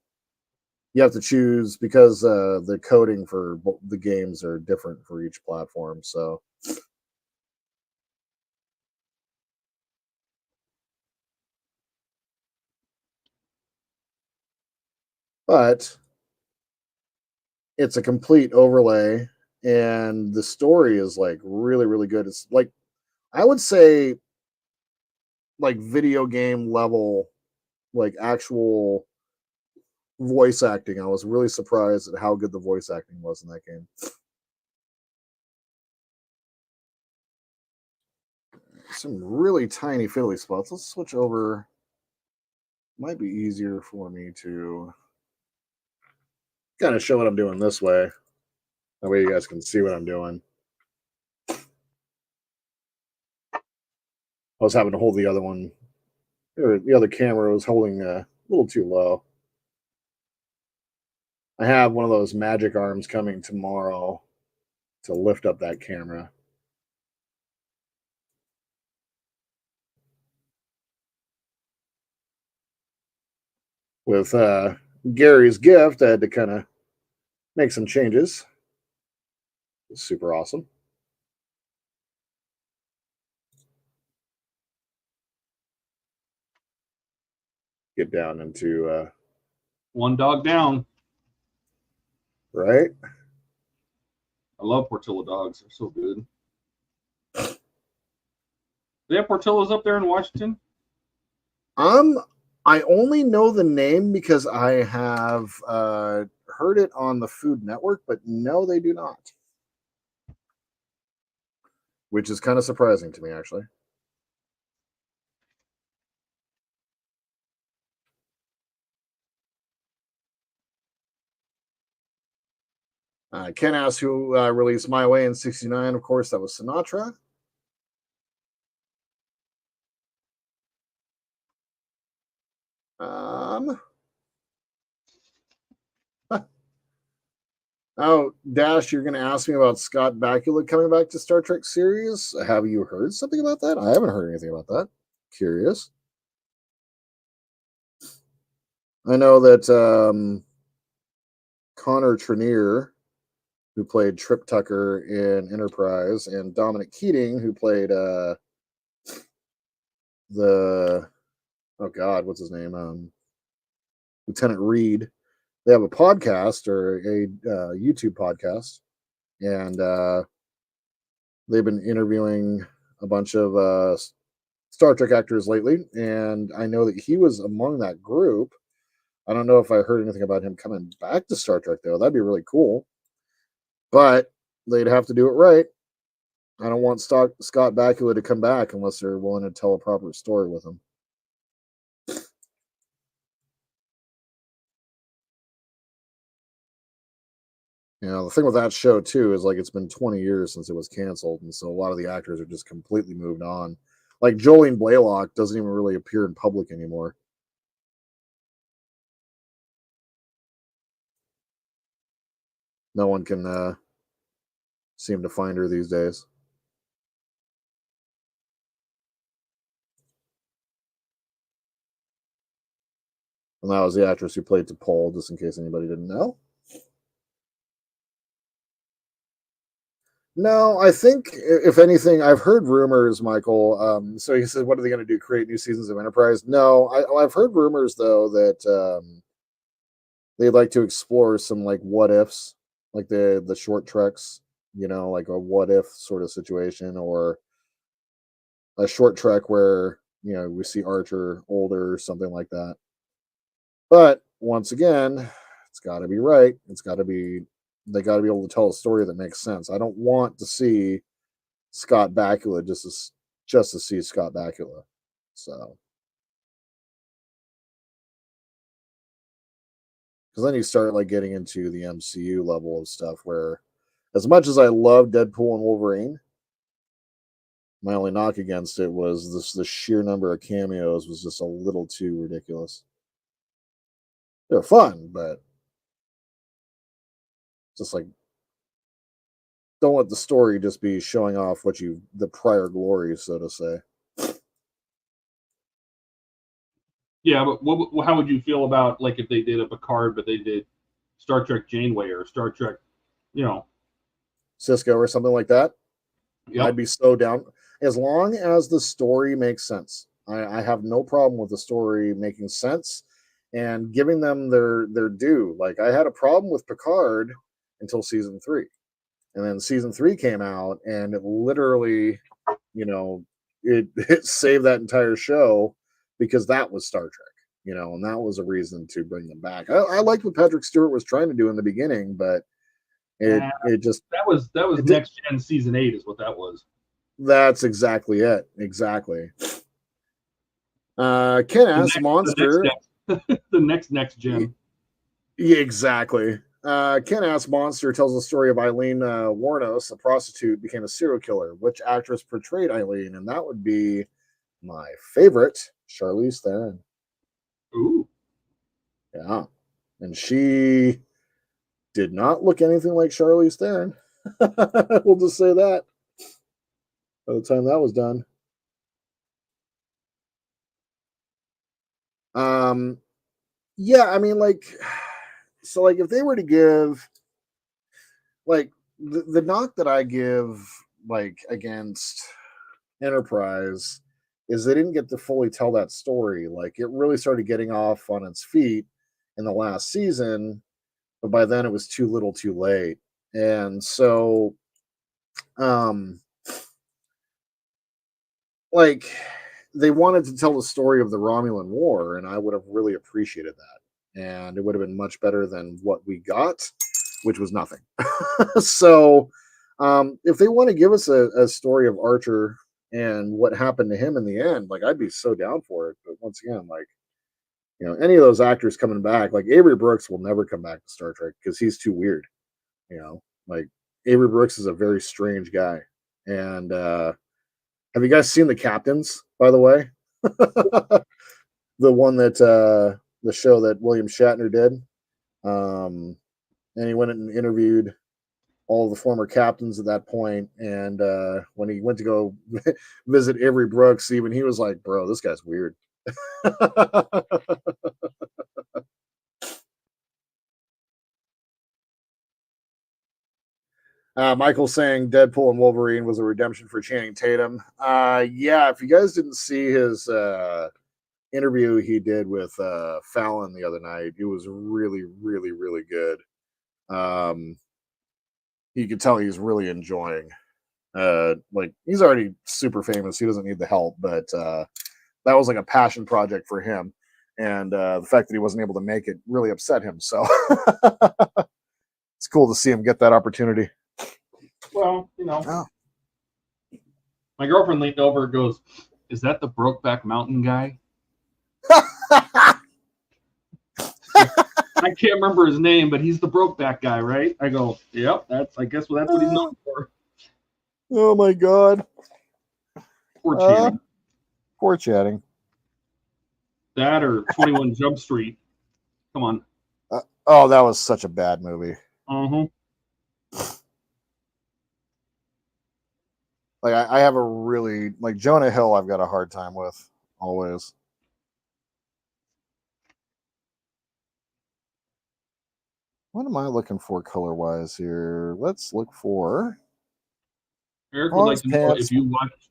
S1: You have to choose because the coding for the games are different for each platform. So but it's a complete overlay, and the story is like really, really good. It's like, I would say, like video game level, like actual voice acting. I was really surprised at how good the voice acting was in that game. Some really tiny fiddly spots. Let's switch over. Might be easier for me to kind of show what I'm doing this way. That way you guys can see what I'm doing. I was having to hold the other one, or the other camera was holding a little too low. I have one of those magic arms coming tomorrow to lift up that camera. With Gary's gift, I had to kind of make some changes. It's super awesome. Get down into
S3: one dog down.
S1: Right?
S3: I love Portillo dogs. They're so good. They have Portillos up there in Washington?
S1: I only know the name because I have heard it on the Food Network, but no, they do not. Which is kind of surprising to me, actually. Ken asked who released My Way in '69. Of course, that was Sinatra. Oh, Dash, you're going to ask me about Scott Bakula coming back to Star Trek series. Have you heard something about that? I haven't heard anything about that. Curious. I know that Connor Trenier, who played Trip Tucker in Enterprise, and Dominic Keating, who played what's his name? Lieutenant Reed. They have a podcast or a YouTube podcast, and they've been interviewing a bunch of Star Trek actors lately, and I know that he was among that group. I don't know if I heard anything about him coming back to Star Trek though. That'd be really cool, but they'd have to do it right. I don't want Scott Bakula to come back unless they're willing to tell a proper story with him. You know, the thing with that show too is like it's been 20 years since it was canceled, and so a lot of the actors are just completely moved on. Like Jolene Blaylock doesn't even really appear in public anymore. No one can seem to find her these days. And that was the actress who played T'Pol, just in case anybody didn't know. No, I think if anything, I've heard rumors, Michael. So he said, "What are they going to do? Create new seasons of Enterprise?" No, I've heard rumors though that they'd like to explore some like what ifs, like the short treks. You know, like a what if sort of situation, or a short trek where we see Archer older, something like that. But once again, it's got to be right. They got to be able to tell a story that makes sense. I don't want to see Scott Bakula just to see Scott Bakula. So, because then you start like getting into the MCU level of stuff where, as much as I love Deadpool and Wolverine, my only knock against it was the sheer number of cameos was just a little too ridiculous. They're fun, but just like, don't let the story just be showing off the prior glory, so to say.
S3: Yeah, but how would you feel about like if they did a Picard, but they did Star Trek Janeway or Star Trek,
S1: Cisco or something like that?
S3: Yep.
S1: I'd be so down. As long as the story makes sense. I have no problem with the story making sense and giving them their due. Like, I had a problem with Picard until season 3. And then season 3 came out and it literally, it saved that entire show because that was Star Trek, and that was a reason to bring them back. I liked what Patrick Stewart was trying to do in the beginning, but it just
S3: that was Next Gen season 8 is what that was.
S1: That's exactly it. Exactly. Ken asks Monster.
S3: The next gen.
S1: Yeah, exactly. Ken asks Monster tells the story of Eileen Warnos, a prostitute, became a serial killer. Which actress portrayed Eileen? And that would be my favorite, Charlize Theron.
S3: Ooh.
S1: Yeah. And she did not look anything like Charlize Theron. We'll just say that. By the time that was done. Yeah, I mean, like, so like if they were to give like the knock that I give like against Enterprise is they didn't get to fully tell that story. Like, it really started getting off on its feet in the last season, but by then it was too little too late. And so like, they wanted to tell the story of the Romulan War, and I would have really appreciated that. And it would have been much better than what we got, which was nothing. So, if they want to give us a story of Archer and what happened to him in the end, like, I'd be so down for it. But once again, like, any of those actors coming back, like Avery Brooks will never come back to Star Trek because he's too weird. Like, Avery Brooks is a very strange guy. And have you guys seen The Captains, by the way? The one that the show that William Shatner did. And he went and interviewed all of the former captains at that point. And when he went to go visit Avery Brooks, even he was like, "Bro, this guy's weird." Michael saying Deadpool and Wolverine was a redemption for Channing Tatum. Yeah, if you guys didn't see his interview he did with Fallon the other night, it was really, really, really good. You could tell he's really enjoying. Like, he's already super famous; he doesn't need the help. But that was like a passion project for him, and the fact that he wasn't able to make it really upset him. So it's cool to see him get that opportunity.
S3: Well, you know,
S1: Oh.
S3: my girlfriend leaned over and goes, "Is that the Brokeback Mountain guy?" I can't remember his name, but he's the Brokeback guy, right? I go, "Yep, I guess that's what he's known for."
S1: Oh my god.
S3: Poor Channing.
S1: Poor chatting.
S3: That or 21 Jump Street. Come on.
S1: Oh, that was such a bad movie.
S3: Uh-huh.
S1: Like I have a really like Jonah Hill I've got a hard time with always. What am I looking for color wise here? Let's look for
S3: Eric would like
S1: Hans
S3: to know
S1: pants.
S3: if you watched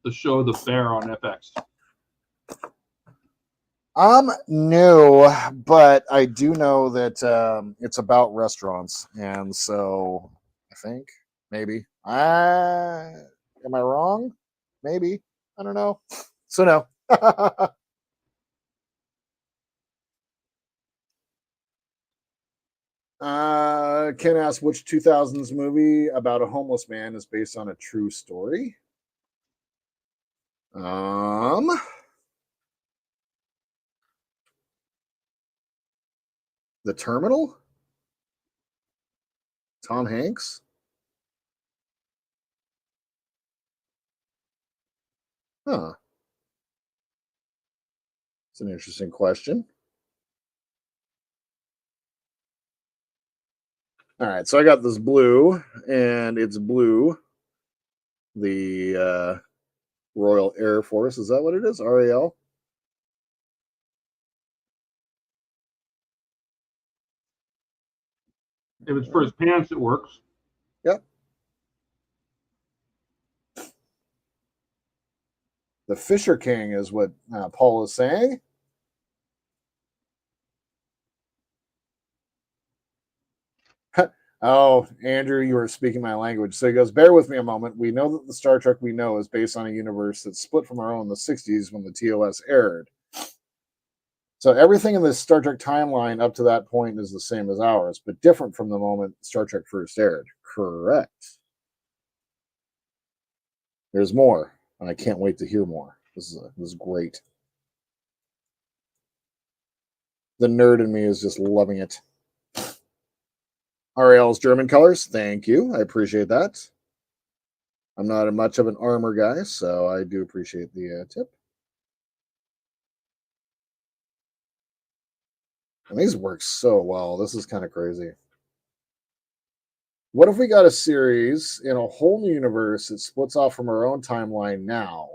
S3: the show The Bear on FX.
S1: No, but I do know that it's about restaurants, and so I think maybe am I wrong? Maybe, I don't know. So no. Ken asked which 2000s movie about a homeless man is based on a true story. The Terminal? Tom Hanks? Huh. It's an interesting question. All right, so I got this blue, and it's blue. The Royal Air Force, is that what it is? RAL?
S3: If it's for his pants, it works.
S1: Yep. The Fisher King is what Paul is saying. Oh, Andrew, you are speaking my language. So he goes, bear with me a moment. We know that the Star Trek we know is based on a universe that split from our own in the 60s when the TOS aired. So everything in this Star Trek timeline up to that point is the same as ours, but different from the moment Star Trek first aired. Correct. There's more, and I can't wait to hear more. This is great. The nerd in me is just loving it. RAL's German colors. Thank you. I appreciate that. I'm not much of an armor guy, so I do appreciate the tip. And these work so well. This is kind of crazy. What if we got a series in a whole new universe that splits off from our own timeline now?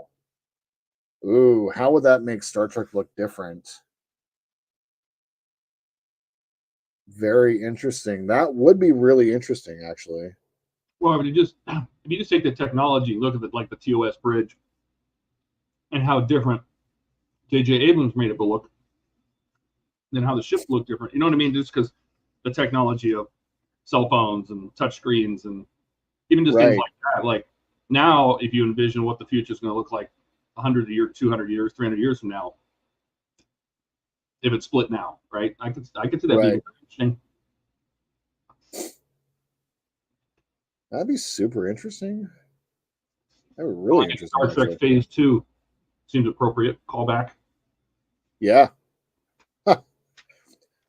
S1: Ooh, how would that make Star Trek look different? Very interesting. That would be really interesting, actually.
S3: Well, if you just take the technology and look at it like the TOS bridge and how different J.J. Abrams made it look, then how the ship looked different. You know what I mean? Just because the technology of cell phones and touch screens and even just things like that. Like now, if you envision what the future is going to look like 100 years, 200 years, 300 years from now, if it's split now, right? I could see that being interesting.
S1: That'd be super interesting. That would be really interesting.
S3: Star Trek Phase 2 seems appropriate. Callback.
S1: Yeah. Huh.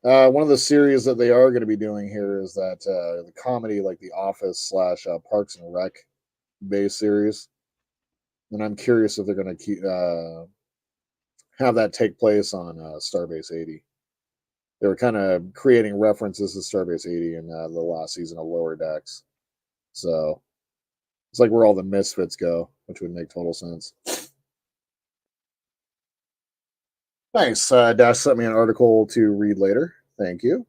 S1: One of the series that they are going to be doing here is that the comedy, like The Office / Parks and Rec based series. And I'm curious if they're going to keep have that take place on Starbase 80. They were kind of creating references to Starbase 80 in the last season of Lower Decks. So it's like where all the misfits go, which would make total sense. Nice. Dash sent me an article to read later. Thank you.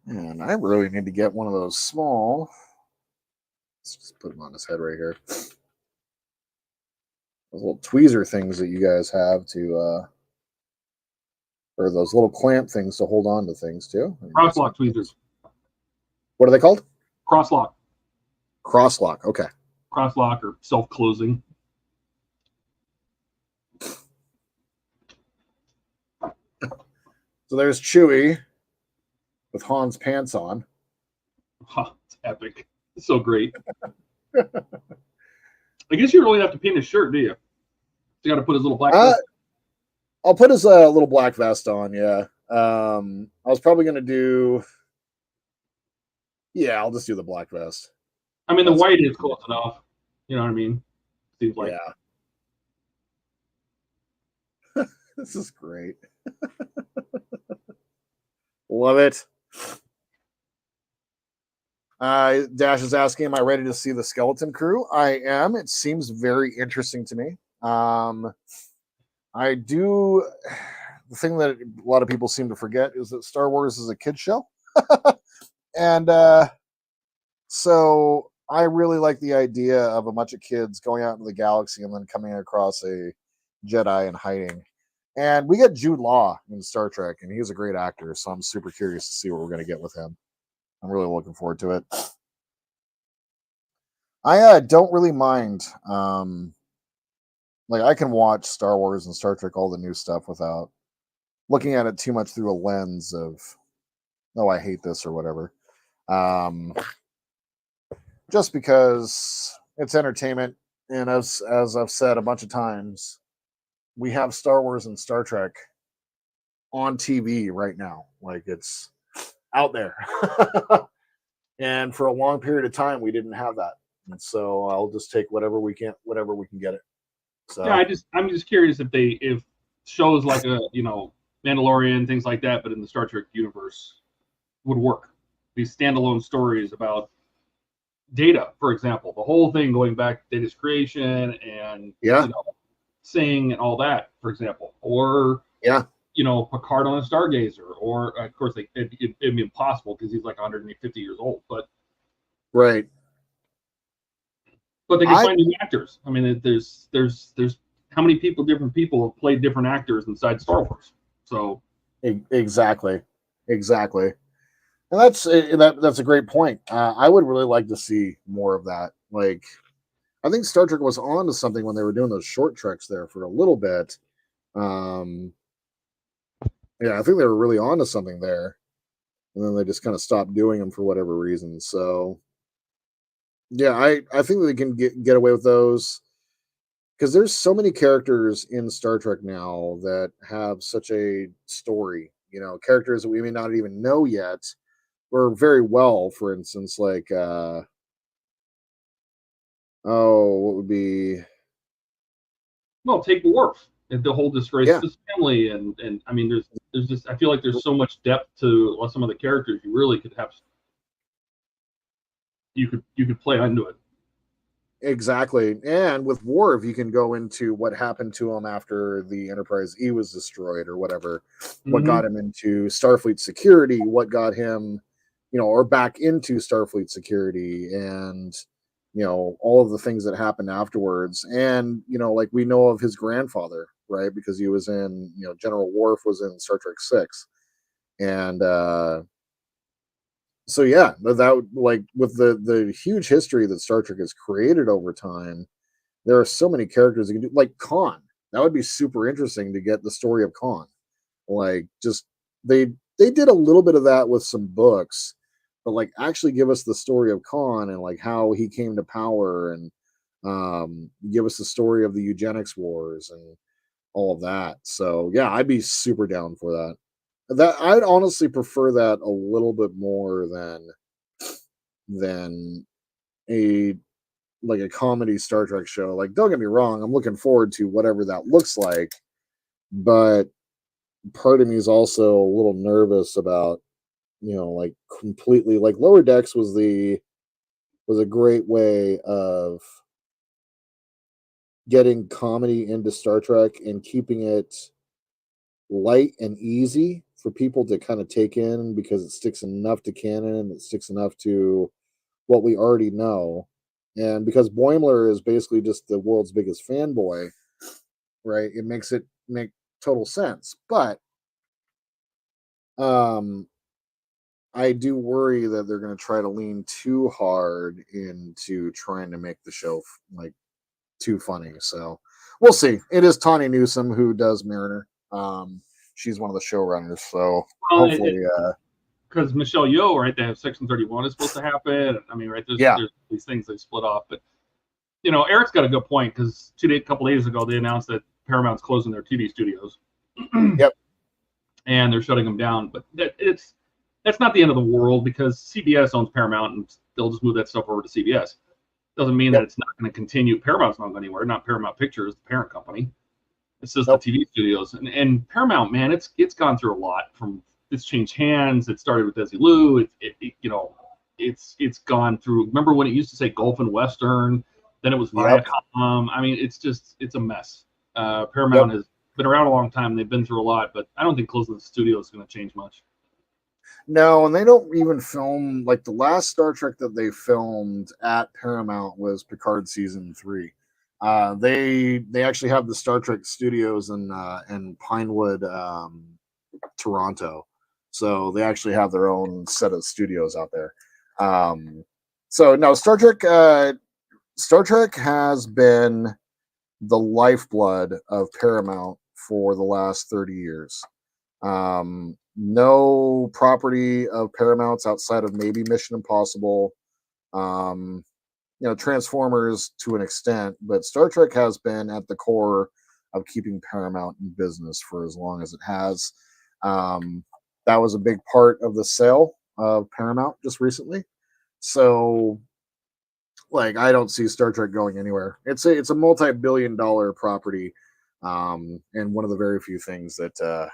S1: And I really need to get one of those small. Let's just put them on his head right here. Those little tweezer things that you guys have to, or those little clamp things to hold on to things too.
S3: Crosslock tweezers.
S1: What are they called?
S3: Crosslock.
S1: Crosslock. Okay.
S3: Crosslock or self-closing.
S1: So there's Chewie with Han's pants on.
S3: Oh, it's epic. It's so great. I guess you really have to paint his shirt, do you? You got to put his little black vest.
S1: I'll put his little black vest on. Yeah. I was probably gonna do. Yeah, I'll just do the black vest.
S3: I mean, the white is close enough. You know what I mean? Seems like.
S1: Yeah. This is great. Love it. Dash is asking, am I ready to see the Skeleton Crew? I am. It seems very interesting to me. I do. The thing that a lot of people seem to forget is that Star Wars is a kid's show. And so I really like the idea of a bunch of kids going out into the galaxy and then coming across a Jedi and hiding. And we get Jude Law in Star Trek, and he's a great actor. So I'm super curious to see what we're going to get with him. I'm really looking forward to it. I don't really mind. Like, I can watch Star Wars and Star Trek, all the new stuff, without looking at it too much through a lens of, oh, I hate this or whatever. Just because it's entertainment, and as I've said a bunch of times, we have Star Wars and Star Trek on TV right now. Like, it's out there. And for a long period of time, we didn't have that. And so I'll just take whatever we can get it. So
S3: yeah, I'm just curious if shows like Mandalorian, things like that, but in the Star Trek universe would work. These standalone stories about Data, for example, the whole thing going back to Data's creation and Sing and all that, for example, or Picard on a Stargazer, or of course it'd be impossible because he's like 150 years old, but
S1: right.
S3: But they can find new actors. I mean, there's how many different people have played different actors inside Star Wars. So
S1: exactly. And that's a great point. I would really like to see more of that. Like, I think Star Trek was on to something when they were doing those short treks there for a little bit. Yeah, I think they were really on to something there, and then they just kind of stopped doing them for whatever reason. So, yeah, I think they can get away with those, because there's so many characters in Star Trek now that have such a story. Characters that we may not even know yet, or very well. For instance, like what would be?
S3: Well, take Worf and the whole disgrace of his family, and I mean, there's just, I feel like there's so much depth to some of the characters you really could have. You could play into it.
S1: Exactly. And with Worf, you can go into what happened to him after the Enterprise E was destroyed or whatever. What got him into Starfleet security, what got him, or back into Starfleet security, and, all of the things that happened afterwards. And, like, we know of his grandfather, right? Because he was in, General Worf was in Star Trek 6. And, so yeah, that, like, with the huge history that Star Trek has created over time, there are so many characters you can do. Like Khan, that would be super interesting to get the story of Khan. Like, just they did a little bit of that with some books, but like actually give us the story of Khan and like how he came to power, and give us the story of the eugenics wars and all of that. So yeah, I'd be super down for that. I'd honestly prefer that a little bit more than a comedy Star Trek show. Like, don't get me wrong, I'm looking forward to whatever that looks like, but part of me is also a little nervous about, like, completely, like, Lower Decks was a great way of getting comedy into Star Trek and keeping it light and easy for people to kind of take in, because it sticks enough to canon, it sticks enough to what we already know. And because Boimler is basically just the world's biggest fanboy, right? It makes it make total sense. But I do worry that they're going to try to lean too hard into trying to make the show like too funny. So we'll see. It is Tawny Newsome who does Mariner. she's one of the showrunners. So
S3: Well,
S1: hopefully,
S3: because Michelle Yeoh, right? They have Section 31 is supposed to happen. I mean, right? There's these things they split off, but Eric's got a good point because a couple days ago they announced that Paramount's closing their TV studios.
S1: Yep.
S3: And they're shutting them down, but that's not the end of the world because CBS owns Paramount and they'll just move that stuff over to CBS. Doesn't mean that it's not going to continue. Paramount's not going anywhere. Not Paramount Pictures, the parent company. It's just the TV studios and Paramount. Man, it's gone through a lot. It's changed hands. It started with Desilu. It's gone through. Remember when it used to say Gulf and Western? Then it was Viacom. I mean, it's a mess. Paramount has been around a long time. They've been through a lot, but I don't think closing the studio is going to change much.
S1: No, and they don't even film, like the last Star Trek that they filmed at Paramount was Picard season 3. They actually have the Star Trek studios in Pinewood, Toronto. So they actually have their own set of studios out there. So no, Star Trek has been the lifeblood of Paramount for the last 30 years. No property of Paramount's outside of maybe Mission Impossible, Transformers to an extent, but Star Trek has been at the core of keeping Paramount in business for as long as it has. That was a big part of the sale of Paramount just recently. So, I don't see Star Trek going anywhere. It's a multi-billion-dollar property, and one of the very few things that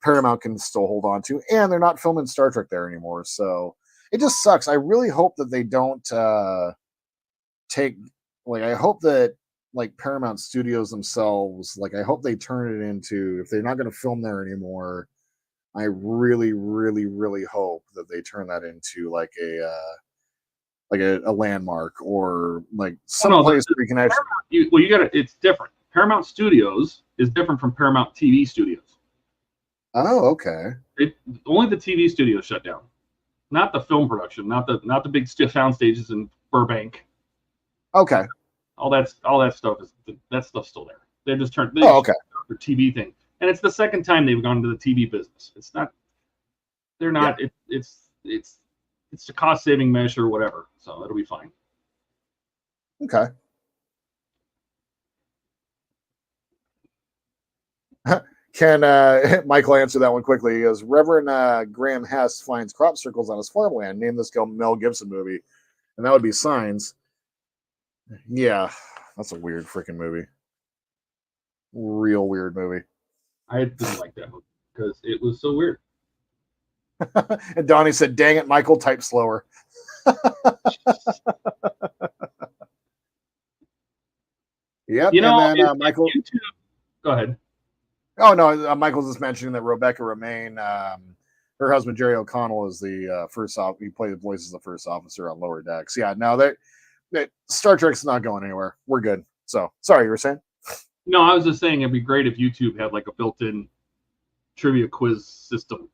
S1: Paramount can still hold on to, and they're not filming Star Trek there anymore. So it just sucks. I really hope that they don't I hope that Paramount Studios themselves, I hope they turn it into, if they're not going to film there anymore, I really, really, really hope that they turn that into a landmark or some place where you can actually.
S3: You got to. It's different. Paramount Studios is different from Paramount TV Studios.
S1: Oh, okay.
S3: Only the TV studios shut down, not the film production, not the big sound stages in Burbank.
S1: Okay.
S3: All that stuff that stuff's still there. They just turned.
S1: Okay.
S3: Their TV thing, and it's the second time they've gone to the TV business. It's not. They're not. Yeah. It's a cost saving measure, whatever. So it'll be fine.
S1: Okay. Can Michael answer that one quickly? He goes, Reverend Graham Hess finds crop circles on his farmland. Name this Mel Gibson movie. And that would be Signs. Yeah, that's a weird freaking movie. Real weird movie.
S3: I didn't like that movie because it was so weird.
S1: And Donnie said, dang it, Michael, type slower. Yep. And then Michael.
S3: YouTube... Go ahead.
S1: Oh, no, Michael's just mentioning that Rebecca Romaine, her husband, Jerry O'Connell, is the first officer. He played the voice as the first officer on Lower Decks. Yeah, no, that Star Trek's not going anywhere. We're good. So, sorry, you were saying?
S3: No, I was just saying it'd be great if YouTube had a built-in trivia quiz system.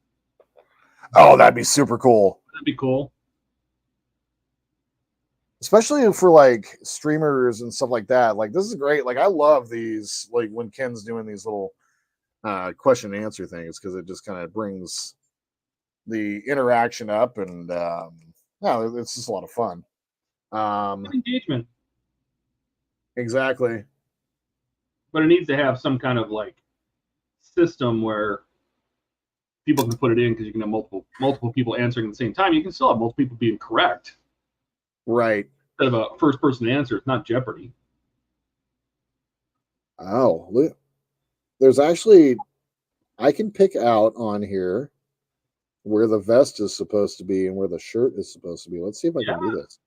S1: Oh, that'd be super cool.
S3: That'd be cool.
S1: Especially for streamers and stuff like that. This is great. I love these, when Ken's doing these little question and answer things, because it just kind of brings the interaction up, and it's just a lot of fun.
S3: Engagement.
S1: Exactly.
S3: But it needs to have some kind of system where people can put it in, because you can have multiple people answering at the same time. You can still have multiple people being correct.
S1: Right.
S3: Instead of a first person answer, it's not Jeopardy.
S1: Oh, look. There's actually, I can pick out on here where the vest is supposed to be and where the shirt is supposed to be. Let's see if I can do this.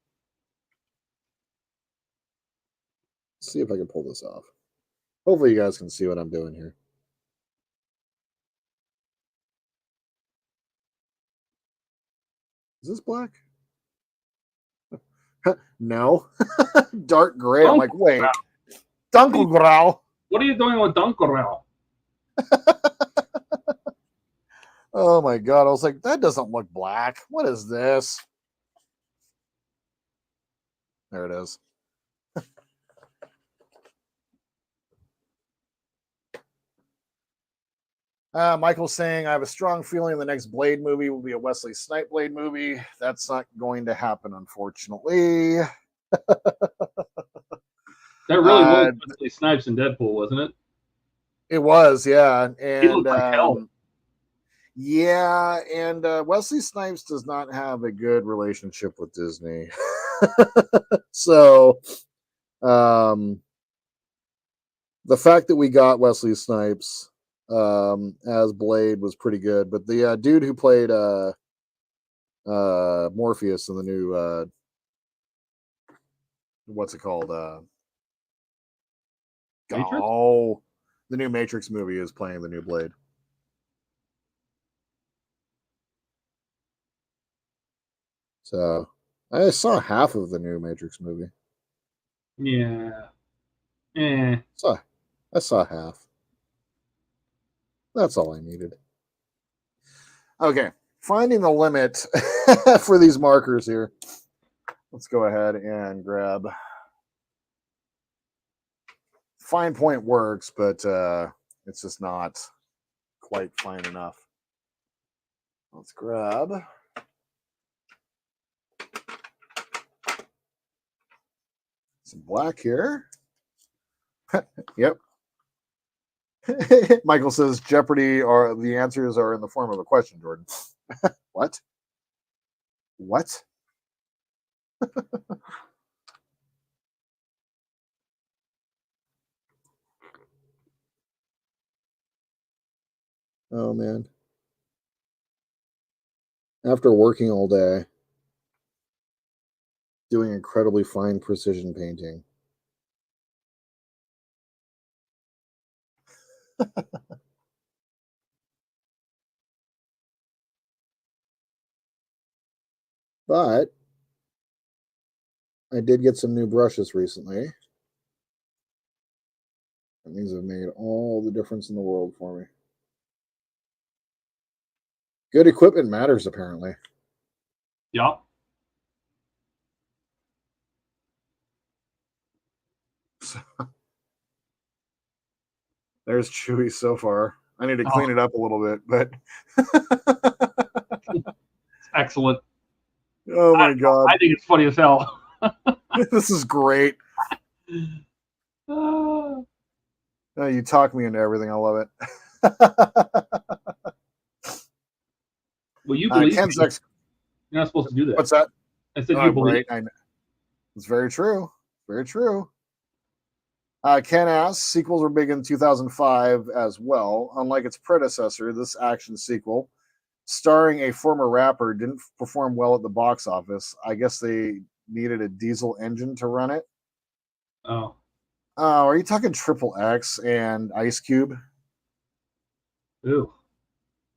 S1: Let's see if I can pull this off. Hopefully you guys can see what I'm doing here. Is this black? No. Dark gray. I'm like, wait. Dunkelgrau.
S3: What are you doing with Dunkelgrau?
S1: Oh my god. I was like, that doesn't look black. What is this? There it is. Michael's saying, I have a strong feeling the next Blade movie will be a Wesley Snipes Blade movie. That's not going to happen, unfortunately.
S3: That really was Wesley Snipes in Deadpool, wasn't it?
S1: It was, yeah. And
S3: he looked like hell.
S1: Yeah, and Wesley Snipes does not have a good relationship with Disney. So, the fact that we got Wesley Snipes as Blade was pretty good. But the dude who played Morpheus in the new what's it called?
S3: Matrix?
S1: Oh, the new Matrix movie is playing the new Blade. So I saw half of the new Matrix movie.
S3: Yeah.
S1: I saw half. That's all I needed. Okay, finding the limit for these markers here. Let's go ahead and grab. Fine point works, but it's just not quite fine enough. Let's grab. Some black here. Yep. Michael says Jeopardy or the answers are in the form of a question, Jordan. What? What? Oh man. After working all day, doing incredibly fine precision painting. But I did get some new brushes recently. And these have made all the difference in the world for me. Good equipment matters, apparently.
S3: Yeah.
S1: There's Chewy so far. I need to clean it up a little bit, but
S3: excellent.
S1: Oh my god.
S3: I think it's funny as hell.
S1: This is great. Oh, you talk me into everything. I love it.
S3: Well, you believe
S1: Ken's
S3: me. You're not supposed to do that.
S1: What's that?
S3: I said you believe.
S1: Right. It's very true. Very true. Ken asks, sequels were big in 2005 as well. Unlike its predecessor, this action sequel, starring a former rapper, didn't perform well at the box office. I guess they needed a diesel engine to run it.
S3: Oh.
S1: Are you talking Triple X and Ice Cube?
S3: Ew.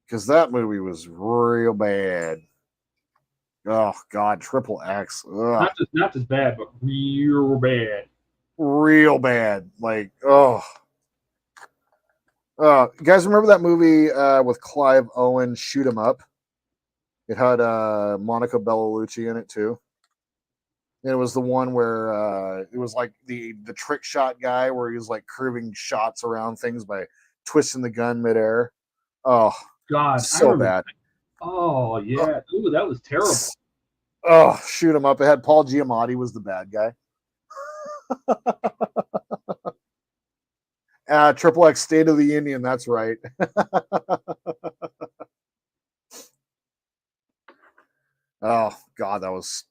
S1: Because that movie was real bad. Oh God, Triple X. Ugh.
S3: Not just bad, but real bad.
S1: Real bad. Like, oh. You guys remember that movie with Clive Owen, Shoot 'Em Up? It had Monica Bellucci in it too. And it was the one where it was like the trick shot guy where he was like curving shots around things by twisting the gun midair. Oh
S3: God,
S1: so bad.
S3: Oh yeah. Ooh, that was terrible.
S1: Oh, Shoot 'Em Up. It had Paul Giamatti was the bad guy. Triple X State of the Union, that's right. Oh God, that was.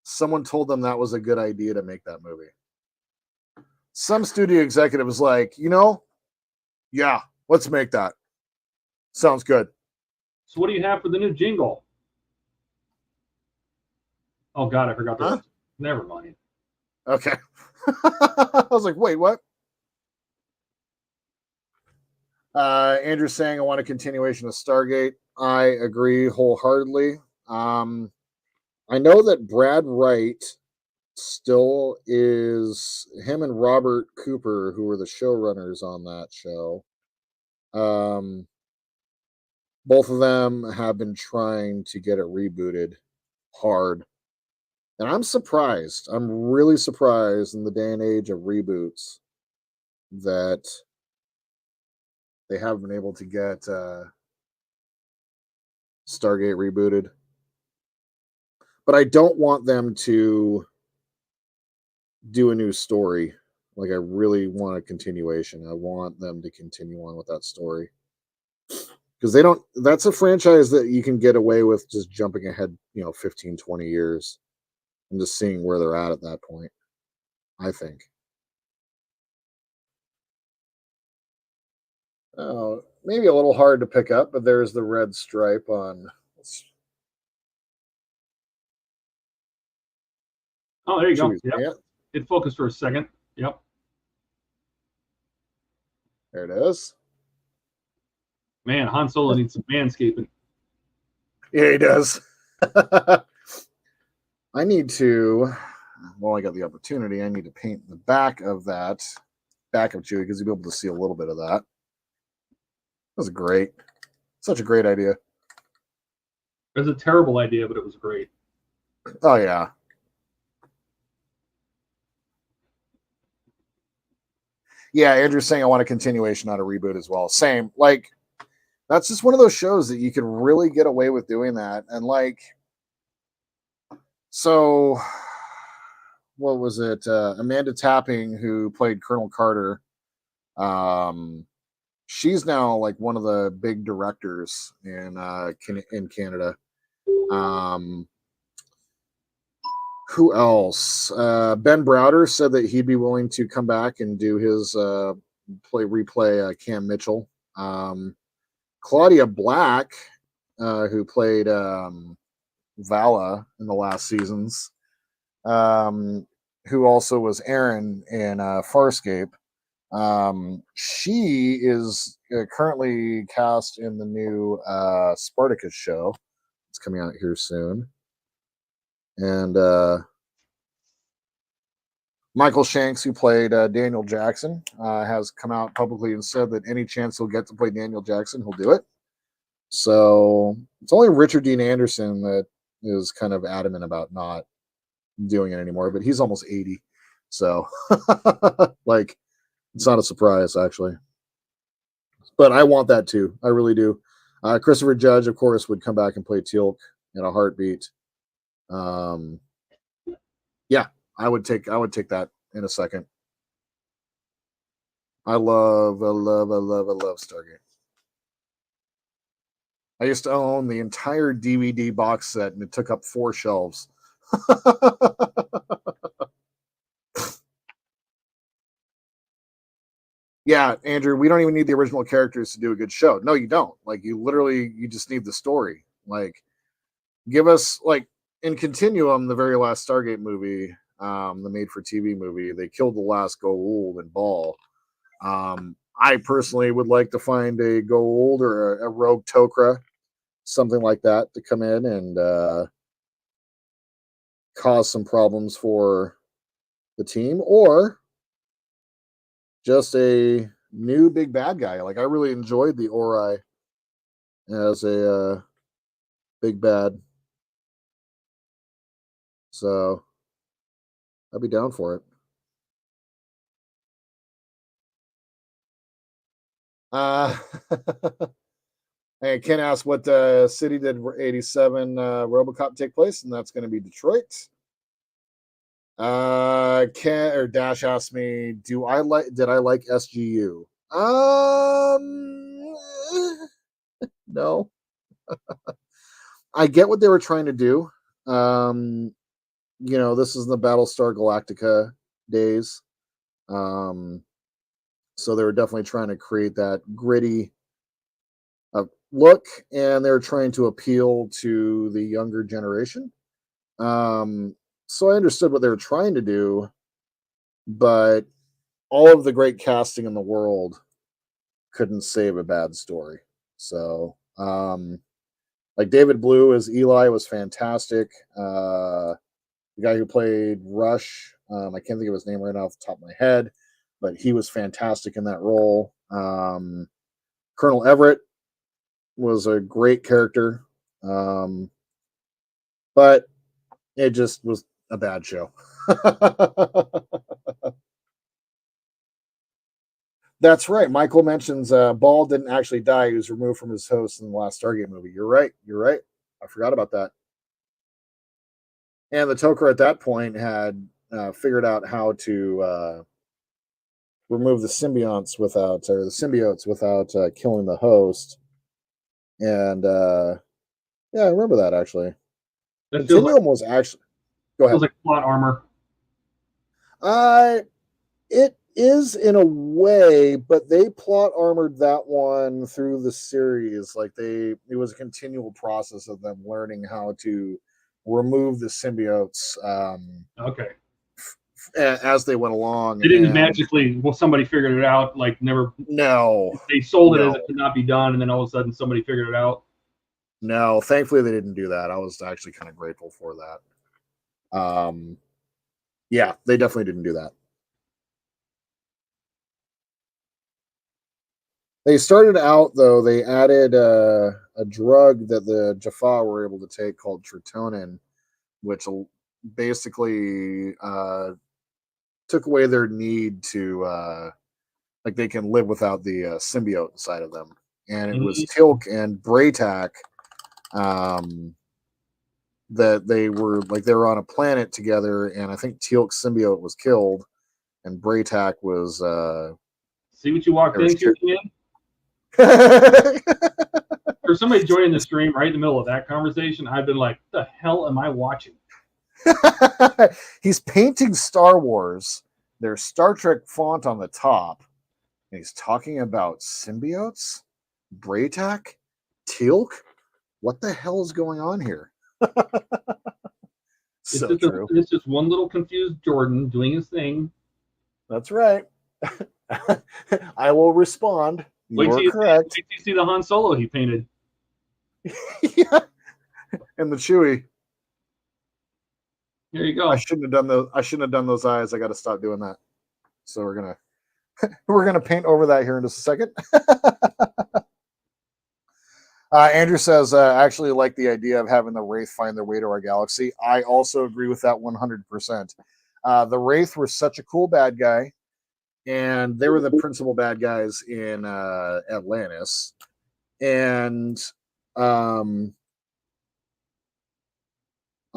S1: Someone told them that was a good idea to make that movie. Some studio executive was like, yeah, let's make that. Sounds good.
S3: So what do you have for the new jingle? Oh God, I forgot the rest. Never mind.
S1: Okay. I was like, wait, what? Andrew's saying I want a continuation of Stargate. I agree wholeheartedly. I know that Brad Wright still is him and Robert Cooper, who were the showrunners on that show. Both of them have been trying to get it rebooted hard. And I'm surprised. I'm really surprised in the day and age of reboots that they have been able to get Stargate rebooted. But I don't want them to do a new story. Like, I really want a continuation. I want them to continue on with that story. Because they don't, that's a franchise that you can get away with just jumping ahead, 15, 20 years and just seeing where they're at that point, I think. Oh, maybe a little hard to pick up, but there's the red stripe on.
S3: Oh, there you go.
S1: Chewie's
S3: Yep.
S1: pant.
S3: It focused for a second. Yep.
S1: There it is.
S3: Man, Han Solo needs some manscaping.
S1: Yeah, he does. I need to, well, I got the opportunity. I need to paint the back of that, back of Chewie, because you'll be able to see a little bit of that. That was great. Such a great idea.
S3: It was a terrible idea, but it was great.
S1: Oh, yeah. Yeah, Andrew's saying I want a continuation, not a reboot as well. Same. Like, that's just one of those shows that you can really get away with doing that. And, like, so what was it? Amanda Tapping, who played Colonel Carter, she's now like one of the big directors in Canada. Who else? Ben Browder said that he'd be willing to come back and do his replay Cam Mitchell. Claudia Black, who played Vala in the last seasons, who also was Aaron in Farscape. She is currently cast in the new Spartacus show. It's coming out here soon. And Michael Shanks, who played Daniel Jackson, has come out publicly and said that any chance he'll get to play Daniel Jackson, he'll do it. So it's only Richard Dean Anderson that is kind of adamant about not doing it anymore, but he's almost 80. So, like, it's not a surprise, actually. But I want that too. I really do. Christopher Judge, of course, would come back and play Teal'c in a heartbeat. Yeah, I would take that in a second. I love Stargate. I used to own the entire DVD box set, and it took up 4 shelves. Yeah, Andrew, we don't even need the original characters to do a good show. No, you don't. Like, you just need the story. Like, give us, like, in Continuum, the very last Stargate movie, the made-for-TV movie, they killed the last Goa'uld and Ball. I personally would like to find a Goa'uld or a rogue Tok'ra, something like that, to come in and cause some problems for the team, or just a new big bad guy. Like, I really enjoyed the Ori as a big bad, so I'd be down for it. Hey, Ken asked what city did 87 RoboCop take place, and that's going to be Detroit. Ken or Dash asked me, did I like SGU? No. I get what they were trying to do. This is the Battlestar Galactica days. So they were definitely trying to create that gritty look, and they're trying to appeal to the younger generation. So I understood what they were trying to do, but all of the great casting in the world couldn't save a bad story. So, like, David Blue as Eli was fantastic. The guy who played Rush, I can't think of his name right off the top of my head, but he was fantastic in that role. Colonel Everett was a great character, but it just was a bad show. That's right. Michael mentions Ball didn't actually die. He was removed from his host in the last Stargate movie. You're right. You're right. I forgot about that. And the Toker at that point had figured out how to remove the symbionts without killing the host. And yeah, I remember that actually.
S3: That feels
S1: Continuum was actually. Go ahead.
S3: feels like plot armor.
S1: It is in a way, but they plot armored that one through the series. Like it was a continual process of them learning how to remove the symbiotes
S3: Okay.
S1: as they went along.
S3: They didn't magically. Well, somebody figured it out. Like never.
S1: No.
S3: They sold it as it could not be done, and then all of a sudden somebody figured it out.
S1: No, thankfully they didn't do that. I was actually kind of grateful for that. Yeah, they definitely didn't do that. They started out, though, they added a drug that the Jaffa were able to take called tritonin, which basically took away their need to, like, they can live without the symbiote inside of them. And it was Tilk and Braytak that they were on a planet together, and I think Teal'c's symbiote was killed, and Braytak was.
S3: See what you walked into again? For somebody joining the stream right in the middle of that conversation, I've been like, "The hell am I watching?"
S1: He's painting Star Wars. There's Star Trek font on the top, and he's talking about symbiotes, Braytak, Teal'c. What the hell is going on here? So true.
S3: It's just one little confused Jordan doing his thing.
S1: That's right. I will respond. You're correct.
S3: Wait till you see the Han Solo he painted.
S1: Yeah. And the Chewie.
S3: There you go.
S1: I shouldn't have done those eyes. I got to stop doing that. So we're gonna paint over that here in just a second. Andrew says, I actually like the idea of having the Wraith find their way to our galaxy. I also agree with that 100%. The Wraith were such a cool bad guy, and they were the principal bad guys in Atlantis. And I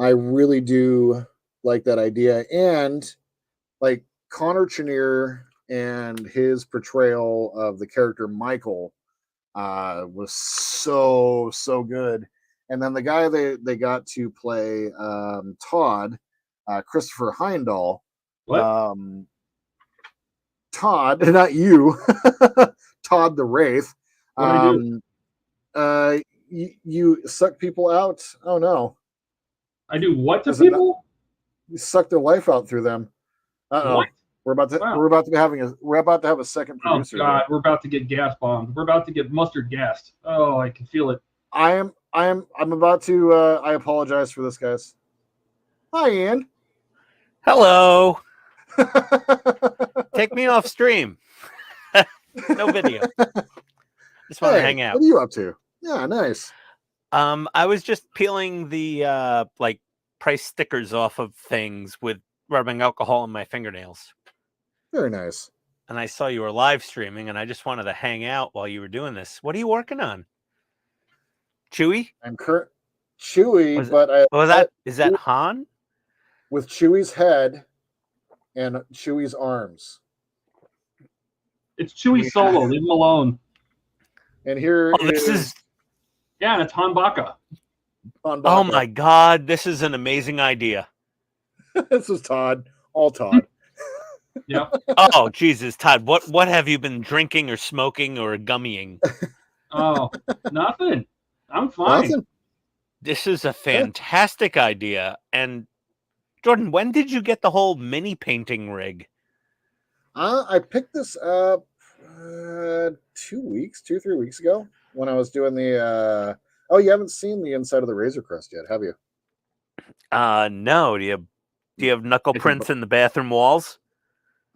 S1: really do like that idea. And like Connor Chenier and his portrayal of the character Michael was so good. And then the guy they got to play Todd, Christopher Heimdall.
S3: What?
S1: Todd, not you, Todd the Wraith. You suck people out. Oh no!
S3: I do what to people?
S1: You suck their life out through them.
S3: What?
S1: We're about to have a second producer.
S3: Oh God, we're about to get gas bombed. We're about to get mustard gassed. Oh, I can feel it.
S1: I'm about to. I apologize for this, guys. Hi, Ian.
S4: Hello. Take me off stream. No video. Just want to hang out.
S1: What are you up to? Yeah, nice.
S4: I was just peeling the price stickers off of things with rubbing alcohol in my fingernails.
S1: Very nice.
S4: And I saw you were live streaming, and I just wanted to hang out while you were doing this. What are you working on? Chewie?
S1: I'm Chewie,
S4: is that Han?
S1: With Chewie's head and Chewie's arms.
S3: It's Chewie Solo. Leave him alone.
S1: And here
S3: yeah, and it's Han Baka.
S4: Oh my God, this is an amazing idea.
S1: This is Todd. All Todd.
S3: Yeah.
S4: Oh Jesus, Todd, what have you been drinking or smoking or gummying?
S3: Oh, nothing. I'm fine.
S1: Nothing.
S4: This is a fantastic idea. And Jordan, when did you get the whole mini painting rig?
S1: I picked this up 2 3 weeks ago when I was doing the oh, you haven't seen the inside of the Razor Crest yet, have you?
S4: No. Do you have knuckle prints in the bathroom walls?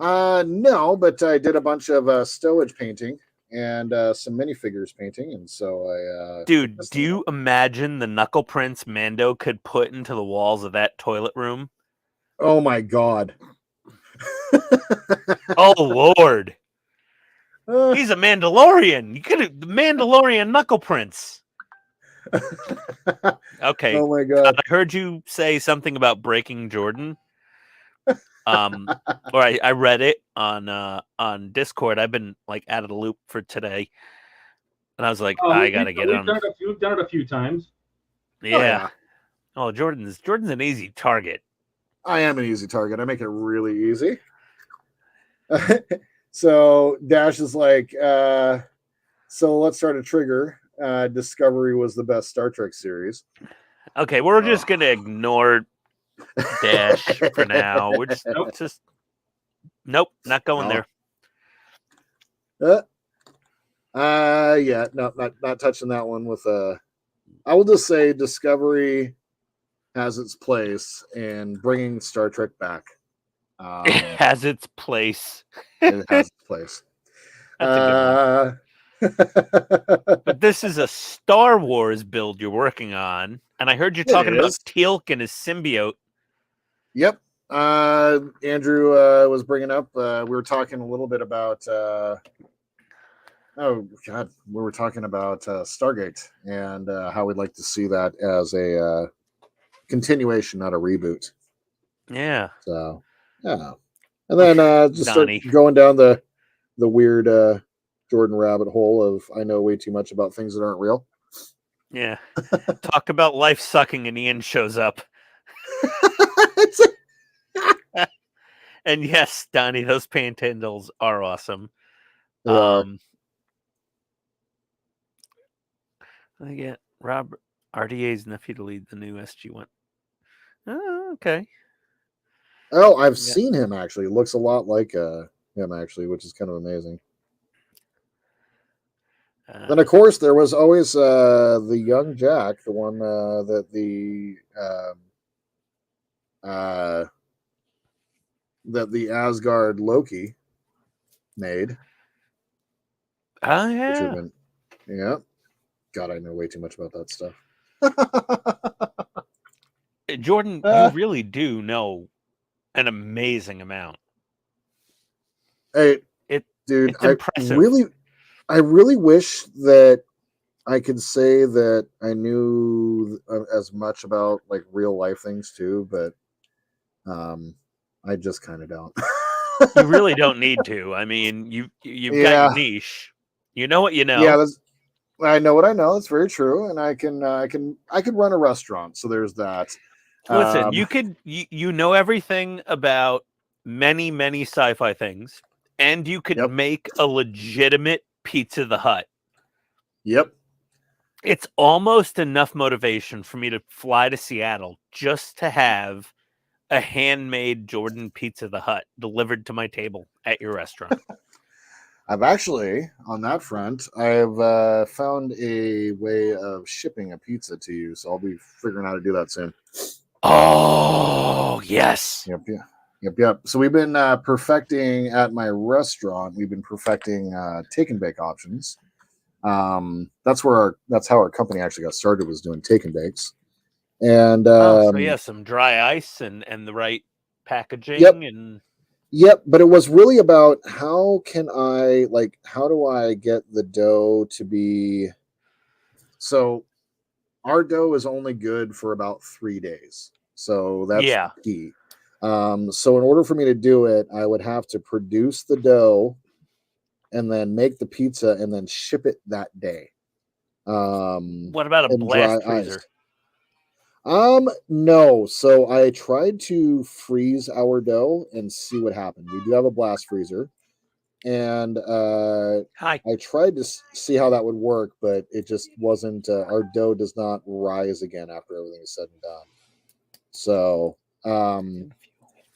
S1: No, but I did a bunch of stowage painting and some minifigures painting, and so I
S4: dude, do you imagine the knuckle prints Mando could put into the walls of that toilet room?
S1: Oh my God.
S4: Oh Lord. He's a Mandalorian. You could have the Mandalorian knuckle prints. Okay.
S1: Oh my
S4: Todd,
S1: god.
S4: I heard you say something about breaking Jordan. Or I read it on Discord. I've been like out of the loop for today, and I was like, I gotta get
S3: we've
S4: on.
S3: we've done it a few times.
S4: Yeah. Oh, Jordan's an easy target.
S1: I am an easy target. I make it really easy. So Dash is like, so let's start a trigger. Discovery was the best Star Trek series.
S4: Okay, we're just gonna ignore Dash for now. We're just nope, not going there.
S1: Yeah, no, not touching that one with I will just say Discovery has its place in bringing Star Trek back.
S4: It has its place.
S1: It has its place.
S4: That's a good one. But this is a Star Wars build you're working on, and I heard you talking about Teal'c and his symbiote.
S1: Yep. Andrew was bringing up. We were talking a little bit about. Oh God, we were talking about Stargate and how we'd like to see that as a continuation, not a reboot.
S4: Yeah.
S1: So yeah, and then just start
S4: Donnie.
S1: going down the weird Jordan rabbit hole of I know way too much about things that aren't real.
S4: Yeah. Talk about life sucking, and Ian shows up. And yes, Donnie, those Pantendles are awesome.
S1: They are.
S4: I get Robert RDA's nephew to lead the new SG1. Oh, okay.
S1: Oh, I've seen him actually. It looks a lot like him actually, which is kind of amazing. Then of course there was always the young Jack, the one that the Asgard Loki made.
S4: Oh yeah.
S1: Yeah. God, I know way too much about that stuff.
S4: Jordan, you really do know an amazing amount.
S1: Hey, dude,
S4: it's impressive.
S1: I really wish that I could say that I knew as much about like real life things too, but I just kind of don't.
S4: You really don't need to. I mean, you've got your niche. You know what you know.
S1: Yeah, I know what I know. That's very true, and I can run a restaurant. So there's that.
S4: Listen, you know everything about many sci-fi things, and you could make a legitimate Pizza the Hut.
S1: Yep.
S4: It's almost enough motivation for me to fly to Seattle just to have a handmade Jordan Pizza the Hut delivered to my table at your restaurant.
S1: I've actually, on that front, I've found a way of shipping a pizza to you, so I'll be figuring out how to do that soon.
S4: Oh, yes.
S1: Yep. So we've been perfecting at my restaurant. We've been perfecting take and bake options. That's how our company actually got started, was doing take and bakes. And
S4: so yeah, some dry ice and the right packaging.
S1: Yep, but it was really about how do I get the dough to be. So our dough is only good for about 3 days. So that's the key. So in order for me to do it, I would have to produce the dough and then make the pizza and then ship it that day.
S4: What about a blast freezer?
S1: No. So I tried to freeze our dough and see what happened. We do have a blast freezer, and I tried to see how that would work, but it just wasn't. Our dough does not rise again after everything is said and done. So,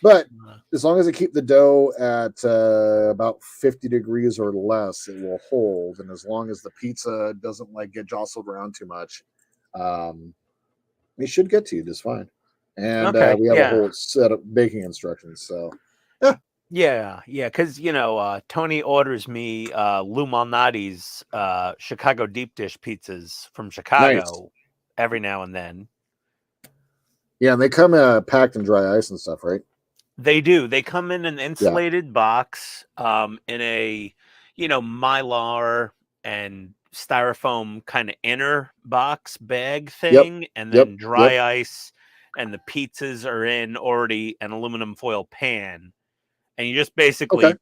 S1: but as long as I keep the dough at about 50 degrees or less, it will hold. And as long as the pizza doesn't get jostled around too much, it should get to you just fine. And we have a whole set of baking instructions. So,
S4: yeah, because Tony orders me Lou Malnati's Chicago deep dish pizzas from Chicago every now and then.
S1: Yeah, and they come packed in dry ice and stuff, right?
S4: They do. They come in an insulated box, in a Mylar and styrofoam kind of inner box bag thing, and then dry ice, and the pizzas are in already an aluminum foil pan, and you just basically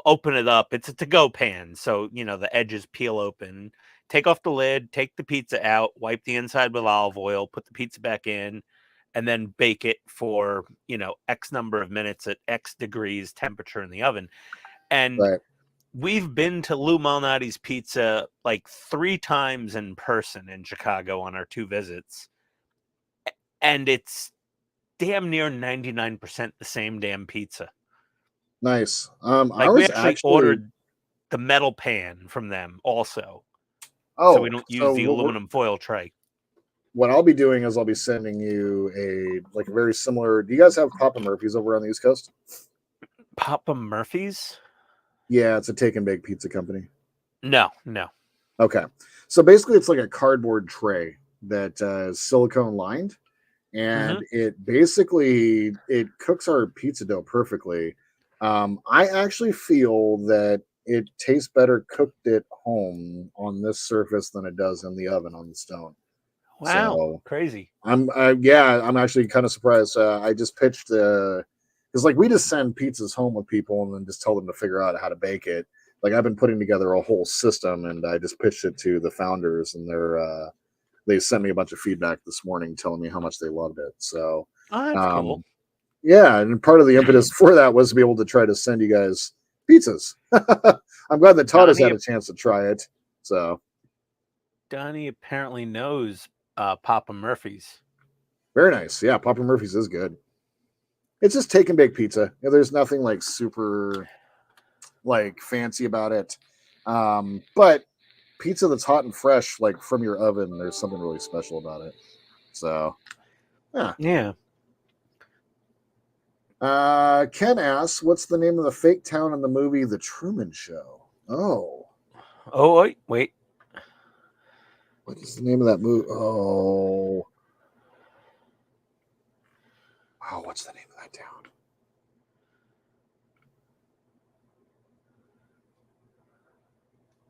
S4: open it up. It's a to-go pan, so the edges peel open. Take off the lid, take the pizza out, wipe the inside with olive oil, put the pizza back in, and then bake it for X number of minutes at X degrees temperature in the oven. And we've been to Lou Malnati's Pizza like 3 times in person in Chicago on our 2 visits, and it's damn near 99% the same damn pizza.
S1: Nice.
S4: We actually ordered the metal pan from them also. So we don't use the aluminum foil tray.
S1: What I'll be doing is I'll be sending you a very similar. Do you guys have Papa Murphy's over on the East Coast?
S4: Papa Murphy's?
S1: Yeah, it's a take and bake pizza company.
S4: No.
S1: Okay. So basically it's like a cardboard tray that is silicone lined, and it cooks our pizza dough perfectly. I actually feel that it tastes better cooked at home on this surface than it does in the oven on the stone.
S4: Wow,
S1: so
S4: crazy.
S1: I'm actually kind of surprised. I just pitched because we just send pizzas home with people and then just tell them to figure out how to bake it. I've been putting together a whole system, and I just pitched it to the founders, and they sent me a bunch of feedback this morning telling me how much they loved it. So
S4: that's cool.
S1: Yeah, and part of the impetus for that was to be able to try to send you guys pizzas. I'm glad that Todd has had a chance to try it. So
S4: Donnie apparently knows Papa Murphy's.
S1: Very nice. Yeah, Papa Murphy's is good. It's just take and bake pizza. There's nothing super fancy about it. But pizza that's hot and fresh, from your oven, there's something really special about it. So
S4: yeah.
S1: Ken asks, what's the name of the fake town in the movie The Truman Show? Oh,
S4: wait.
S1: What is the name of that movie? Oh, what's the name of that town?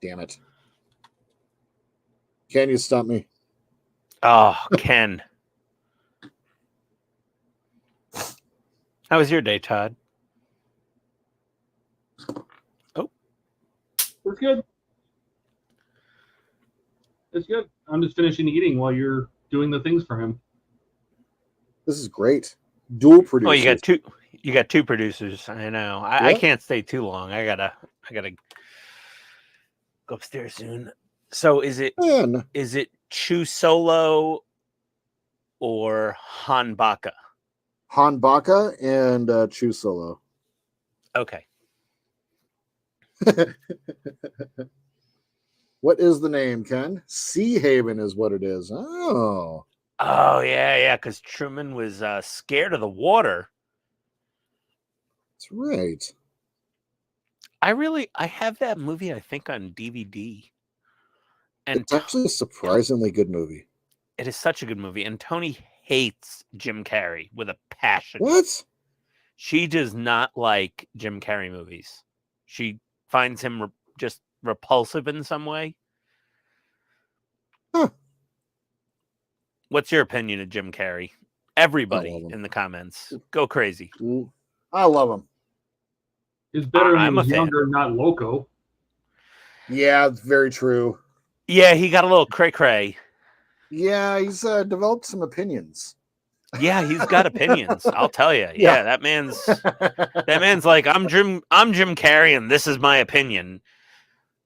S1: Damn it. Can you stump me?
S4: Oh, Ken. How was your day, Todd?
S3: Oh. It's good. It's good. I'm just finishing eating while you're doing the things for him.
S1: This is great. Dual producers.
S4: Oh, you got two producers. I know. I can't stay too long. I gotta go upstairs soon. So is it Chew Solo or Han Baka?
S1: Han Baka and Chew Solo.
S4: Okay.
S1: What is the name, Ken? Sea Haven is what it is. Oh,
S4: yeah. Because Truman was scared of the water.
S1: That's right.
S4: I have that movie, I think, on DVD. And
S1: it's actually a surprisingly good movie.
S4: It is such a good movie. And Tony hates Jim Carrey with a passion.
S1: What?
S4: She does not like Jim Carrey movies. She finds him just repulsive in some way.
S1: Huh.
S4: What's your opinion of Jim Carrey? Everybody in the comments. Go crazy.
S1: I love him.
S3: It's better when he was younger, not loco.
S1: Yeah, it's very true.
S4: Yeah, he got a little cray-cray.
S1: Yeah, he's developed some opinions.
S4: Yeah, he's got opinions. I'll tell you. Yeah, that man's like, I'm Jim Carrey, and this is my opinion.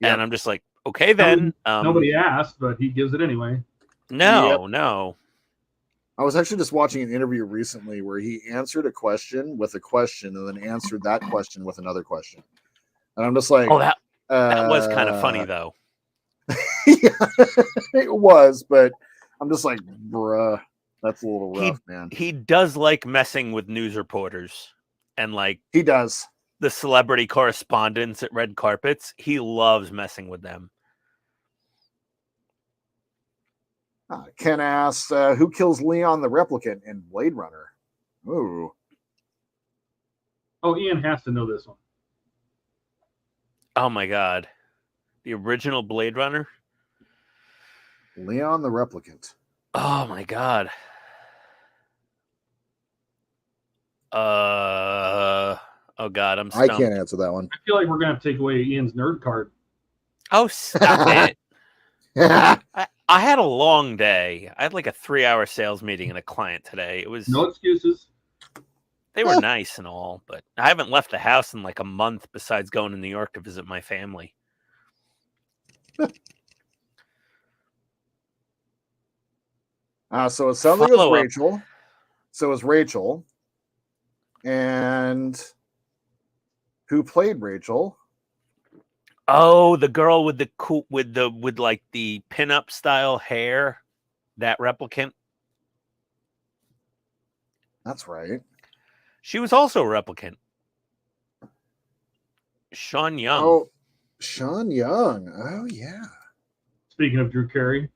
S4: Yep. And I'm just like, okay, then.
S3: Nobody asked, but he gives it anyway.
S4: No.
S1: I was actually just watching an interview recently where he answered a question with a question and then answered that question with another question. And I'm just like,
S4: that was kind of funny, though.
S1: Yeah, it was, but I'm just like, bruh, that's a little rough, man.
S4: He does like messing with news reporters and
S1: he does.
S4: The celebrity correspondents at red carpets. He loves messing with them.
S1: Ken asks, who kills Leon the Replicant in Blade Runner? Ooh.
S3: Oh, Ian has to know this one.
S4: Oh my God. The original Blade Runner?
S1: Leon the Replicant.
S4: Oh my God. Oh God, I'm
S1: I
S4: stumped.
S1: can't answer that one.
S3: I feel like we're gonna have to take away Ian's nerd card.
S4: Oh, stop it. I had a long day. I had like a 3-hour sales meeting and a client today. It was
S3: No excuses.
S4: They were nice and all, but I haven't left the house in like a month besides going to New York to visit my family.
S1: So it sounds like it was
S4: Follow up.
S1: Rachel. So it was Rachel. And who played Rachel?
S4: Oh, the girl with the with like the pinup style hair, that replicant.
S1: That's right.
S4: She was also a replicant. Sean Young.
S1: Oh, Sean Young. Oh, yeah.
S3: Speaking of Drew Carey,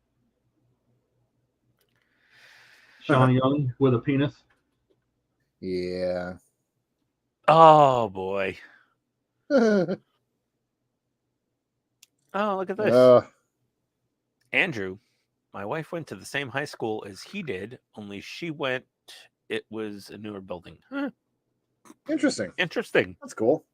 S3: Sean Young with a penis.
S1: Yeah.
S4: Oh boy. Oh, look at this. Andrew, my wife went to the same high school as he did, only she went, it was a newer building. Huh.
S1: Interesting.
S4: Interesting.
S1: That's cool.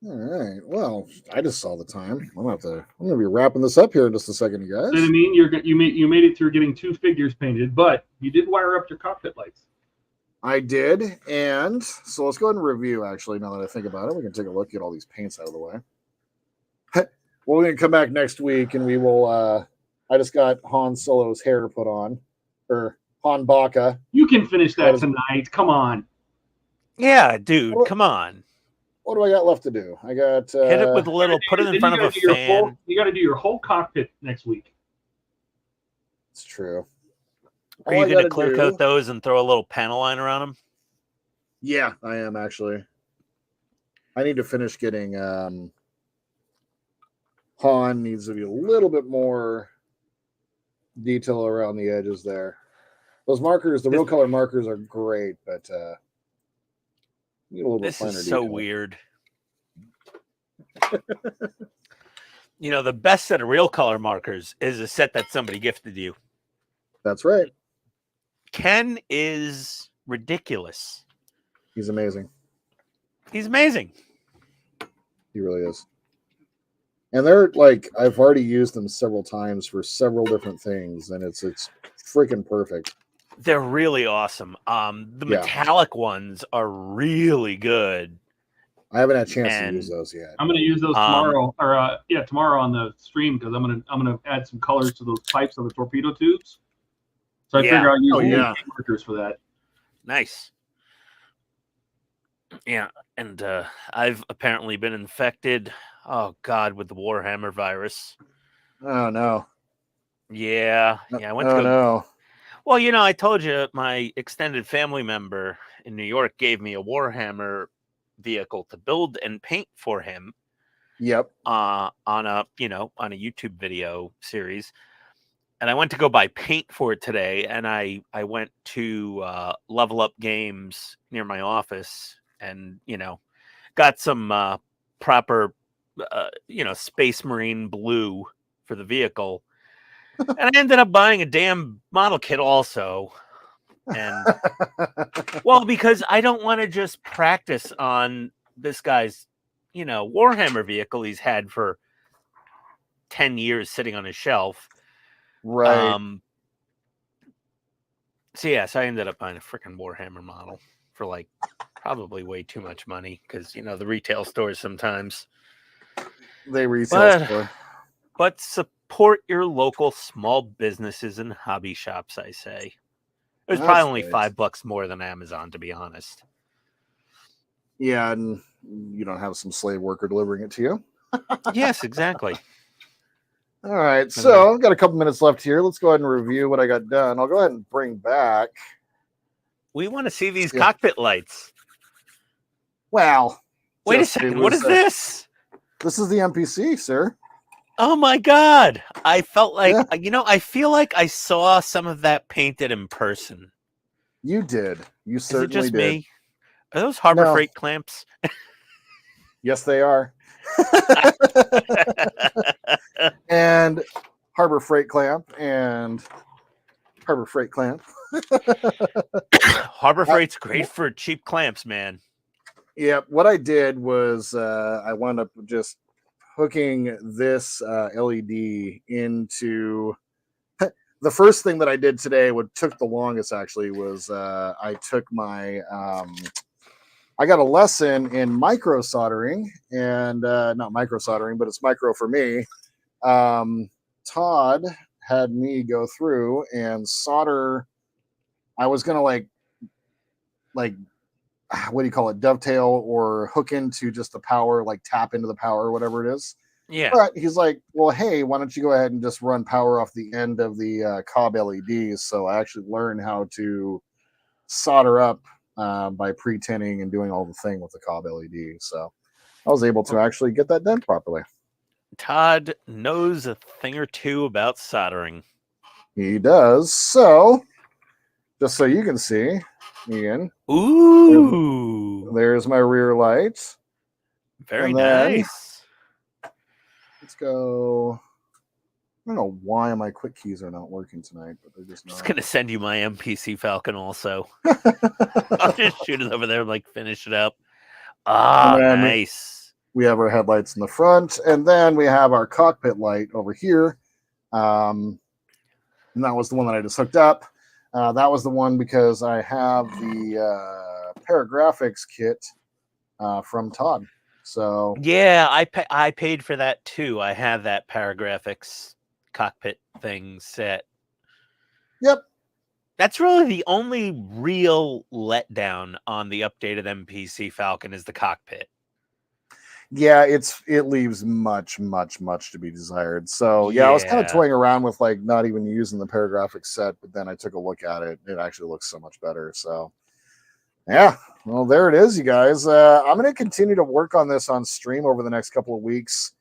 S1: All right. Well, I just saw the time. I'm gonna be wrapping this up here in just a second, you guys.
S3: So, I mean, you made it through getting 2 figures painted, but you did wire up your cockpit lights.
S1: I did, and so let's go ahead and review. Actually, now that I think about it, we can take a look, get all these paints out of the way. Well, we're gonna come back next week, and we will. I just got Han Solo's hair put on, or Han Baka.
S3: You can finish that tonight. Come on.
S4: Yeah, dude, come on.
S1: What do I got left to do? I got
S4: hit it with a little. Put it in front of a fan.
S3: You got to do your whole cockpit next week.
S1: It's true.
S4: Are you going to clear coat those and throw a little panel line around them?
S1: Yeah, I am actually. I need to finish getting. Han needs to be a little bit more detail around the edges there. Those markers, the real color markers, are great, but need a little bit finer
S4: detail. This is
S1: detail.
S4: so weird. You know, the best set of real color markers is a set that somebody gifted you.
S1: That's right.
S4: Ken is ridiculous.
S1: He's amazing.
S4: He's amazing.
S1: He really is. And they're like, I've already used them several times for several different things, and it's freaking perfect.
S4: They're really awesome. The metallic ones are really good.
S1: I haven't had a chance to use those yet.
S3: I'm going to use those tomorrow, tomorrow on the stream, because I'm gonna add some colors to those pipes of the torpedo tubes. So I figure I'll use markers for that.
S4: Nice. Yeah, and I've apparently been infected. Oh God, with the Warhammer virus.
S1: Oh no.
S4: Yeah, I went
S1: to. No.
S4: Well, you know, I told you my extended family member in New York gave me a Warhammer vehicle to build and paint for him.
S1: Yep.
S4: On a YouTube video series. And I went to go buy paint for it today, and I went to Level Up Games near my office and, got some proper Space Marine blue for the vehicle. And I ended up buying a damn model kit also. And well, because I don't want to just practice on this guy's, Warhammer vehicle he's had for 10 years sitting on his shelf.
S1: Right.
S4: So I ended up buying a freaking Warhammer model for like probably way too much money because, the retail stores sometimes.
S1: They resell store.
S4: But support your local small businesses and hobby shops, I say. It was probably only $5 more than Amazon, to be honest.
S1: Yeah, and you don't have some slave worker delivering it to you.
S4: Yes, exactly.
S1: All right, so I've got a couple minutes left here. Let's go ahead and review what I got done. I'll go ahead and bring back.
S4: We want to see these cockpit lights.
S1: Well,
S4: wait a second. What is this?
S1: This is the MPC, sir.
S4: Oh my God. I felt like, I feel like I saw some of that painted in person.
S1: You did. You certainly
S4: did. Me? Are those Harbor
S1: No.
S4: Freight clamps?
S1: Yes, they are. And Harbor Freight clamp and Harbor Freight clamp.
S4: Harbor Freight's great for cheap clamps, man.
S1: Yeah, what I did was I wound up just hooking this LED into. The first thing that I did today, what took the longest actually, was I took my. I got a lesson in micro soldering, and not micro soldering, but it's micro for me. Todd had me go through and solder. I was gonna like what do you call it, dovetail or hook into just the power, like tap into the power or whatever it is.
S4: Yeah.
S1: But he's like, well, hey, why don't you go ahead and just run power off the end of the cob LEDs? So I actually learned how to solder up by pre-tinning and doing all the thing with the cob LED. So I was able to actually get that done properly.
S4: Todd knows a thing or two about soldering.
S1: He does. So just so you can see, Ian.
S4: Ooh.
S1: There's my rear light.
S4: Very
S1: And then-
S4: nice.
S1: Let's go. I don't know why my quick keys are not working tonight, but they're just
S4: I'm
S1: not.
S4: just gonna send you my MPC Falcon also. I'll just shoot it over there and like finish it up. Ah,
S1: And then
S4: nice.
S1: We have our headlights in the front, and then we have our cockpit light over here. And that was the one that I just hooked up. That was the one because I have the paragraphics kit from Todd. So
S4: Yeah, I paid for that too. I have that paragraphics cockpit thing set.
S1: Yep.
S4: That's really the only real letdown on the updated MPC Falcon is the cockpit.
S1: Yeah, it leaves much to be desired. So yeah, I was kind of
S4: Yeah.
S1: toying around with like not even using the paragraphics set, but then I took a look at it. It actually looks so much better. So yeah, well, there it is, you guys. I'm going to continue to work on this on stream over the next couple of weeks.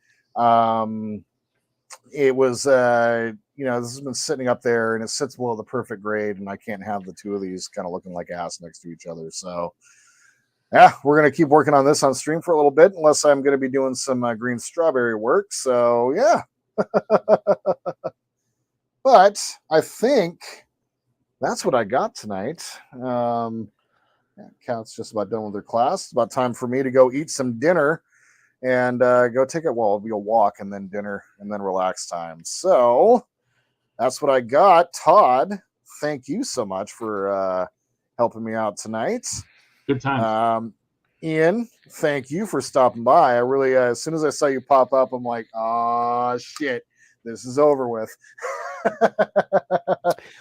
S1: It was, this has been sitting up there and it sits below the perfect grade, and I can't have the two of these kind of looking like ass next to each other. So yeah, we're going to keep working on this on stream for a little bit, unless I'm going to be doing some green strawberry work. So yeah. But I think that's what I got tonight. Kat's just about done with her class. It's about time for me to go eat some dinner and go take it. Well, it'll be a walk and then dinner and then relax time. So that's what I got. Todd, thank you so much for helping me out tonight.
S3: Good time.
S1: Ian, thank you for stopping by. I really, as soon as I saw you pop up, I'm like, oh shit, this is over with.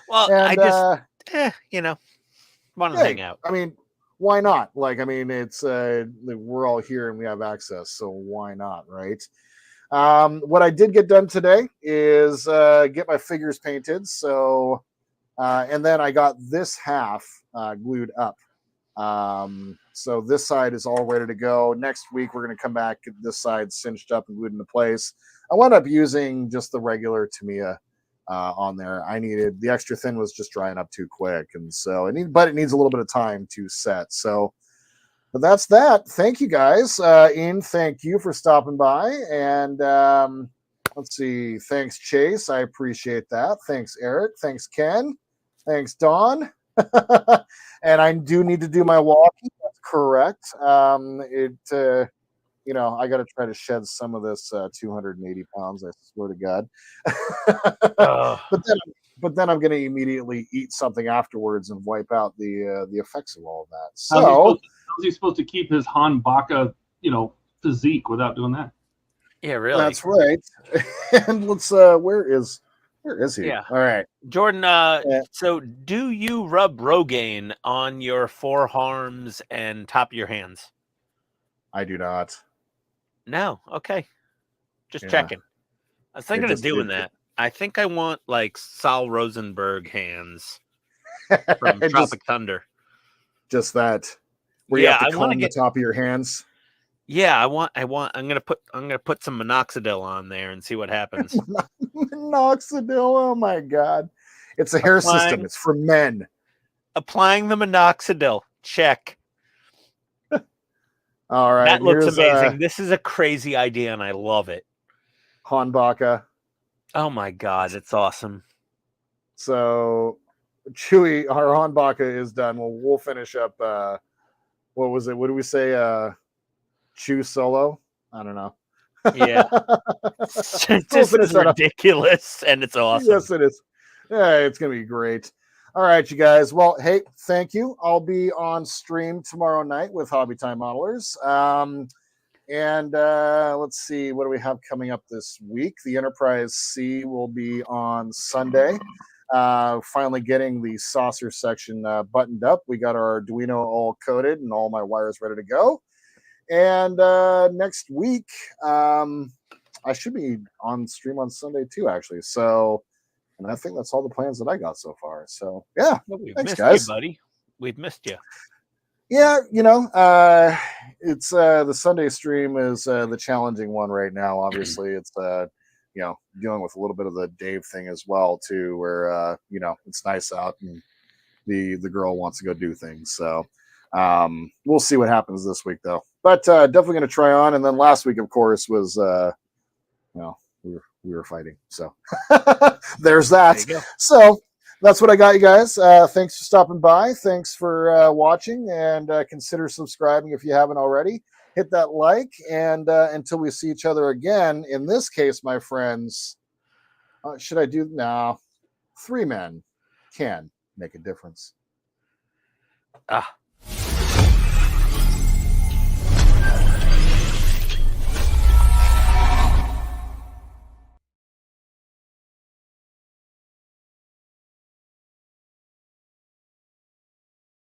S4: Well,
S1: And,
S4: I just, want to hang out.
S1: I mean, why not? Like, I mean, it's we're all here and we have access, so why not, right? What I did get done today is get my figures painted. So, and then I got this half glued up. So this side is all ready to go. Next week, we're going to come back, get this side cinched up and glued into place. I wound up using just the regular Tamiya on there. I needed the extra thin was just drying up too quick, and so it needs a little bit of time to set. So, but that's that. Thank you guys. Ian, thank you for stopping by, and let's see. Thanks, Chase. I appreciate that. Thanks, Eric. Thanks, Ken. Thanks, Dawn. And I do need to do my walking. That's correct. I got to try to shed some of this 280 pounds. I swear to God. But then I'm going to immediately eat something afterwards and wipe out the effects of all of that. So
S3: how's he supposed to keep his Han Baka, physique without doing that?
S4: Yeah, really.
S1: that's right. And let's where is he?
S4: Yeah.
S1: All right.
S4: Jordan, so do you rub Rogaine on your forearms and top of your hands?
S1: I do not.
S4: No. Okay. Just
S1: Yeah.
S4: checking. I was thinking of
S1: just-
S4: doing
S1: it-
S4: that. I think I want like Sal Rosenberg hands from
S1: just,
S4: Tropic Thunder.
S1: just that. Where you
S4: Yeah,
S1: have
S4: I
S1: to
S4: wanna
S1: comb the
S4: get-
S1: top of your hands.
S4: Yeah, I'm gonna put some minoxidil on there and see what happens.
S1: Minoxidil. Oh my God. It's a hair system.
S4: Applying-
S1: It's for men.
S4: Applying the minoxidil. Check.
S1: All right.
S4: That looks
S1: here's,
S4: amazing. This is a crazy idea, and I love it.
S1: Hanbaka.
S4: Oh my god, it's awesome.
S1: So Chewy, our Hanbaka is done. We'll finish up. What was it? What do we say? Chew solo? I don't know.
S4: Yeah. This is ridiculous, and it's awesome.
S1: Yes, it is. Yeah, it's gonna be great. All right, you guys. Well, hey, thank you. I'll be on stream tomorrow night with Hobby Time Modelers. And let's see, what do we have coming up this week? The Enterprise C will be on Sunday. Finally getting the saucer section buttoned up. We got our Arduino all coded and all my wires ready to go. And next week, I should be on stream on Sunday too, actually. So, and I think that's all the plans that I got so far. So, yeah, thanks, guys.
S4: You, buddy. We've missed you.
S1: Yeah, it's the Sunday stream is the challenging one right now. Obviously, it's dealing with a little bit of the Dave thing as well too, where it's nice out and the girl wants to go do things. So we'll see what happens this week though. But definitely going to try on. And then last week, of course, was we were fighting. So there's that.
S4: There
S1: So that's what I got, you guys. Thanks for stopping by. Thanks for watching, and consider subscribing if you haven't already. Hit that like, and until we see each other again, in this case, my friends, should I do now? 3 men can make a difference.
S4: Ah.